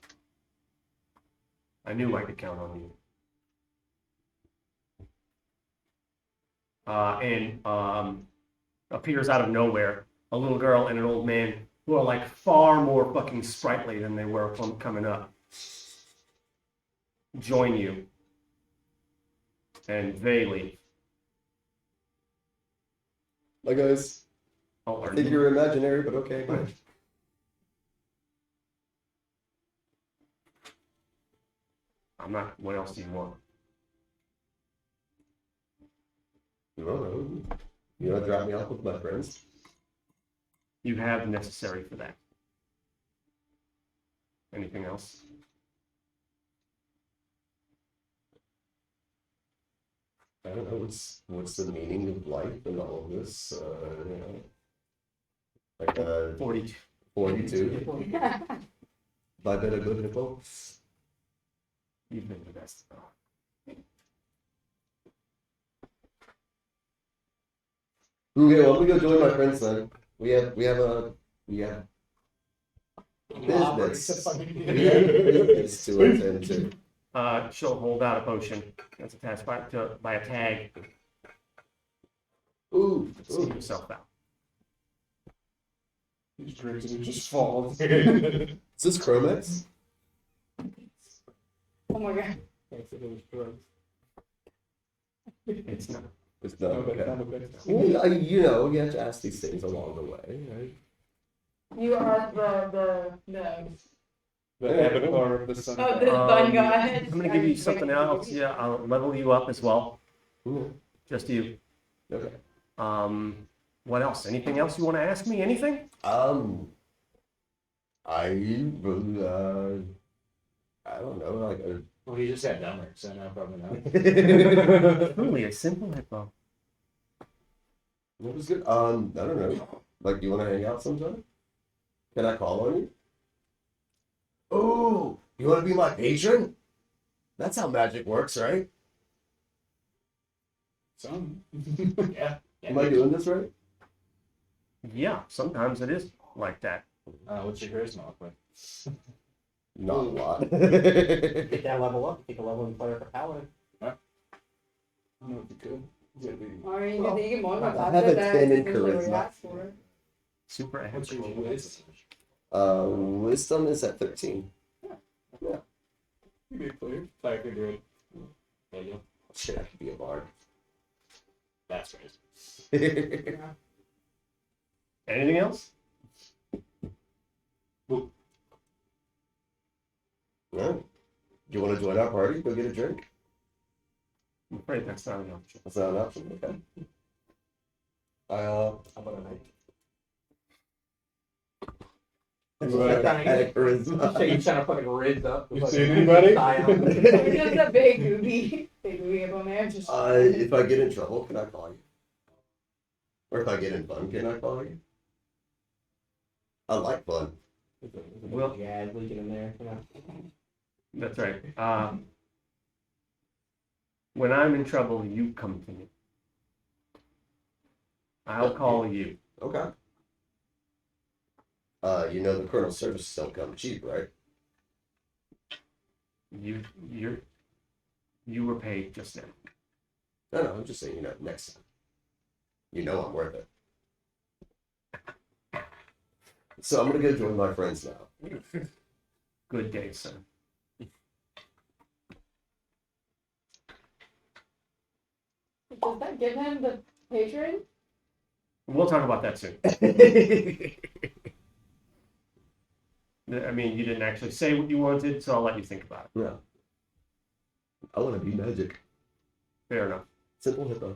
I knew I could count on you. And appears out of nowhere a little girl and an old man who are like far more fucking sprightly than they were from coming up. Join you, and they leave. Hi guys. Oh, I are think you- you're imaginary, but okay. Fine. I'm not. What else do you want? You don't know. You want to drop me off with my friends? You have necessary for that. Anything else? I don't know. What's the meaning of life and all of this? You know, like 42. 42. Buy better good hippo. You've been the best. Okay, well, we go join my friends then. We have business. We have business to attend to. She'll hold out a potion that's attached by a tag. Ooh, See yourself out. These drinks and it just falls. Is this Chromex? oh my god. It's not. It's not. No, that's Okay. not what that is. Well, you know, you have to ask these things along the way, right? You are the The avatar of the sun. oh, the sun god. I'm gonna give you something else. Yeah, I'll level you up as well. Ooh, Just you. okay. What else? Anything else you want to ask me? Anything? I don't know, like Well, he just got dumber, so no, probably not. Truly a simple hippo. what was good? I don't know. Like, do you want to hang out sometime? Can I call on you? Oh, you want to be my patron? That's how magic works, right? Some. Yeah. Am I doing this right? Yeah, sometimes it is like that. What's your charisma look like? Not a lot. Get that level up. Take a level in player for paladin. I don't know if you could. You gotta be- Or you Well, can you can I multiply have a that. 10 in That's usually what you charisma. ask for. Super What's your epic. whiz? Wisdom is at 13. You be a player. Fire could do it. There you go. Shit, I could be a bard. That's right. Anything else? No. You want to join our party? Go get a drink. I'm afraid that's not an option. That's not an option. Okay. How about a night? Charisma. You trying to fucking rizz up? You see anybody? It's just a big movie up on there. Just If I get in trouble, can I call you? Or if I get in fun, can I call you? I like fun. Well- yeah, leaking in there. You know. That's right. When I'm in trouble, you come to me. I'll call you. Okay. You know the Colonel's services don't come cheap, right? You were paid just now. No, I'm just saying, next time. You know I'm worth it. So I'm gonna go join my friends now. Good day, sir. does that give him the patron? We'll talk about that soon. I mean, you didn't actually say what you wanted, so I'll let you think about it. Yeah. I want to be magic. Fair enough. Simple hippo.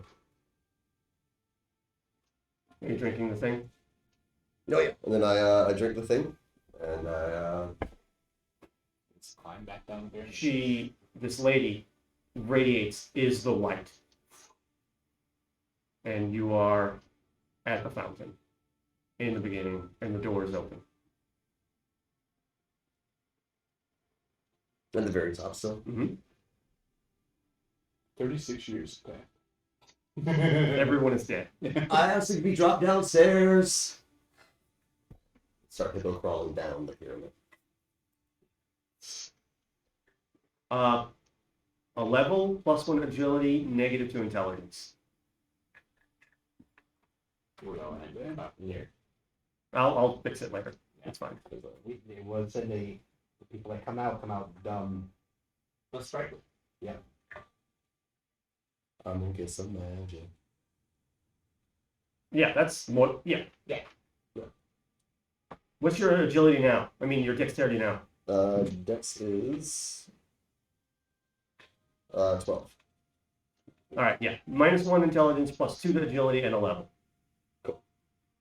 Are you drinking the thing? Oh yeah. And then I drink the thing, and Let's climb back down there. This lady, radiates is the light. And you are at the fountain in the beginning, and the door is open. at the very top still. Mm-hmm. 36 years. Okay. Everyone is dead. I asked to be dropped downstairs. Start hippo crawling down the pyramid. A level, +1 agility, -2 intelligence. Here. I'll fix it later. It's fine. It was said the people that come out dumb. Let's try it. I'm gonna get some magic. Yeah, that's more. Yeah. Yeah. What's your agility now? I mean, your dexterity now. Dex is 12. All right. Yeah. -1 intelligence, +2 to agility, and a level. Cool.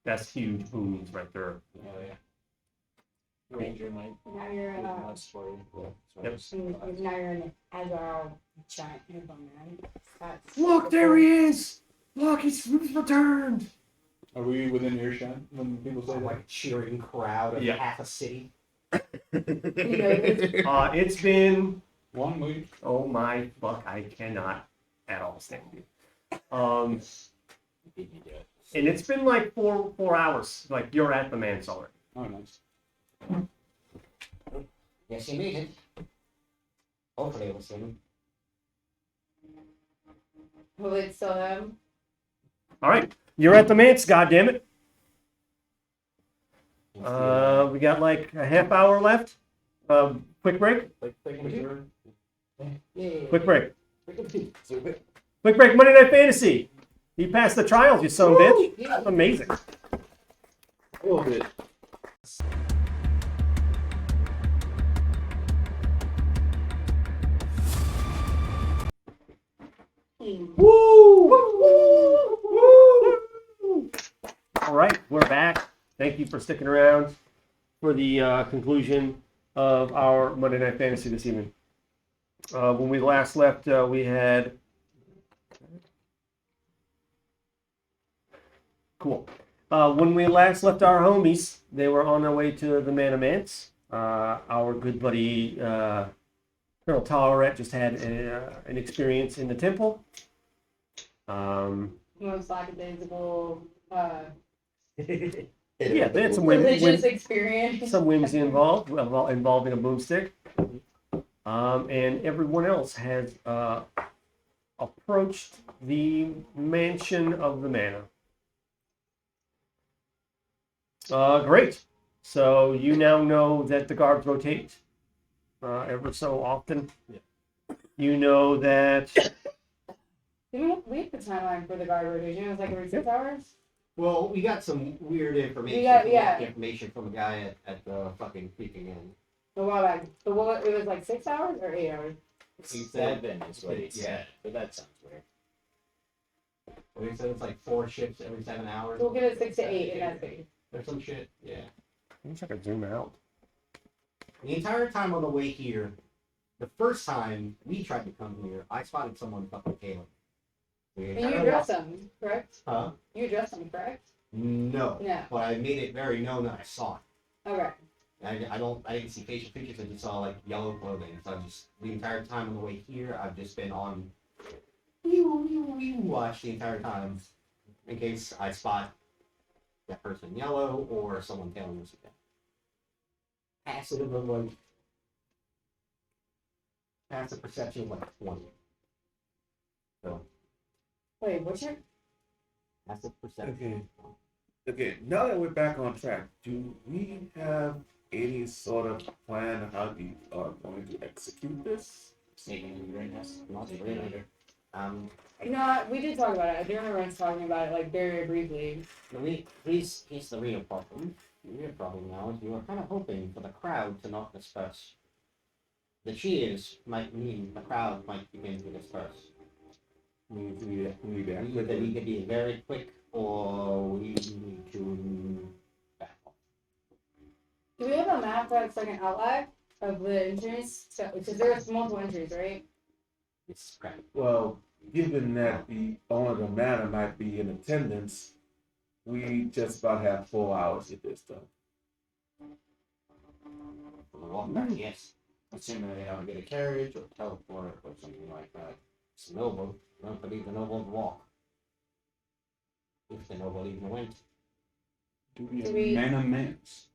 That's huge boons right there. Oh, yeah. Ranger might Now you're be in nice for you. Yep. now you're in an agile giant hippo man. That's Look, there he is. Look, he's returned. Are we within earshot when people say So that? like cheering crowd of Yeah. half a city. It's been. 1 week. Oh my fuck! I cannot at all stand you. And it's been like four hours. Like you're at the manse already. Oh, nice. Yes, you made it. Hopefully it was him. Will it still him? All right, you're at the manse. Goddammit. We got like a half hour left. Quick break. Quick break. Quick break. Monday Night Fantasy. You passed the trials, you son of a bitch. That's amazing. A little bit. All right, we're back. Thank you for sticking around for the conclusion of our Monday Night Fantasy this evening. When we last left, we had... Cool. When we last left our homies, they were on their way to the Man of Mance. Our good buddy Colonel Tolerette just had an experience in the temple. Most lackadaisical Yeah, they had some Religious experience. some whimsy involving a boomstick. And everyone else has approached the mansion of the manor. Great. So you now know that the guards rotate ever so often. You know that. Didn't we have the timeline for the guard rotation? It was like every 6 hours? Well, we got some weird information. Yeah. Information from a guy at the fucking Creeping Inn. A while back. But what, it was like 6 hours or 8 hours? 7 is what he said, but that sounds weird. Well, he said it's like 4 ships every 7 hours. We'll give it 6 to 8 and that's big. Or some shit. Yeah. I wish I could zoom out. The entire time on the way here, the first time we tried to come here, I spotted someone fucking tailing. And you addressed them, correct? Huh? You addressed them, correct? No. No. But I made it very known that I saw it. Okay. I didn't see facial features. I just saw like yellow clothing. So I just the entire time on the way here, I've just been on watch the entire time in case I spot that person yellow or someone tailing us again. Passive of like passive perception of like 20. So Wait, what's your... passive perception. Okay, now that we're back on track, do we have any sort of plan of how we are going to execute this? Sneaking in the greenhouse. Not really. You know what? We did talk about it. I do remember us talking about it like very briefly. Here's the real problem. The real problem now is you were kind of hoping for the crowd to not disperse. The cheers might mean the crowd might begin to disperse. We need Either we could be very quick or we need to back off. Do we have a map that's like an outline of the entries? So, because there's multiple entries, right? It's crap. Well, given that the owner of the manor might be in attendance, we just about have 4 hours to get this done. For the walk back, yes. Assuming they don't get a carriage or teleport or something like that. It's noble. Don't believe the noble would walk. If the noble even went. Do we Do we- have man mans?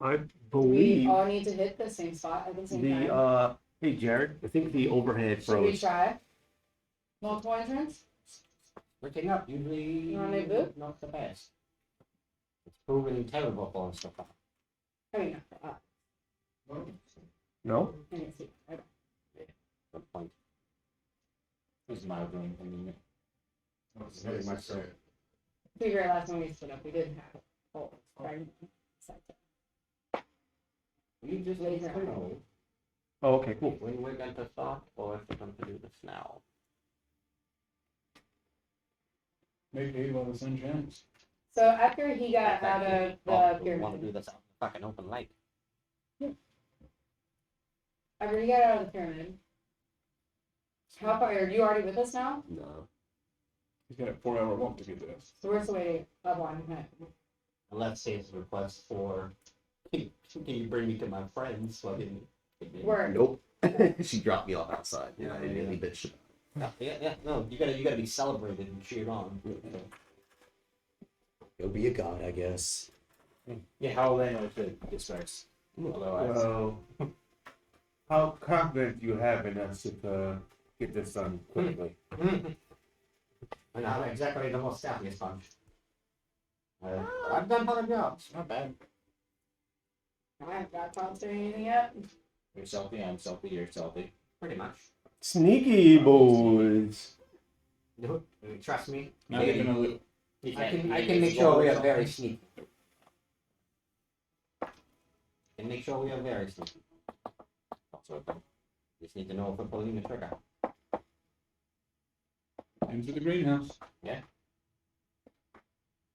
I We believe all need to hit the same spot at the same time. the hey Jared, I think the overhead Should we froze. try? Multiple entrance? Looking up usually You wanna make boot? not the best. It's proven terrible for us so far. I mean, No? I didn't see. Okay. Good point. This is my room, convenient. Very much so. To be fair, last time we stood up, we did have full fragment. You just let us know Oh, okay, cool. when we're going to start or if we're going to do this now. Make hay while the sun shines. So after he got out of the We want to pyramid, do this out in the fucking open light. after he got out of the pyramid, how far are you already with us now? No. He's got a 4-hour walk to get to us. So where's the way up on him? Unless his request for, can you bring me to my friends? So I didn't. Where? Nope. She dropped me off outside. Yeah, I immediately bitched. Yeah, no, you gotta be celebrated and cheered on. Go be a god, I guess. Yeah, how will they know to disperse? Otherwise, Well, how confident do you have in us to get this done quickly? I'm not exactly the most staffiest bunch. I've done other jobs, not bad. I haven't got caught doing anything yet. you're salty, I'm salty, you're salty. Pretty much. Sneaky boys. Trust me. Not even a little. I can make sure we are very sneaky. Can make sure we are very sneaky. Also, just need to know if we're pulling the trigger. Into the greenhouse.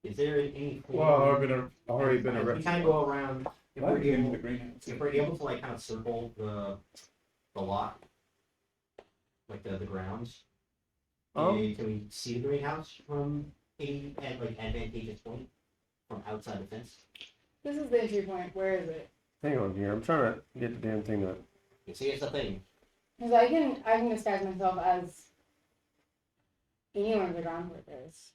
Is there any? Well, I've already been We arrested. kind of go around. If Why we're did you into able, the greenhouse? if we're able to like kind of circle the lot, like the grounds. Can we see the greenhouse from a like advantageous point from outside the fence? This is the entry point. Where is it? Hang on here. I'm trying to get the damn thing up. You see, it's the thing. Because I can disguise myself as anyone the ground workers.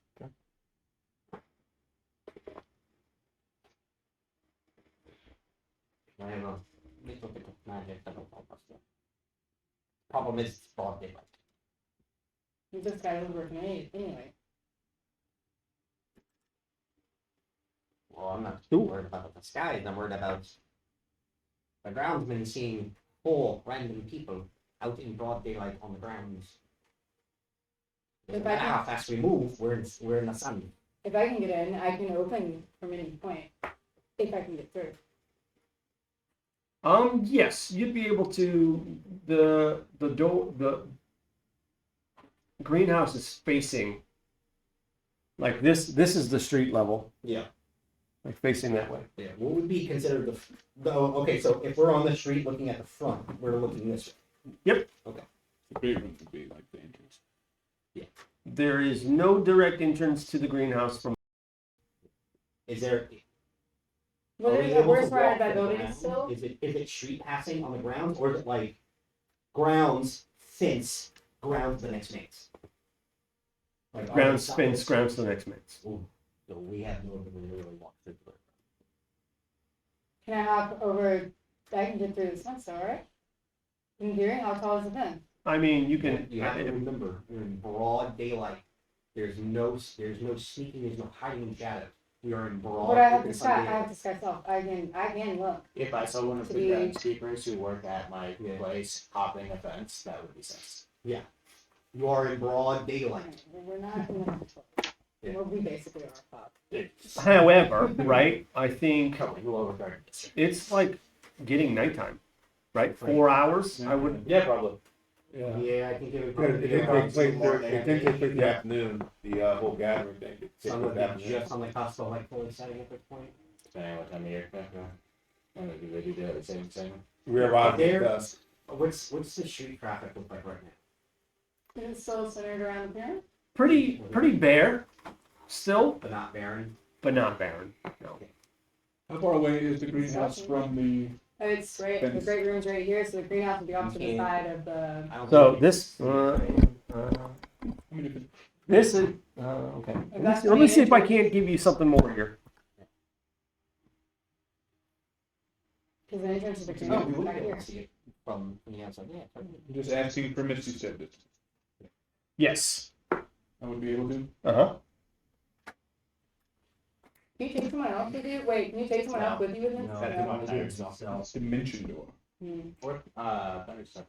I have a little bit of magic that will help us there. Problem is, it's broad daylight. This guy was working anyway. Well, I'm not too worried about the skies. I'm worried about the groundsman seeing 4 random people out in broad daylight on the grounds. No If matter I can- how fast we move, we're in the sun. If I can get in, I can open from any point. If I can get through. Yes, you'd be able to. The door, the greenhouse is facing like this. This is the street level, Yeah. like facing that way. Yeah. What would be considered the okay? So if we're on the street looking at the front, we're looking this way. The great room would be like the entrance. There is no direct entrance to the greenhouse from. Is there? What are is we the able worst to part walk of that the building ground? still? Is it street passing on the grounds, or is it like grounds fence grounds the next maze? Like Ground spins, grounds to the next maze. So we have no ability to really walk through it. Can I hop over? I can get through this fence, all right? In theory, how tall is the fence? I mean, you can. You have to remember, you're in broad daylight. There's no sneaking. There's no hiding in shadow. We are in broad. But I have open to sky. I sunlight. have to sky self. I can look. If I saw one of To the be- groundskeepers who work at my Yeah. place hopping a fence, that would be sense. You are in broad daylight. Alright, we're not in the Yeah. well, we basically are fucked. However, right? I think Probably lower garden district. it's like getting nighttime, right? 4 hours. I would. Yeah, probably. Yeah. Yeah, I think it would It probably be takes around place, tomorrow it night. takes place in the afternoon, the whole gathering thing. It takes Sun place would in the be afternoon. just on the cusp of like fully setting at this point. Depending on what time of year. And maybe they do the same. We arrived at There- dusk. What's the street traffic look like right now? Is it still centered around the pyramid? Pretty bare, still, But not barren. but not barren. No. How far away is the greenhouse from the? Oh, it's right. The Fence. great room's right here, so the greenhouse would be off to the Okay. side of the. I don't So think this. I mean, if it, This is okay. that's Let me the see if I entrance. can't give you something more here. Because the entrance to the Oh, greenhouse we is would back be able here. to see it from the outside. Yeah. I'm just asking for Misty said this. Yes. I would be able to. Uh-huh. Can you take someone else with you? Wait, can you take someone else with you with this? No, Gotta No. come up there itself. It's dimension door. Hmm. Or thunderstruck.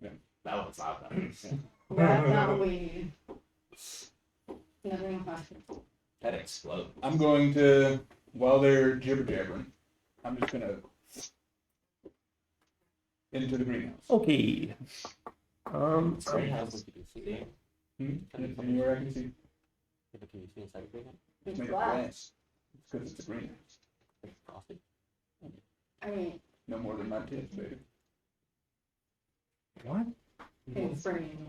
Yeah. That one's loud though. That's not what we need. Nothing possible. That explode. I'm going to, while they're jibber jabbering, I'm just gonna into the greenhouse. Okay. Greenhouse is you can see there. Anywhere I can see. Can you see inside the greenhouse? It's It's made of glass. glass. It's because it's a greenhouse. It's frosted. I mean, No more than my tits, baby. What? it's burning.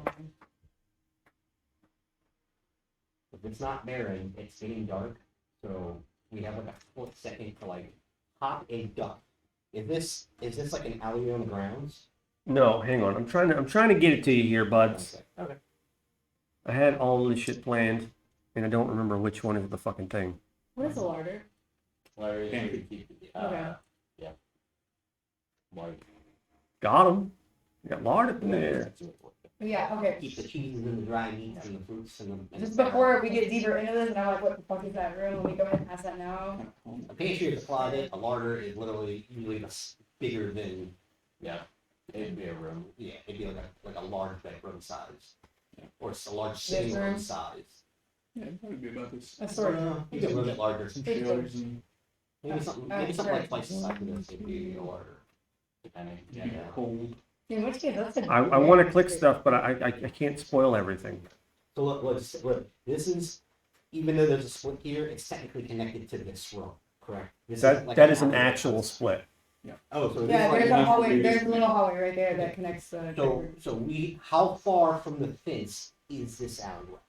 If it's not barren, it's getting dark, so we have like a split second to like hop and duck. Is this like an alleyway on the grounds? No, hang on. I'm trying to get it to you here, buds. Okay. I had all of this shit planned, and I don't remember which one is the fucking thing. What is a larder? Larry, Can't you keep Okay. yeah. Larry. Got him. Got lard up in there. Yeah, okay. Keep the cheeses and the dry meats and the fruits and the. Just before we get deeper into this, and I'm like, what the fuck is that room? Let me go ahead and pass that now. A pantry is a closet. A larder is literally usually bigger than. Yeah. It'd be a room. Yeah, it'd be like a large bedroom size, Yeah. or it's a large sitting room room? size. Yeah, it'd probably be about this. A storage room. Maybe a little bit larger. Some Big shelves and Maybe something Alright, like sure. twice the size of this. It'd be a larder. Depending. yeah. Cold. In which case, that's a. I want to click stuff, but I can't spoil everything. So look, this is, even though there's a split here, it's technically connected to this room, correct? This isn't like That an is an alleyway. actual split. Oh, so Yeah, this there's is a like, hallway. There's a little hallway right there that connects the. so how far from the fence is this alleyway?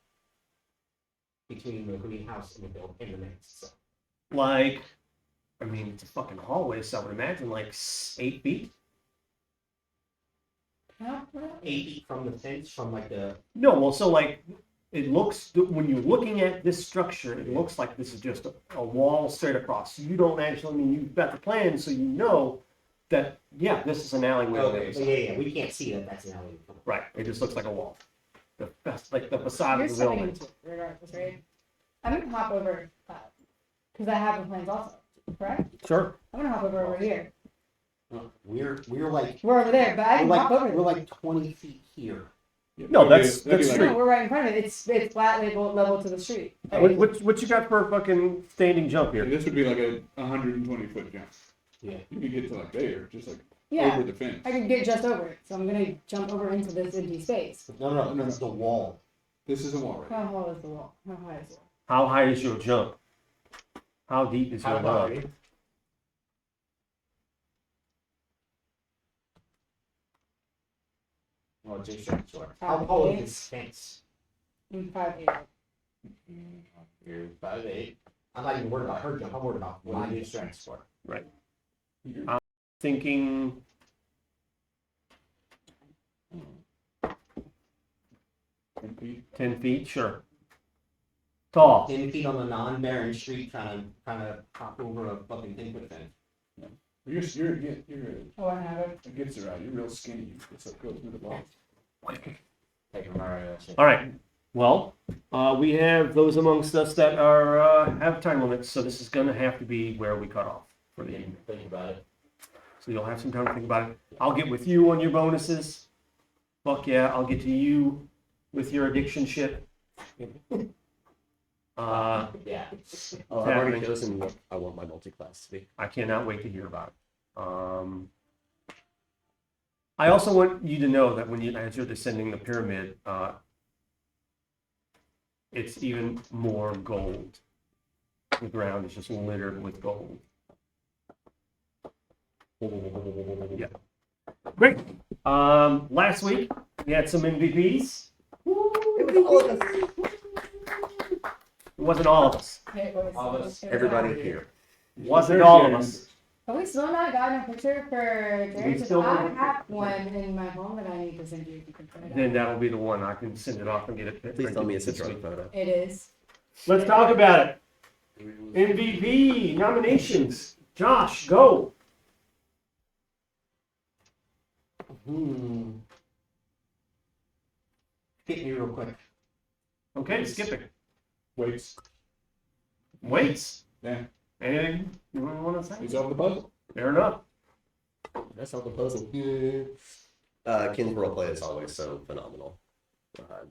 Between the greenhouse and the building and the main itself? Like, I mean, it's a fucking hallway, so I would imagine like 8 feet. Huh? 8 feet from the fence, from like the, No, well, so like, it looks, when you're looking at this structure, it looks like this is just a wall straight across. So you don't actually, I mean, you've got the plan, so you know yeah, this is an alleyway on the Okay, other so side. yeah, we can't see that that's an alley. Right, it just looks like a wall. That's like the facade You're of the stepping building. into it regardless, right? I'm gonna hop over, because I have the plans also, correct? Sure. I'm gonna hop over here. We're like We're over there, but I we're can like hop over. we're like 20 feet here. Yeah, No, that'd be- that's that'd be street. No, we're right in front of it. It's flat level to the street. What you got for a fucking standing jump Yeah, here? this would be like a 120-foot jump. Yeah. You could get to like there, just like Yeah, over the fence. I can get just over it. So I'm gonna jump over into this empty space. No, that's the wall. This is a wall right How tall is the wall? How high is it? How high is your jump? How deep is your jump? Well, it's your strength score. How tall is this fence? I'm 5'8". You're 5'8". I'm not even worried about her jump. I'm worried about What is mine. your strength score? Thinking 10 feet. 10 feet, sure. Tall. 10 feet on the non-barren street, trying to hop over a fucking 10-foot fence. You're Oh, I have it. it gets around. You're real skinny. It's like goes through the ball. Take a Mario. All right. Well, we have those amongst us that are have time limits, so this is going to have to be where we cut off for the evening. Think about it. So you'll have some time to think about it. I'll get with you on your bonuses. Fuck yeah, I'll get to you with your addiction shit. Yeah. Oh, I've already chosen what I want my multi-class to be. I cannot wait to hear about it. I also want you to know that as you're descending the pyramid, it's even more gold. The ground is just littered with gold. Yeah. Great. Last week we had some MVPs. It wasn't all of us. Hey, what is All of it? us, Everybody here. It wasn't all of us. Have we still not gotten a picture for Jerry? We Because still I haven't. have one in my phone that I need to send you if you can print it Then out. that'll be the one. I can send it off and get it. Please tell me it's a this drug week. photo. It is. Let's talk about it. MVP nominations. Josh, go. Hit me real quick. Okay, skipping. Weights. Weights. Yeah. Anything you want to say? He's over the puzzle. Fair enough. That's not the puzzle. Ken's roleplay is always so phenomenal.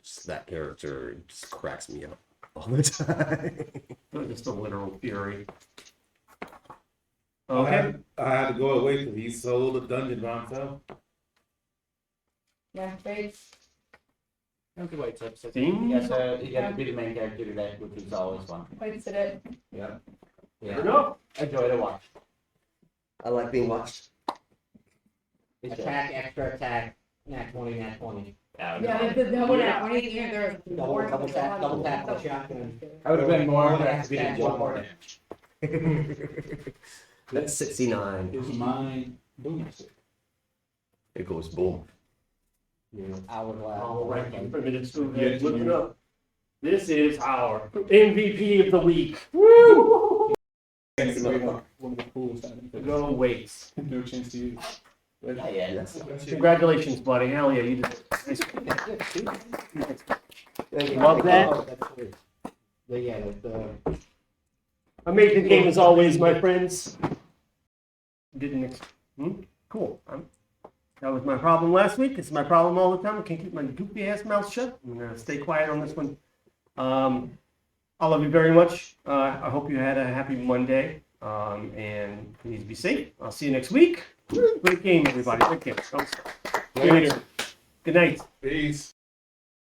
Just that character just cracks me up all the time. Just a literal fury. I Okay. had to go away because he sold a dungeon by himself. Yeah, great. Okay, wait, so Ding. yes, you got to be the main character today, which is always fun. Wait, sit it. Yeah. Fair enough. Enjoy to watch. I like being watched. Attack, extra attack, nat 20, nat 20. Yeah, the double that. When you hear there's Double tap, the shotgun. I would have been more One happy to attack, do one more more. damage. That's 69. Is mine boomstick? It goes boom. Hourglass. All right. For a minute, so look it up. This is our MVP of the week. Woo! It's one of the coolest items. Go weights. No chance to use. But Yeah, yeah. Yes. Congratulations, buddy. Hell yeah, you did it. Nice. Love that. Yeah, Amazing game as always, my friends. Cool. That was my problem last week. It's my problem all the time. I can't keep my goofy ass mouth shut. I'm gonna stay quiet on this one. I love you very much. I hope you had a happy Monday. And please be safe. I'll see you next week. Great game, everybody. Great game. Good night. Peace.